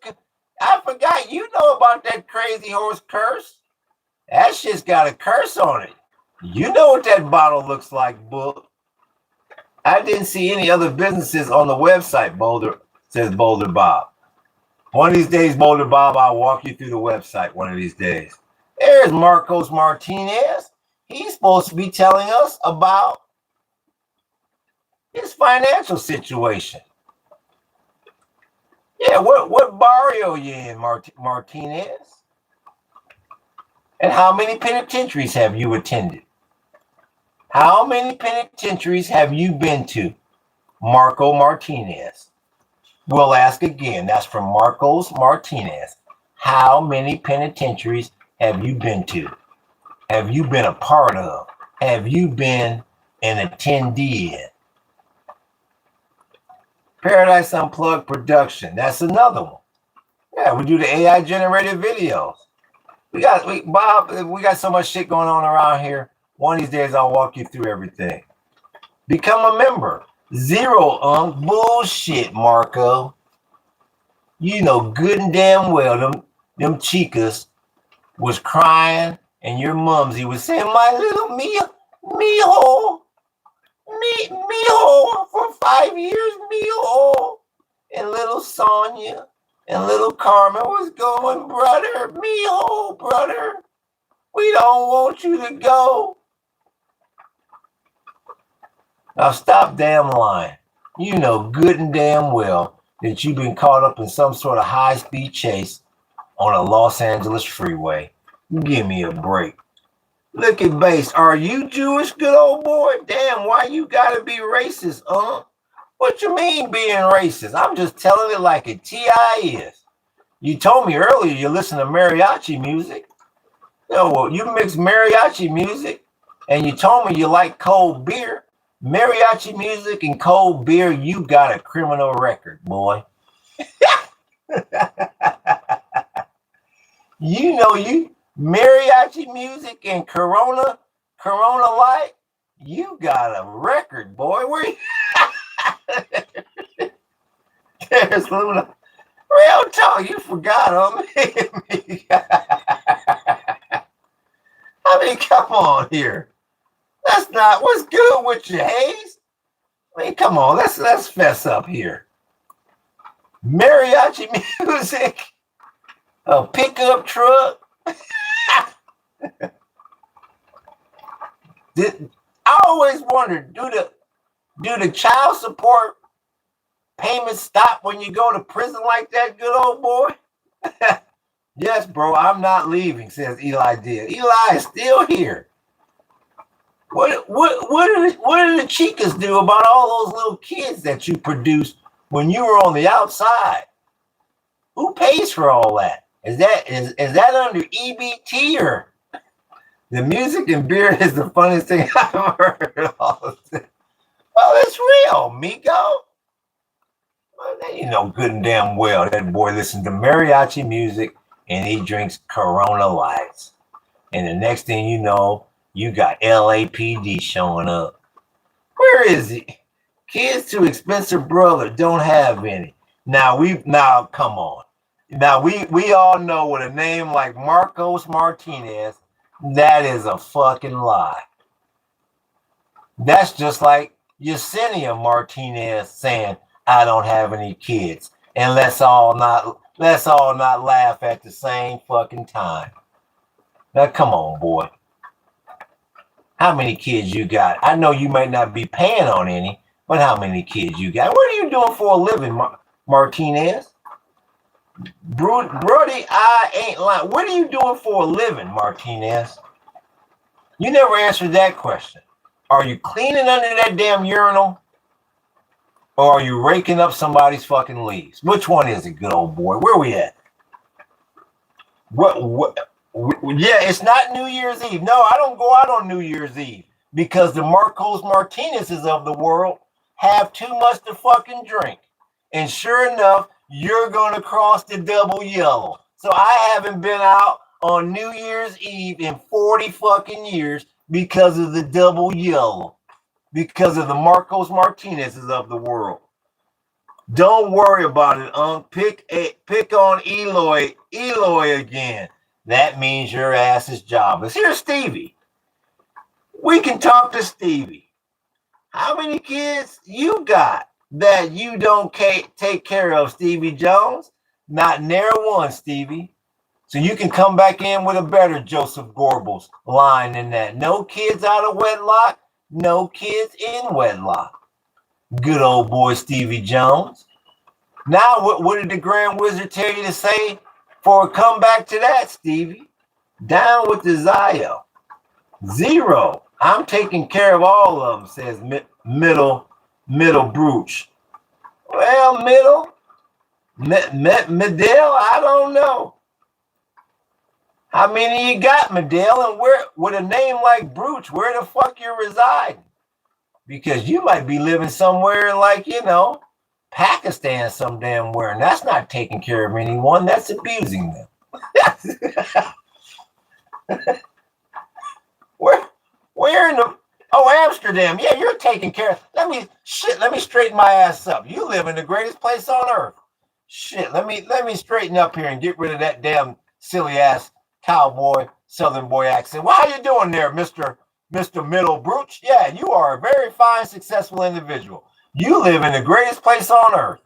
I forgot you know about that Crazy Horse curse. That shit's got a curse on it. You know what that bottle looks like, book. I didn't see any other businesses on the website, Boulder, says Boulder Bob. One of these days, Boulder Bob, I'll walk you through the website one of these days. There's Marcos Martinez. He's supposed to be telling us about his financial situation. Yeah, what barrio you in, Martinez? And how many penitentiaries have you attended? How many penitentiaries have you been to, Marco Martinez? We'll ask again. That's from Marcos Martinez. How many penitentiaries have you been to? Have you been a part of? Have you been an attendee in? Paradise Unplugged production. That's another one. Yeah, we do the AI generated videos. Bob, we got so much shit going on around here. One of these days I'll walk you through everything. Become a member. Zero bullshit, Marco. You know good and damn well them chicas was crying and your mumsy was saying, my little mijo, mijo, for 5 years, mijo. And little Sonia and little Carmen was going, brother, mijo, brother, we don't want you to go. Now stop damn lying. You know good and damn well that you've been caught up in some sort of high-speed chase on a Los Angeles freeway. Give me a break. Look at Base. Are you Jewish, good old boy? Damn, why you gotta be racist, What you mean being racist? I'm just telling it like a T.I. is. You told me earlier you listen to mariachi music. Well, you mix mariachi music and you told me you like cold beer. Mariachi music and cold beer, you got a criminal record, boy. You know you mariachi music and Corona Light, you got a record, boy. Where you? There's Luna. Real talk, you forgot me. I mean, come on here. That's not what's good with you, Hayes. I mean, come on, let's fess up here. Mariachi music, a pickup truck. I always wondered, do the child support payments stop when you go to prison like that, good old boy? Yes, bro, I'm not leaving, says Eli Deal. Eli is still here. What did the chicas do about all those little kids that you produced when you were on the outside? Who pays for all that? Is that under EBT or the music and beer is the funniest thing I've heard all of this. Well, it's real, Migo. Well, you know good and damn well that boy listens to mariachi music and he drinks Corona Lights. And the next thing you know, you got LAPD showing up. Where is he? Kids too expensive, brother. Don't have any. Now come on. Now we all know with a name like Marcos Martinez, that is a fucking lie. That's just like Yesenia Martinez saying, I don't have any kids. And let's all not laugh at the same fucking time. Now come on, boy. How many kids you got? I know you might not be paying on any, But how many kids you got? What are you doing for a living, Martinez? Brody, I ain't lying. What are you doing for a living, Martinez? You never answered that question. Are you cleaning under that damn urinal? Or are you raking up somebody's fucking leaves? Which one is it, good old boy? Where we at? What? Yeah, it's not New Year's Eve. No, I don't go out on New Year's Eve because the Marcos Martinezes of the world have too much to fucking drink. And sure enough, you're going to cross the double yellow. So I haven't been out on New Year's Eve in 40 fucking years because of the double yellow, because of the Marcos Martinezes of the world. Don't worry about it, pick on Eloy again. That means your ass is jobless. Here's Stevie. We can talk to Stevie. How many kids you got that you don't take care of, Stevie Jones? Not near one, Stevie. So you can come back in with a better Joseph Goebbels line than that. No kids out of wedlock, no kids in wedlock. Good old boy Stevie Jones. Now, what did the Grand Wizard tell you to say for a comeback to that, Stevie? Down with the Zio. 0. I'm taking care of all of them, says Middle Brooch. Well, Medill, I don't know. How many you got, Medill? And where, with a name like Brooch, where the fuck you residing? Because you might be living somewhere like, Pakistan some damn where, and that's not taking care of anyone. That's abusing them. Where in the Amsterdam? Yeah, you're taking care of. Let me straighten my ass up. You live in the greatest place on earth. Shit, let me straighten up here and get rid of that damn silly ass cowboy southern boy accent. Well, how you doing there, Mr. Middle Brooch? Yeah, you are a very fine, successful individual. You live in the greatest place on earth.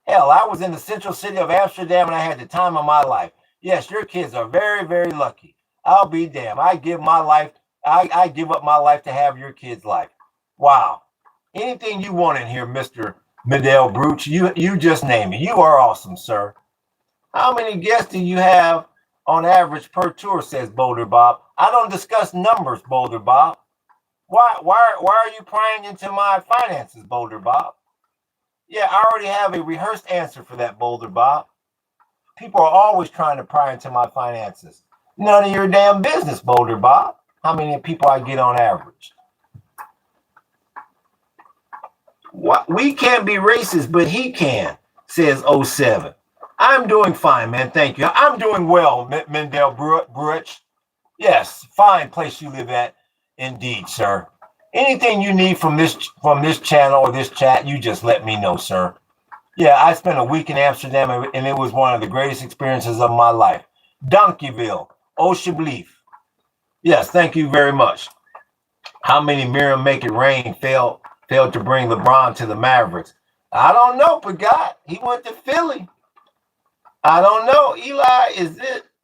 Hell, I was in the central city of Amsterdam and I had the time of my life. Yes, your kids are very, very lucky. I'll be damned. I give up my life to have your kids' life. Wow. Anything you want in here, Mr. Medill Brooch, you just name it. You are awesome, sir. How many guests do you have on average per tour, says Boulder Bob. I don't discuss numbers, Boulder Bob. Why are you prying into my finances, Boulder Bob? Yeah, I already have a rehearsed answer for that, Boulder Bob. People are always trying to pry into my finances. None of your damn business, Boulder Bob. How many people I get on average? What? We can't be racist, but he can, says 07. I'm doing fine, man. Thank you. I'm doing well, Mendel Brutch. Yes, fine place you live at. Indeed, sir. Anything you need from this channel or this chat, you just let me know, sir. Yeah, I spent a week in Amsterdam and it was one of the greatest experiences of my life. Donkeyville, Alsjeblieft. Yes, thank you very much. How many Miriam Make It Rain failed to bring LeBron to the Mavericks? I don't know, Pagat. He went to Philly. I don't know. Eli,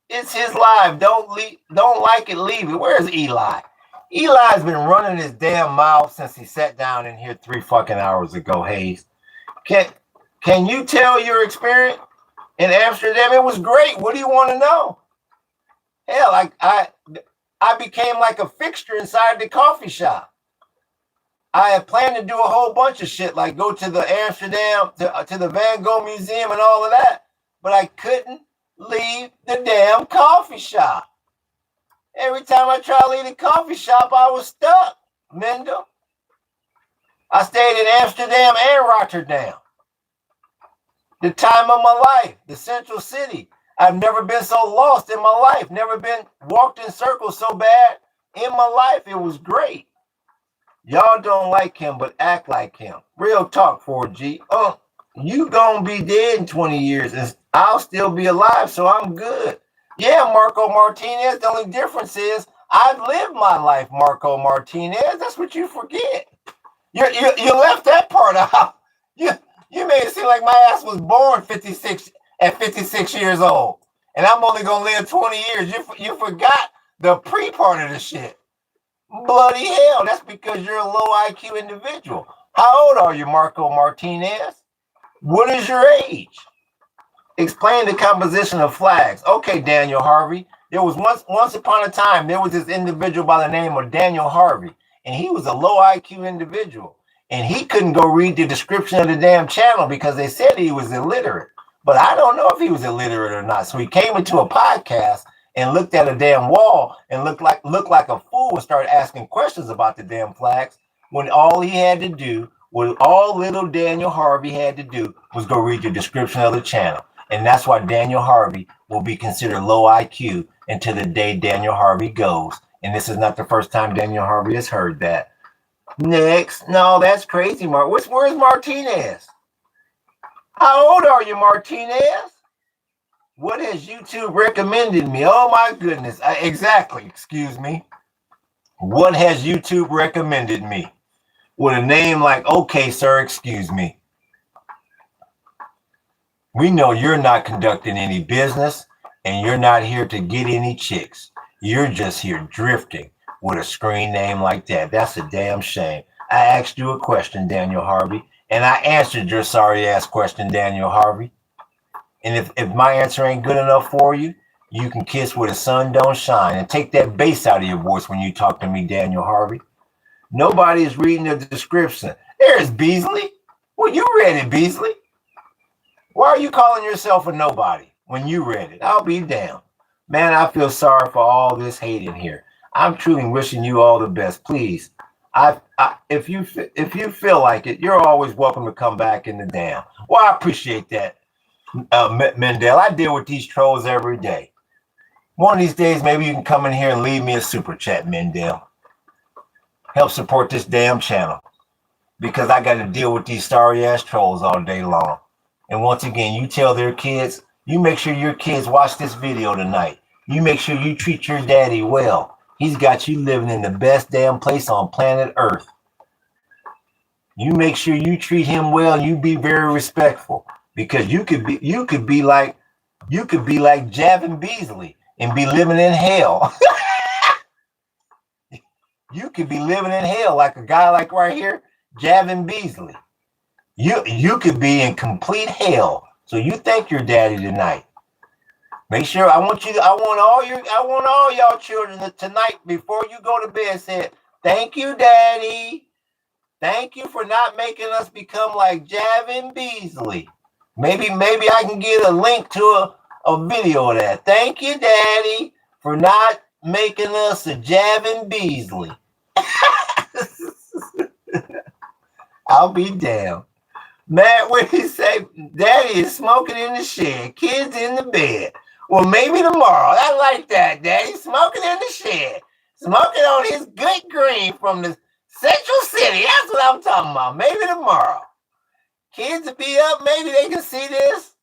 it's his live. Don't like it, leave it. Where's Eli? Eli's been running his damn mouth since he sat down in here 3 fucking hours ago, Hayes. Can you tell your experience in Amsterdam? It was great. What do you want to know? Hell, I became like a fixture inside the coffee shop. I had planned to do a whole bunch of shit, like go to the Amsterdam, to the Van Gogh Museum and all of that. But I couldn't leave the damn coffee shop. Every time I tried to leave the coffee shop, I was stuck, Mendel. I stayed in Amsterdam and Rotterdam. The time of my life, the central city. I've never been so lost in my life. Never been walked in circles so bad in my life. It was great. Y'all don't like him, but act like him. Real talk, 4G. You gonna be dead in 20 years, and I'll still be alive, so I'm good. Yeah, Marco Martinez. The only difference is I've lived my life, Marco Martinez. That's what you forget. You left that part out. You made it seem like my ass was born 56 years old, and I'm only gonna live 20 years. You forgot the pre part of the shit. Bloody hell! That's because you're a low IQ individual. How old are you, Marco Martinez? What is your age? Explain the composition of flags. Okay, Daniel Harvey. There was once upon a time, there was this individual by the name of Daniel Harvey, and he was a low IQ individual. And he couldn't go read the description of the damn channel because they said he was illiterate. But I don't know if he was illiterate or not. So he came into a podcast and looked at a damn wall and looked like a fool and started asking questions about the damn flags when all he had to do, what all little Daniel Harvey had to do was go read the description of the channel. And that's why Daniel Harvey will be considered low IQ until the day Daniel Harvey goes. And this is not the first time Daniel Harvey has heard that. Next. No, that's crazy, Mark. Where's Martinez? How old are you, Martinez? What has YouTube recommended me? Oh, my goodness. Exactly. Excuse me. What has YouTube recommended me? With a name like, okay, sir, excuse me. We know you're not conducting any business and you're not here to get any chicks. You're just here drifting with a screen name like that. That's a damn shame. I asked you a question, Daniel Harvey, and I answered your sorry ass question, Daniel Harvey. And if my answer ain't good enough for you, you can kiss where the sun don't shine and take that bass out of your voice when you talk to me, Daniel Harvey. Nobody is reading the description. There's Beasley. Well, you read it, Beasley. Why are you calling yourself a nobody when you read it? I'll be damned. Man, I feel sorry for all this hate in here. I'm truly wishing you all the best. Please, if you feel like it, you're always welcome to come back in the damn. Well, I appreciate that, Mendel. I deal with these trolls every day. One of these days, maybe you can come in here and leave me a super chat, Mendel. Help support this damn channel because I got to deal with these sorry ass trolls all day long. And once again, you tell their kids, you make sure your kids watch this video tonight. You make sure you treat your daddy well. He's got you living in the best damn place on planet Earth. You make sure you treat him well. And you be very respectful because you could be like Javin Beasley and be living in hell. You could be living in hell like a guy like right here, Javin Beasley. You could be in complete hell. So you thank your daddy tonight. Make sure I want all y'all children tonight before you go to bed say, thank you, Daddy. Thank you for not making us become like Javin Beasley. Maybe I can get a link to a video of that. Thank you, Daddy, for not making us a Javin Beasley. I'll be damned. Matt, what did he say? Daddy is smoking in the shed. Kids in the bed. Well, maybe tomorrow. I like that, Daddy. Smoking in the shed. Smoking on his good green from the Central City. That's what I'm talking about. Maybe tomorrow. Kids will be up. Maybe they can see this.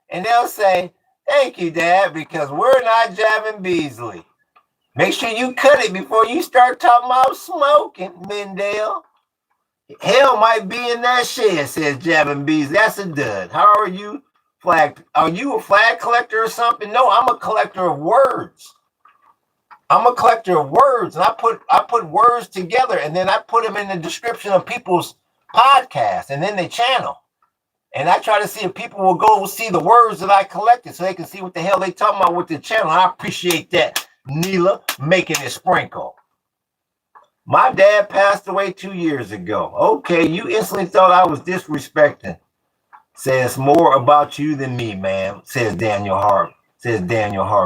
And they'll say, thank you, Dad, because we're not Javin Beasley. Make sure you cut it before you start talking about smoking, Mendel. Hell might be in that shed, says Javin Beasley. That's a dud. How are you? Are you a flag collector or something? No, I'm a collector of words. I'm a collector of words, and I put words together, and then I put them in the description of people's podcasts, and then they channel. And I try to see if people will go see the words that I collected, so they can see what the hell they talking about with the channel. I appreciate that, Neela, making it sprinkle. My dad passed away 2 years ago. Okay, you instantly thought I was disrespecting. Says more about you than me, man, says Daniel Harvey.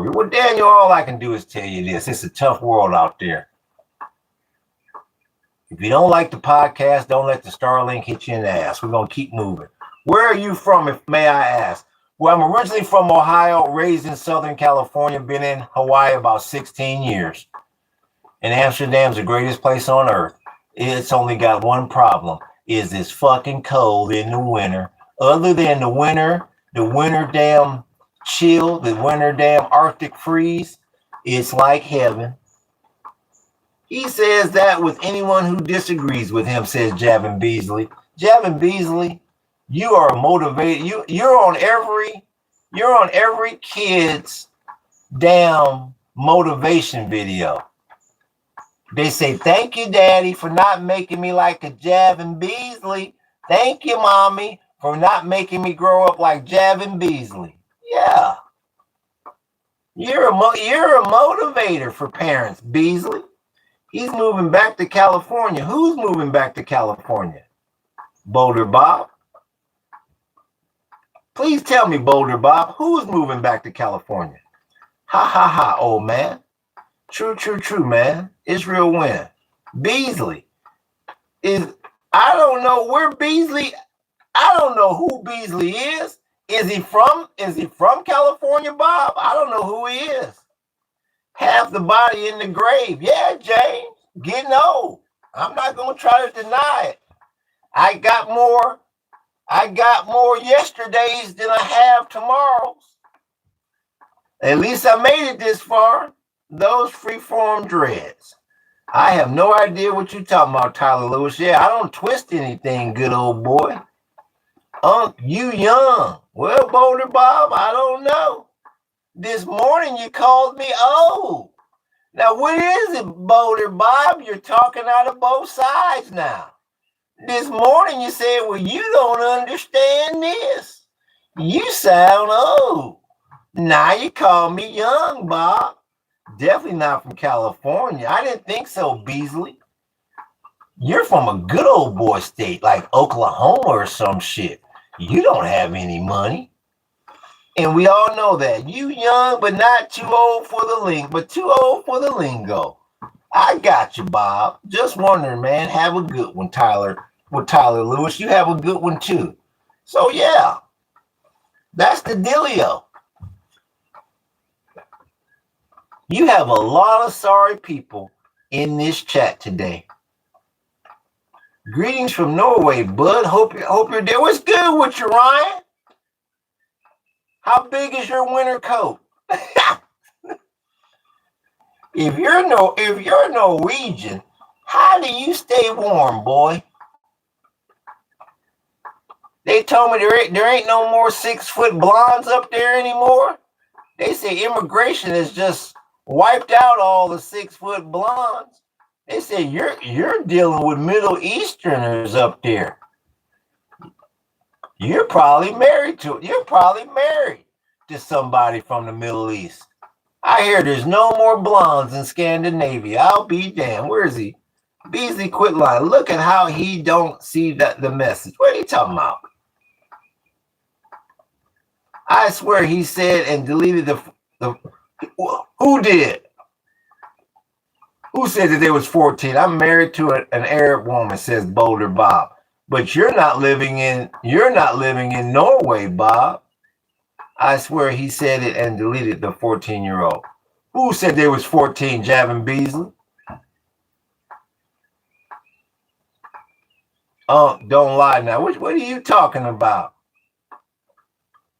Well, Daniel, all I can do is tell you this. It's a tough world out there. If you don't like the podcast, don't let the Starlink hit you in the ass. We're going to keep moving. Where are you from, if may I ask? Well, I'm originally from Ohio, raised in Southern California, been in Hawaii about 16 years. And Amsterdam's the greatest place on earth. It's only got one problem. Is it's fucking cold in the winter. Other than the winter damn chill, the winter damn Arctic freeze, it's like heaven. He says that with anyone who disagrees with him, says Javin Beasley. Javin Beasley, you are motivated. You're on every kid's damn motivation video. They say, thank you, Daddy, for not making me like a Javin Beasley. Thank you, Mommy, for not making me grow up like Javin Beasley. Yeah. You're a motivator for parents, Beasley. He's moving back to California. Who's moving back to California? Boulder Bob. Please tell me, Boulder Bob, who's moving back to California? Ha ha ha, old man. True, true, true, man. Israel win. Beasley is, I don't know where Beasley, I don't know who Beasley is. Is he from California, Bob? I don't know who he is. Half the body in the grave. Yeah, James, getting old. I'm not going to try to deny it. I got more yesterdays than I have tomorrows. At least I made it this far. Those freeform dreads. I have no idea what you're talking about, Tyler Lewis. Yeah, I don't twist anything, good old boy. You young. Well, Boulder Bob, I don't know. This morning you called me old. Now, what is it, Boulder Bob? You're talking out of both sides now. This morning you said, well, you don't understand this. You sound old. Now you call me young, Bob. Definitely not from California. I didn't think so, Beasley. You're from a good old boy state like Oklahoma or some shit. You don't have any money. And we all know that. You young, but not too old for the lingo. I got you, Bob. Just wondering, man. Have a good one, Tyler. With Tyler Lewis, you have a good one too. So yeah, that's the dealio. You have a lot of sorry people in this chat today. Greetings from Norway, bud. Hope you're there. What's good with you, Ryan? How big is your winter coat? If you're Norwegian, how do you stay warm, boy? They told me there ain't no more 6-foot blondes up there anymore. They say immigration has just wiped out all the 6-foot blondes. They say you're dealing with Middle Easterners up there. You're probably married to somebody from the Middle East. I hear there's no more blondes in Scandinavia. I'll be damned. Where is he? Beasley quit lying. Look at how he don't see the message. What are you talking about? I swear he said and deleted the who did? Who said that there was 14? I'm married to an Arab woman, says Boulder Bob. But you're not living in Norway, Bob. I swear he said it and deleted the 14-year-old. Who said there was 14, Javin Beasley? Oh, don't lie now. What are you talking about?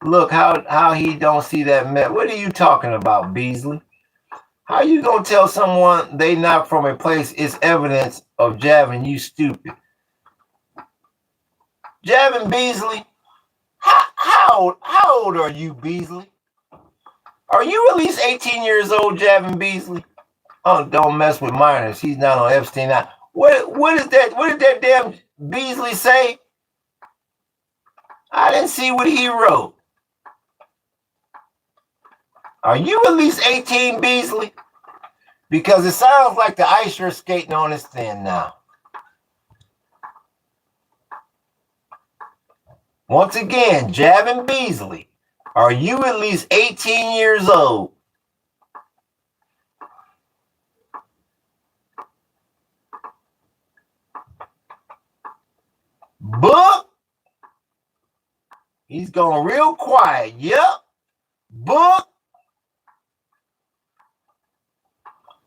Look how he don't see that. What are you talking about, Beasley? How you gonna tell someone they not from a place is evidence of Javin, you stupid? Javin Beasley, how old are you, Beasley? Are you at least 18 years old, Javin Beasley? Oh, don't mess with minors. He's not on Epstein. Now, what is that? What did that damn Beasley say? I didn't see what he wrote. Are you at least 18, Beasley? Because it sounds like the ice you're skating on is thin now. Once again, Javin Beasley, are you at least 18 years old? Book? He's going real quiet. Yep. Book?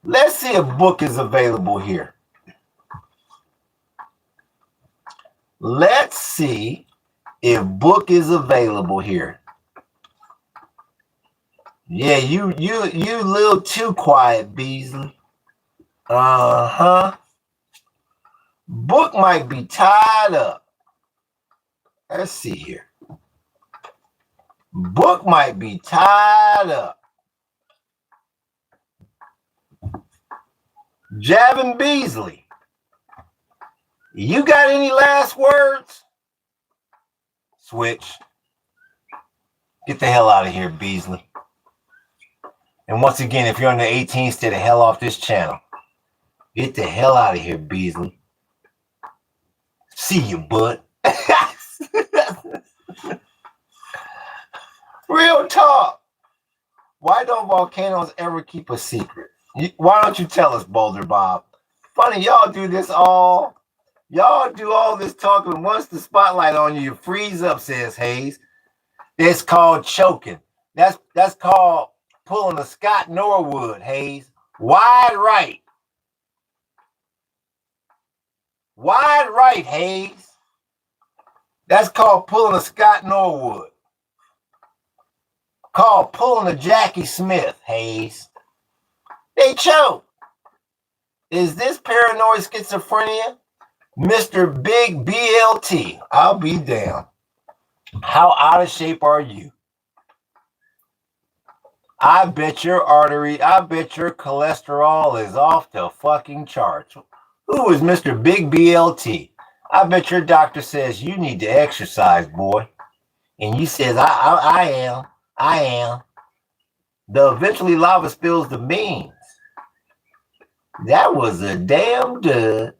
Let's see if Book is available here. Let's see if Book is available here. Yeah, you a little too quiet, Beasley. Uh-huh. Book might be tied up. Let's see here. Book might be tied up. Javin Beasley, you got any last words? Switch. Get the hell out of here, Beasley. And once again, if you're under 18, stay the hell off this channel. Get the hell out of here, Beasley. See you, bud. Real talk. Why don't volcanoes ever keep a secret? Why don't you tell us, Boulder Bob? Funny, y'all do this all. Y'all do all this talking. Once the spotlight on you, you freeze up, says Hayes. It's called choking. That's called pulling a Scott Norwood, Hayes. Wide right. Wide right, Hayes. That's called pulling a Scott Norwood. Called pulling a Jackie Smith, Hayes. They choke. Is this paranoid schizophrenia? Mr. Big BLT. I'll be damned. How out of shape are you? I bet your cholesterol is off the fucking charts. Who is Mr. Big BLT? I bet your doctor says you need to exercise, boy. And you says, I am. The eventually lava spills the beans. That was a damn dud.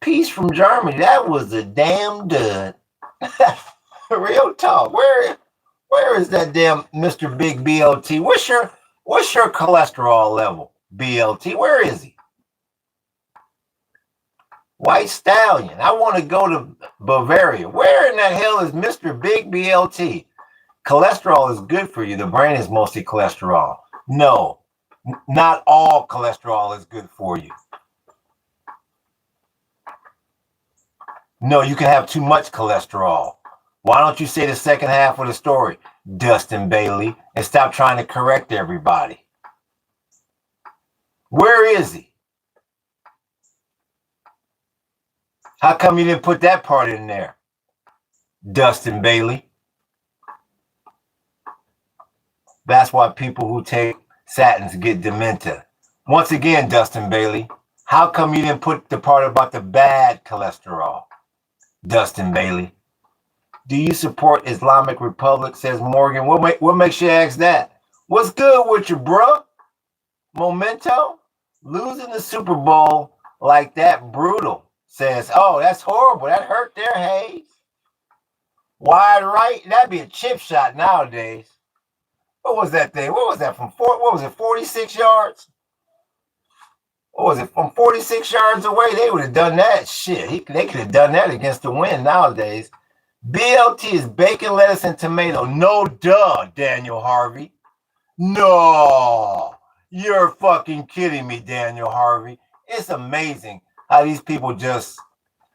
Peace from Germany. That was a damn dud. Real talk. Where is that damn Mr. Big BLT? What's your cholesterol level, BLT? Where is he? White Stallion. I want to go to Bavaria. Where in the hell is Mr. Big BLT? Cholesterol is good for you. The brain is mostly cholesterol. No, not all cholesterol is good for you. No, you can have too much cholesterol. Why don't you say the second half of the story, Dustin Bailey, and stop trying to correct everybody? Where is he? How come you didn't put that part in there, Dustin Bailey? That's why people who take statins get dementia. Once again, Dustin Bailey, how come you didn't put the part about the bad cholesterol, Dustin Bailey? Do you support Islamic Republic, says Morgan. What makes you ask that? What's good with you, bro? Memento? Losing the Super Bowl like that, brutal, says, oh, that's horrible. That hurt their Hayes. Wide right? That'd be a chip shot nowadays. What was that thing? What was that from 46 yards? What was it, from 46 yards away? They would have done that shit. They could have done that against the wind nowadays. BLT is bacon, lettuce, and tomato. No duh, Daniel Harvey. No, you're fucking kidding me, Daniel Harvey. It's amazing how these people just,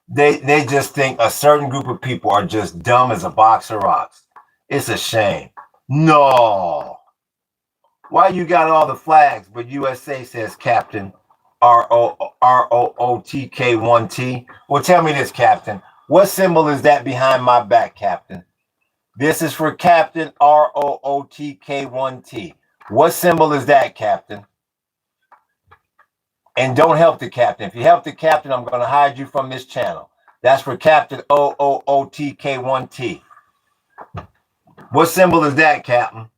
they just think a certain group of people are just dumb as a box of rocks. It's a shame. No. Why you got all the flags, but USA says Captain ROOTK1T? Well, tell me this, Captain. What symbol is that behind my back, Captain? This is for Captain ROOTK1T. What symbol is that, Captain? And don't help the captain. If you help the captain, I'm going to hide you from this channel. That's for Captain OOOTK1T. What symbol is that, Captain?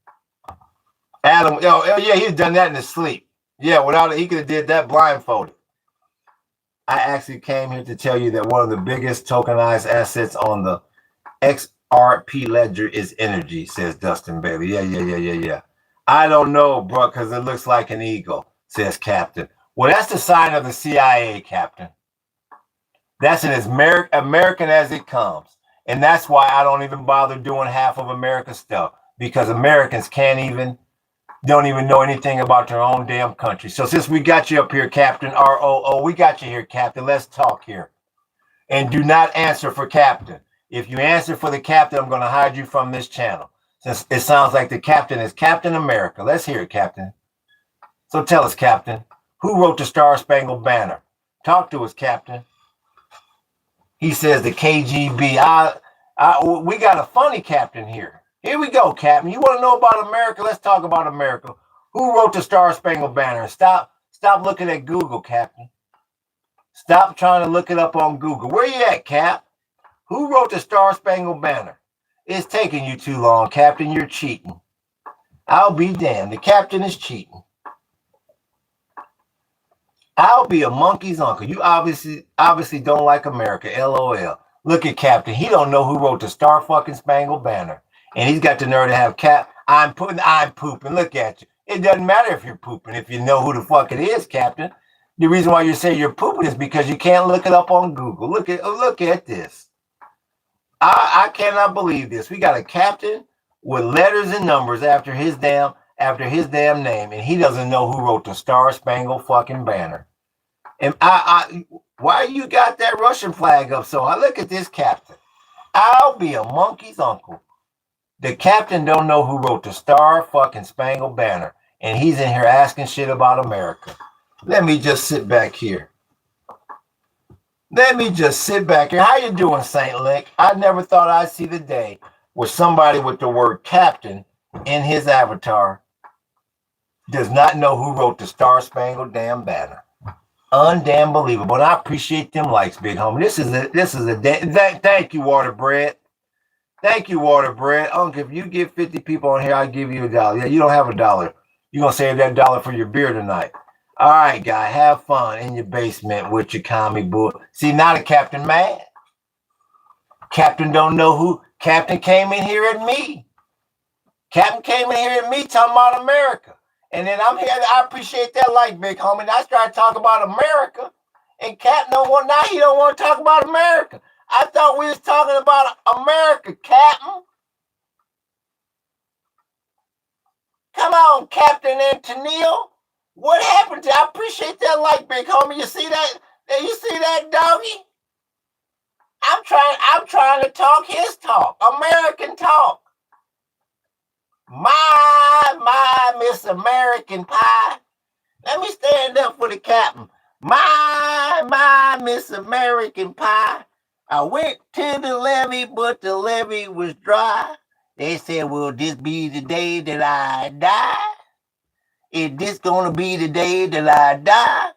Adam, oh yeah, he's done that in his sleep. Yeah, without it, he could have did that blindfolded. I actually came here to tell you that one of the biggest tokenized assets on the XRP ledger is energy, says Dustin Bailey. Yeah. I don't know, bro, because it looks like an eagle, says Captain. Well, that's the sign of the CIA, Captain. That's as American as it comes. And that's why I don't even bother doing half of America's stuff, because Americans don't even know anything about their own damn country. So since we got you up here, Captain ROO, we got you here, Captain. Let's talk here. And do not answer for Captain. If you answer for the Captain, I'm going to hide you from this channel. Since it sounds like the Captain is Captain America. Let's hear it, Captain. So tell us, Captain, who wrote the Star Spangled Banner? Talk to us, Captain. He says the KGB. We got a funny Captain here. Here we go, Captain. You want to know about America? Let's talk about America. Who wrote the Star Spangled Banner? Stop looking at Google, Captain. Stop trying to look it up on Google. Where you at, Cap? Who wrote the Star Spangled Banner? It's taking you too long, Captain. You're cheating. I'll be damned. The captain is cheating. I'll be a monkey's uncle. You obviously don't like America. LOL. Look at Captain. He don't know who wrote the Star fucking Spangled Banner. And he's got the nerve to have I'm pooping. Look at you. It doesn't matter if you're pooping if you know who the fuck it is, Captain. The reason why you say you're pooping is because you can't look it up on Google. Look at this. I cannot believe this. We got a captain with letters and numbers after his damn name, and he doesn't know who wrote the Star Spangled fucking Banner. And why you got that Russian flag up? So I look at this captain. I'll be a monkey's uncle. The captain don't know who wrote the Star fucking Spangled Banner, and he's in here asking shit about America. Let me just sit back here. How you doing, Saint Lick? I never thought I'd see the day where somebody with the word captain in his avatar does not know who wrote the Star Spangled damn Banner. Undamn believable. And I appreciate them likes, big homie. Thank you, Water Bread. Thank you, Water Bread. Uncle, if you get 50 people on here, I'll give you $1. Yeah, you don't have $1. You're going to save that $1 for your beer tonight. All right, guy, have fun in your basement with your comic book. See, now the captain mad. Captain don't know who. Captain came in here at me. Talking about America. And then I'm here. I appreciate that like, big homie. And I started talking about America. And Captain don't want, now he don't want to talk about America. I thought we was talking about America, Captain. Come on, Captain Antonio. What happened to you? I appreciate that like, big homie. You see that? You see that, doggy? I'm trying to talk his talk. American talk. My Miss American Pie. Let me stand up for the captain. My Miss American Pie. I went to the levee, but the levee was dry. They said, will this be the day that I die? Is this gonna be the day that I die?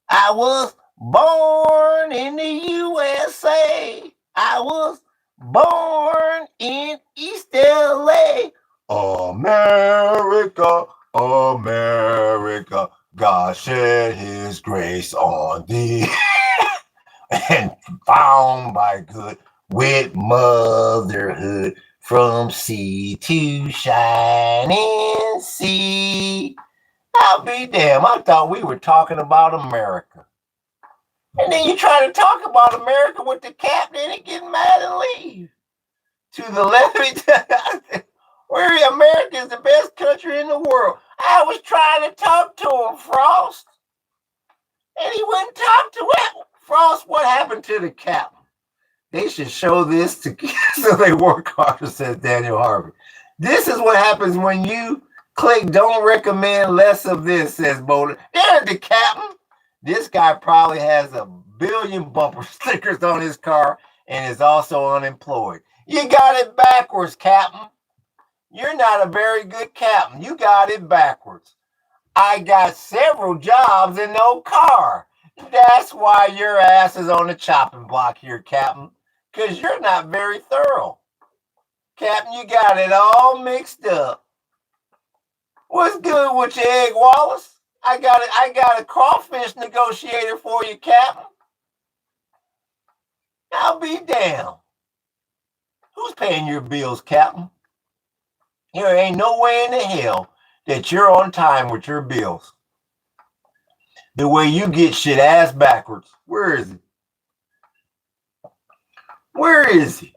I was born in the USA. I was born in East LA. America, America, God shed his grace on thee. And found by good with motherhood from sea to shining sea. I'll be damned. I thought we were talking about America. And then you try to talk about America with the captain and get mad and leave. To the left, where America is the best country in the world. I was trying to talk to him, Frost. And he wouldn't talk to him. Frost, what happened to the captain? They should show this to so they work harder, says Daniel Harvey. This is what happens when you click don't recommend less of this, says Boulder. There's the captain. This guy probably has 1 billion bumper stickers on his car and is also unemployed. You got it backwards, captain. You're not a very good captain. You got it backwards. I got several jobs and no car. That's why your ass is on the chopping block here, Captain, because you're not very thorough. Captain, you got it all mixed up. What's good with your egg, Wallace? I got a crawfish negotiator for you, Captain. I'll be damned. Who's paying your bills, Captain? There ain't no way in the hell that you're on time with your bills. The way you get shit ass backwards. Where is he? Where is he?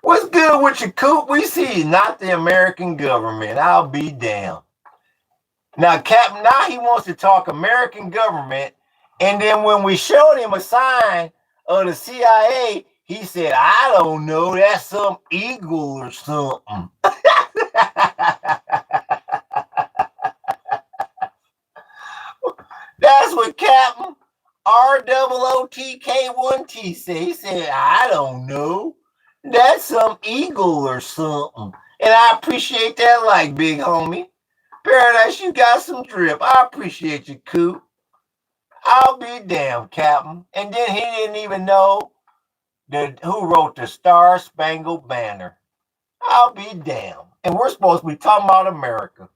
What's good with your coop? We see not the American government. I'll be damned. Now, Captain, now he wants to talk American government. And then when we showed him a sign of the CIA, he said, I don't know, that's some eagle or something. That's what Captain ROOTK1T said. He said, I don't know. That's some eagle or something. And I appreciate that like, big homie. Paradise, you got some drip. I appreciate you, Coop. I'll be damned, Captain. And then he didn't even know who wrote the Star Spangled Banner. I'll be damned. And we're supposed to be talking about America.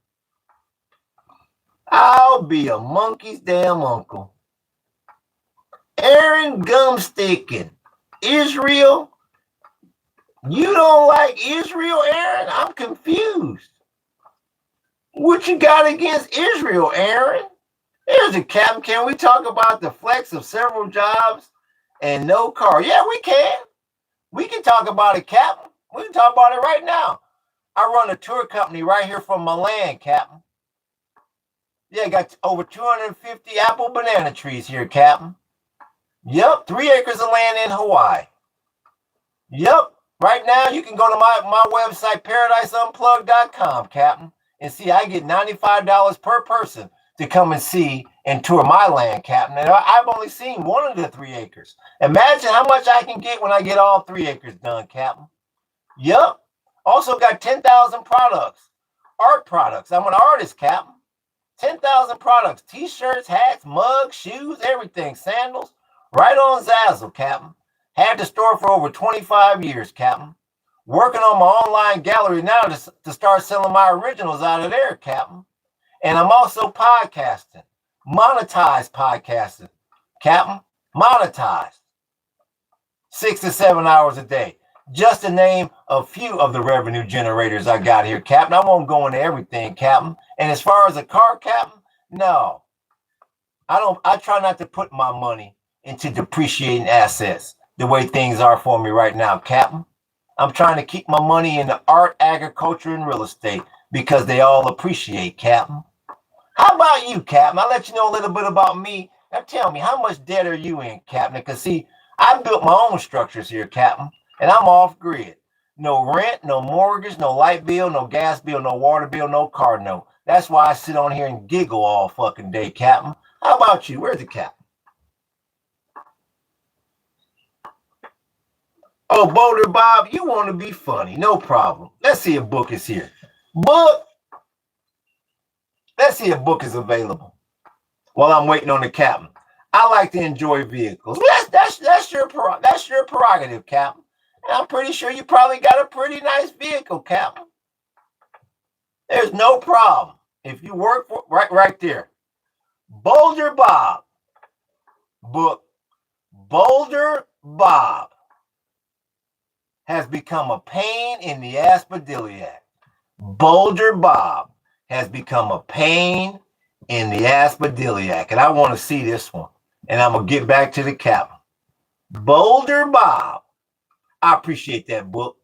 I'll be a monkey's damn uncle. Aaron Gumstickin. Israel? You don't like Israel, Aaron? I'm confused. What you got against Israel, Aaron? There's a captain. Can we talk about the flex of several jobs and no car? Yeah, we can. We can talk about it, Captain. We can talk about it right now. I run a tour company right here from Milan, Captain. Yeah, got over 250 apple banana trees here, Captain. Yep, 3 acres of land in Hawaii. Yep, right now you can go to my website, paradiseunplugged.com, Captain, and see I get $95 per person to come and see and tour my land, Captain. And I've only seen 1 of the 3 acres. Imagine how much I can get when I get all 3 acres done, Captain. Yep. Also got 10,000 products, art products. I'm an artist, Captain. 10,000 products, t-shirts, hats, mugs, shoes, everything, sandals, right on Zazzle, Captain. Had the store for over 25 years, Captain. Working on my online gallery now to start selling my originals out of there, Captain. And I'm also podcasting, monetized podcasting, Captain, monetized. 6 to 7 hours a day. Just to name a few of the revenue generators I got here, Captain. I won't go into everything, Captain. And as far as a car, Captain, no. I try not to put my money into depreciating assets the way things are for me right now, Captain. I'm trying to keep my money in the art, agriculture, and real estate because they all appreciate, Captain. How about you, Captain? I'll let you know a little bit about me. Now tell me, how much debt are you in, Captain? Because see, I built my own structures here, Captain, and I'm off grid. No rent, no mortgage, no light bill, no gas bill, no water bill, no car note. That's why I sit on here and giggle all fucking day, Captain. How about you? Where's the Captain? Oh, Boulder Bob, you want to be funny. No problem. Let's see if book is here. Book. Let's see if book is available. While I'm waiting on the Captain. I like to enjoy vehicles. That's your prerogative, Captain. And I'm pretty sure you probably got a pretty nice vehicle, Captain. There's no problem. If you work for right there. Boulder Bob. Book. Boulder Bob has become a pain in the aspidiliac. Boulder Bob has become a pain in the aspidiliac. And I want to see this one. And I'm going to get back to the Captain. Boulder Bob. I appreciate that book.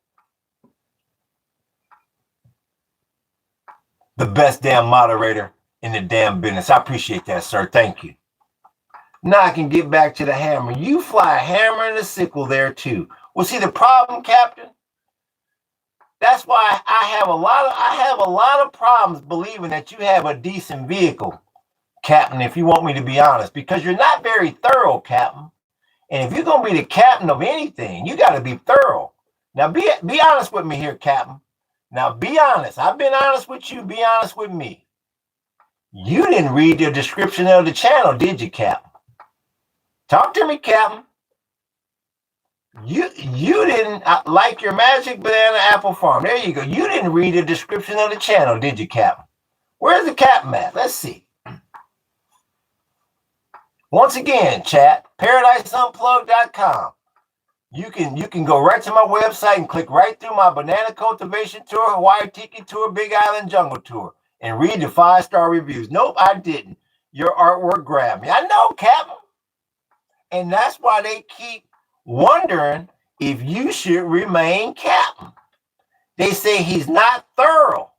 The best damn moderator in the damn business. I appreciate that, sir. Thank you. Now I can get back to the hammer. You fly a hammer and a sickle there too. Well, see the problem, Captain? That's why I have a lot of problems believing that you have a decent vehicle, Captain, if you want me to be honest, because you're not very thorough, Captain. And if you're going to be the captain of anything, you got to be thorough. Now, be honest with me here, Captain. Now, be honest. I've been honest with you. Be honest with me. You didn't read the description of the channel, did you, Captain? Talk to me, Captain. You didn't like your Magic Banana Apple Farm. There you go. You didn't read the description of the channel, did you, Captain? Where's the Captain at? Let's see. Once again, chat, paradiseunplugged.com. You can go right to my website and click right through my Banana Cultivation Tour, Hawaii Tiki Tour, Big Island Jungle Tour, and read the 5-star reviews. Nope, I didn't. Your artwork grabbed me. I know, Captain. And that's why they keep wondering if you should remain Captain. They say he's not thorough.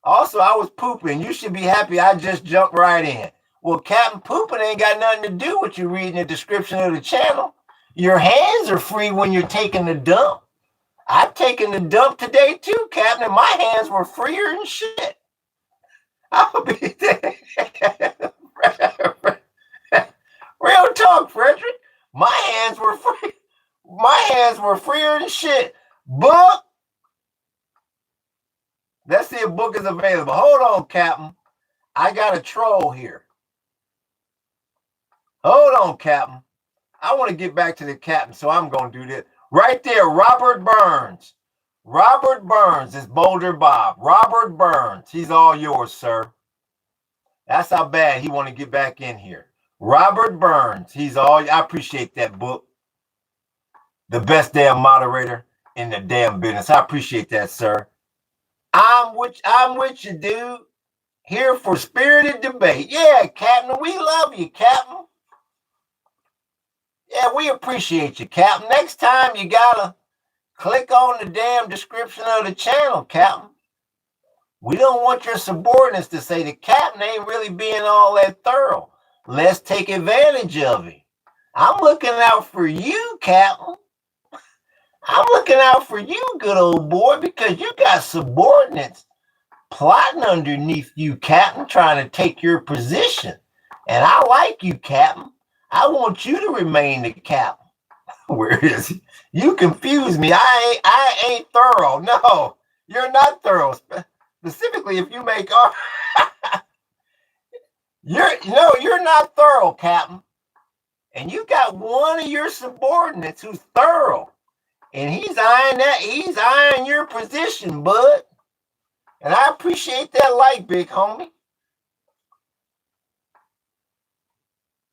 Also, I was pooping. You should be happy I just jumped right in. Well, Captain, pooping ain't got nothing to do with you reading the description of the channel. Your hands are free when you're taking the dump. I've taken the dump today too, Captain, and my hands were freer than shit. I'll be there. Real talk, Frederick. My hands were free. My hands were freer than shit. Book. Let's see if book is available. Hold on, Captain. I got a troll here. Hold on, Captain. I want to get back to the captain, so I'm going to do this. Right there, Robert Burns. Robert Burns is Boulder Bob. Robert Burns. He's all yours, sir. That's how bad he want to get back in here. Robert Burns. He's all. I appreciate that book. The best damn moderator in the damn business. I appreciate that, sir. I'm with you, dude. Here for spirited debate. Yeah, Captain. We love you, Captain. Yeah, we appreciate you, Captain. Next time you gotta click on the damn description of the channel, Captain. We don't want your subordinates to say the Captain ain't really being all that thorough. Let's take advantage of it. I'm looking out for you, Captain. I'm looking out for you, good old boy, because you got subordinates plotting underneath you, Captain, trying to take your position. And I like you, Captain. I want you to remain the captain. Where is he? You confuse me. I ain't thorough. No, you're not thorough. Specifically, if you make you're not thorough, Captain. And you got one of your subordinates who's thorough. And he's eyeing your position, bud. And I appreciate that light, big homie.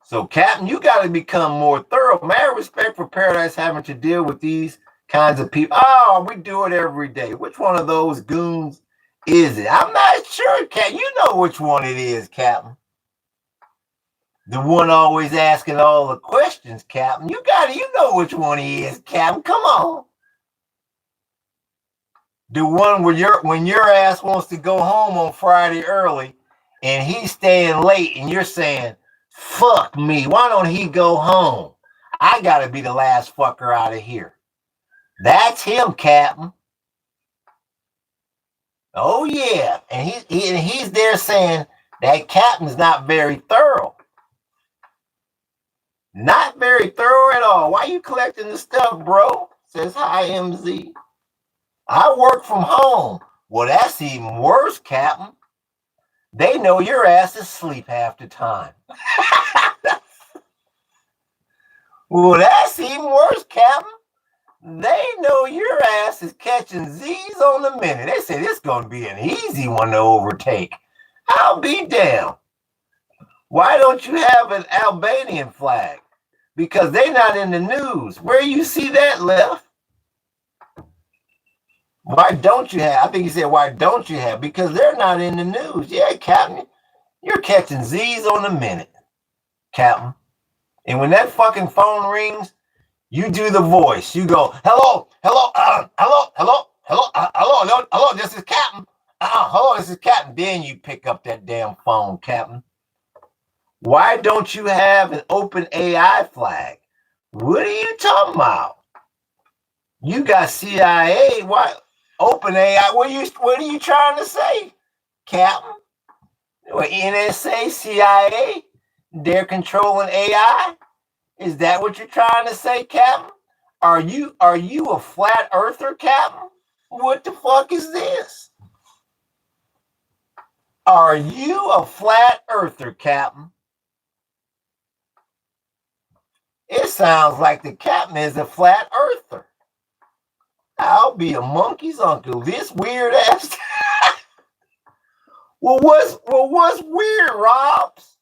So, Captain, you got to become more thorough. Mad respect for Paradise having to deal with these kinds of people. Oh, we do it every day. Which one of those goons is it? I'm not sure, Captain. You know which one it is, Captain. The one always asking all the questions, Captain. You know which one he is, Captain. Come on. The one where when your ass wants to go home on Friday early and he's staying late and you're saying, fuck me, why don't he go home? I gotta be the last fucker out of here. That's him, Captain. Oh yeah. And he's there saying that Captain's not very thorough. Not very thorough at all. Why you collecting the stuff, bro? Says hi, MZ. I work from home. Well, that's even worse, Captain. They know your ass is asleep half the time. Well, that's even worse, Captain. They know your ass is catching Z's on the minute. They say this is going to be an easy one to overtake. I'll be damned. Why don't you have an Albanian flag? Because they're not in the news. Where you see that left? Why don't you have? I think he said, why don't you have? Because they're not in the news. Yeah, Captain, you're catching Z's on the minute, Captain. And when that fucking phone rings, you do the voice. You go, hello, this is Captain. Hello, this is Captain. Then you pick up that damn phone, Captain. Why don't you have an open AI flag? What are you talking about? You got CIA. Why? Open AI. What are you trying to say, Captain? What, NSA, CIA? They're controlling AI? Is that what you're trying to say, Captain? Are you a flat earther, Captain? What the fuck is this? Are you a flat earther, Captain? It sounds like the Captain is a flat earther. I'll be a monkey's uncle. This weird ass. Well, what's weird, Robs?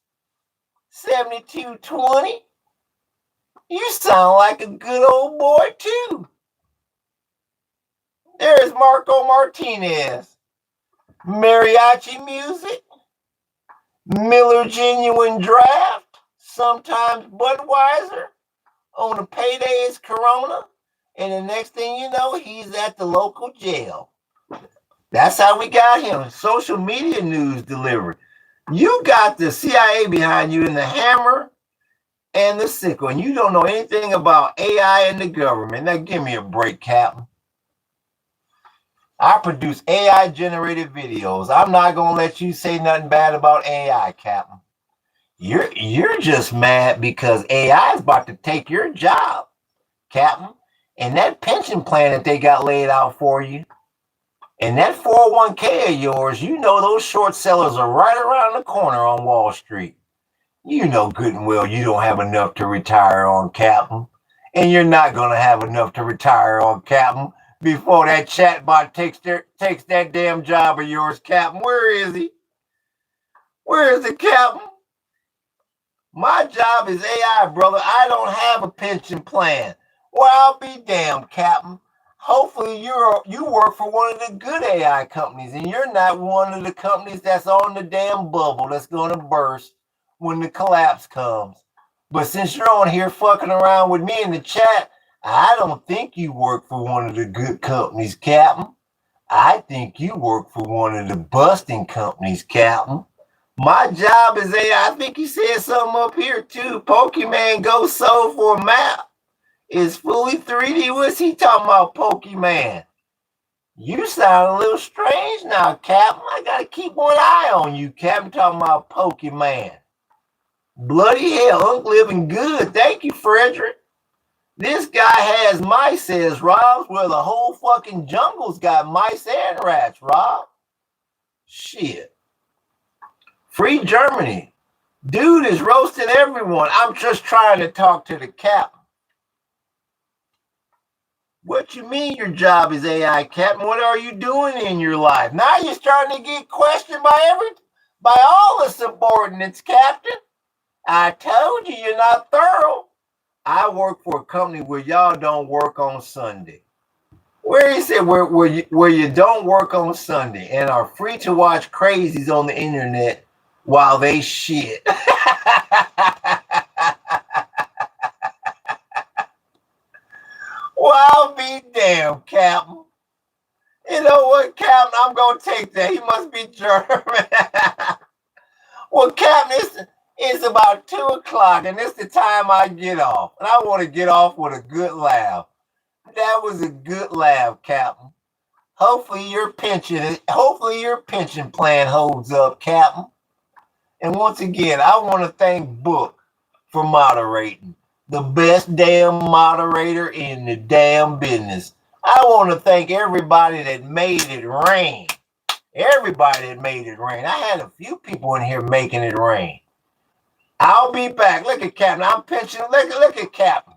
7220. You sound like a good old boy too. There's Marco Martinez. Mariachi music. Miller Genuine Draft. Sometimes Budweiser. On a payday is Corona. And the next thing you know, he's at the local jail. That's how we got him. Social media news delivery. You got the CIA behind you and the hammer and the sickle, and you don't know anything about AI and the government. Now give me a break, Captain. I produce AI-generated videos. I'm not going to let you say nothing bad about AI, Captain. You're just mad because AI is about to take your job, Captain. And that pension plan that they got laid out for you And that 401k of yours, you know those short sellers are right around the corner on Wall Street. You know good and well you don't have enough to retire on, Captain. And you're not going to have enough to retire on, Captain, before that chatbot takes that damn job of yours, Captain. Where is he? Where is the Captain? My job is AI, brother. I don't have a pension plan. Well, I'll be damned, Captain. Hopefully you work for one of the good AI companies, and you're not one of the companies that's on the damn bubble that's going to burst when the collapse comes. But since you're on here fucking around with me in the chat, I don't think you work for one of the good companies, Captain. I think you work for one of the busting companies, Captain. My job is AI. I think he said something up here too. Pokemon Go sold for a map. It's fully 3D. What's he talking about, Pokemon? You sound a little strange now, Captain. I gotta keep one eye on you, Captain, talking about Pokemon. Bloody hell, Unc living good. Thank you, Frederick. This guy has mice, says Rob. Well, the whole fucking jungle's got mice and rats, Rob. Shit. Free Germany. Dude is roasting everyone. I'm just trying to talk to the captain. What you mean your job is AI, Captain? What are you doing in your life? Now you're starting to get questioned by all the subordinates, Captain. I told you you're not thorough. I work for a company where y'all don't work on Sunday. Where he said where you don't work on Sunday and are free to watch crazies on the internet while they shit. Well, I'll be damned, Captain. You know what, Captain? I'm going to take that. He must be German. Well, Captain, it's about 2 o'clock, and it's the time I get off. And I want to get off with a good laugh. That was a good laugh, Captain. Hopefully your pension plan holds up, Captain. And once again, I want to thank Book for moderating. The best damn moderator in the damn business. I want to thank everybody that made it rain. Everybody that made it rain. I had a few people in here making it rain. I'll be back. Look at Captain. I'm pinching. Look at Captain.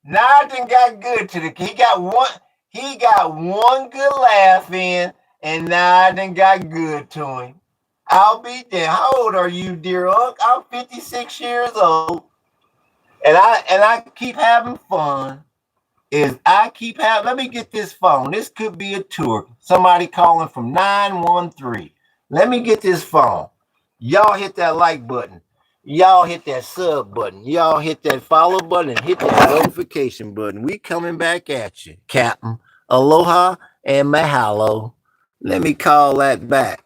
Now I done got good to the. He got one good laugh in, and now I done got good to him. I'll be there. How old are you, dear Unc? I'm 56 years old. And I keep having fun. Let me get this phone. This could be a tour. Somebody calling from 913. Let me get this phone. Y'all hit that like button. Y'all hit that sub button. Y'all hit that follow button and hit that notification button. We coming back at you, Captain. Aloha and mahalo. Let me call that back.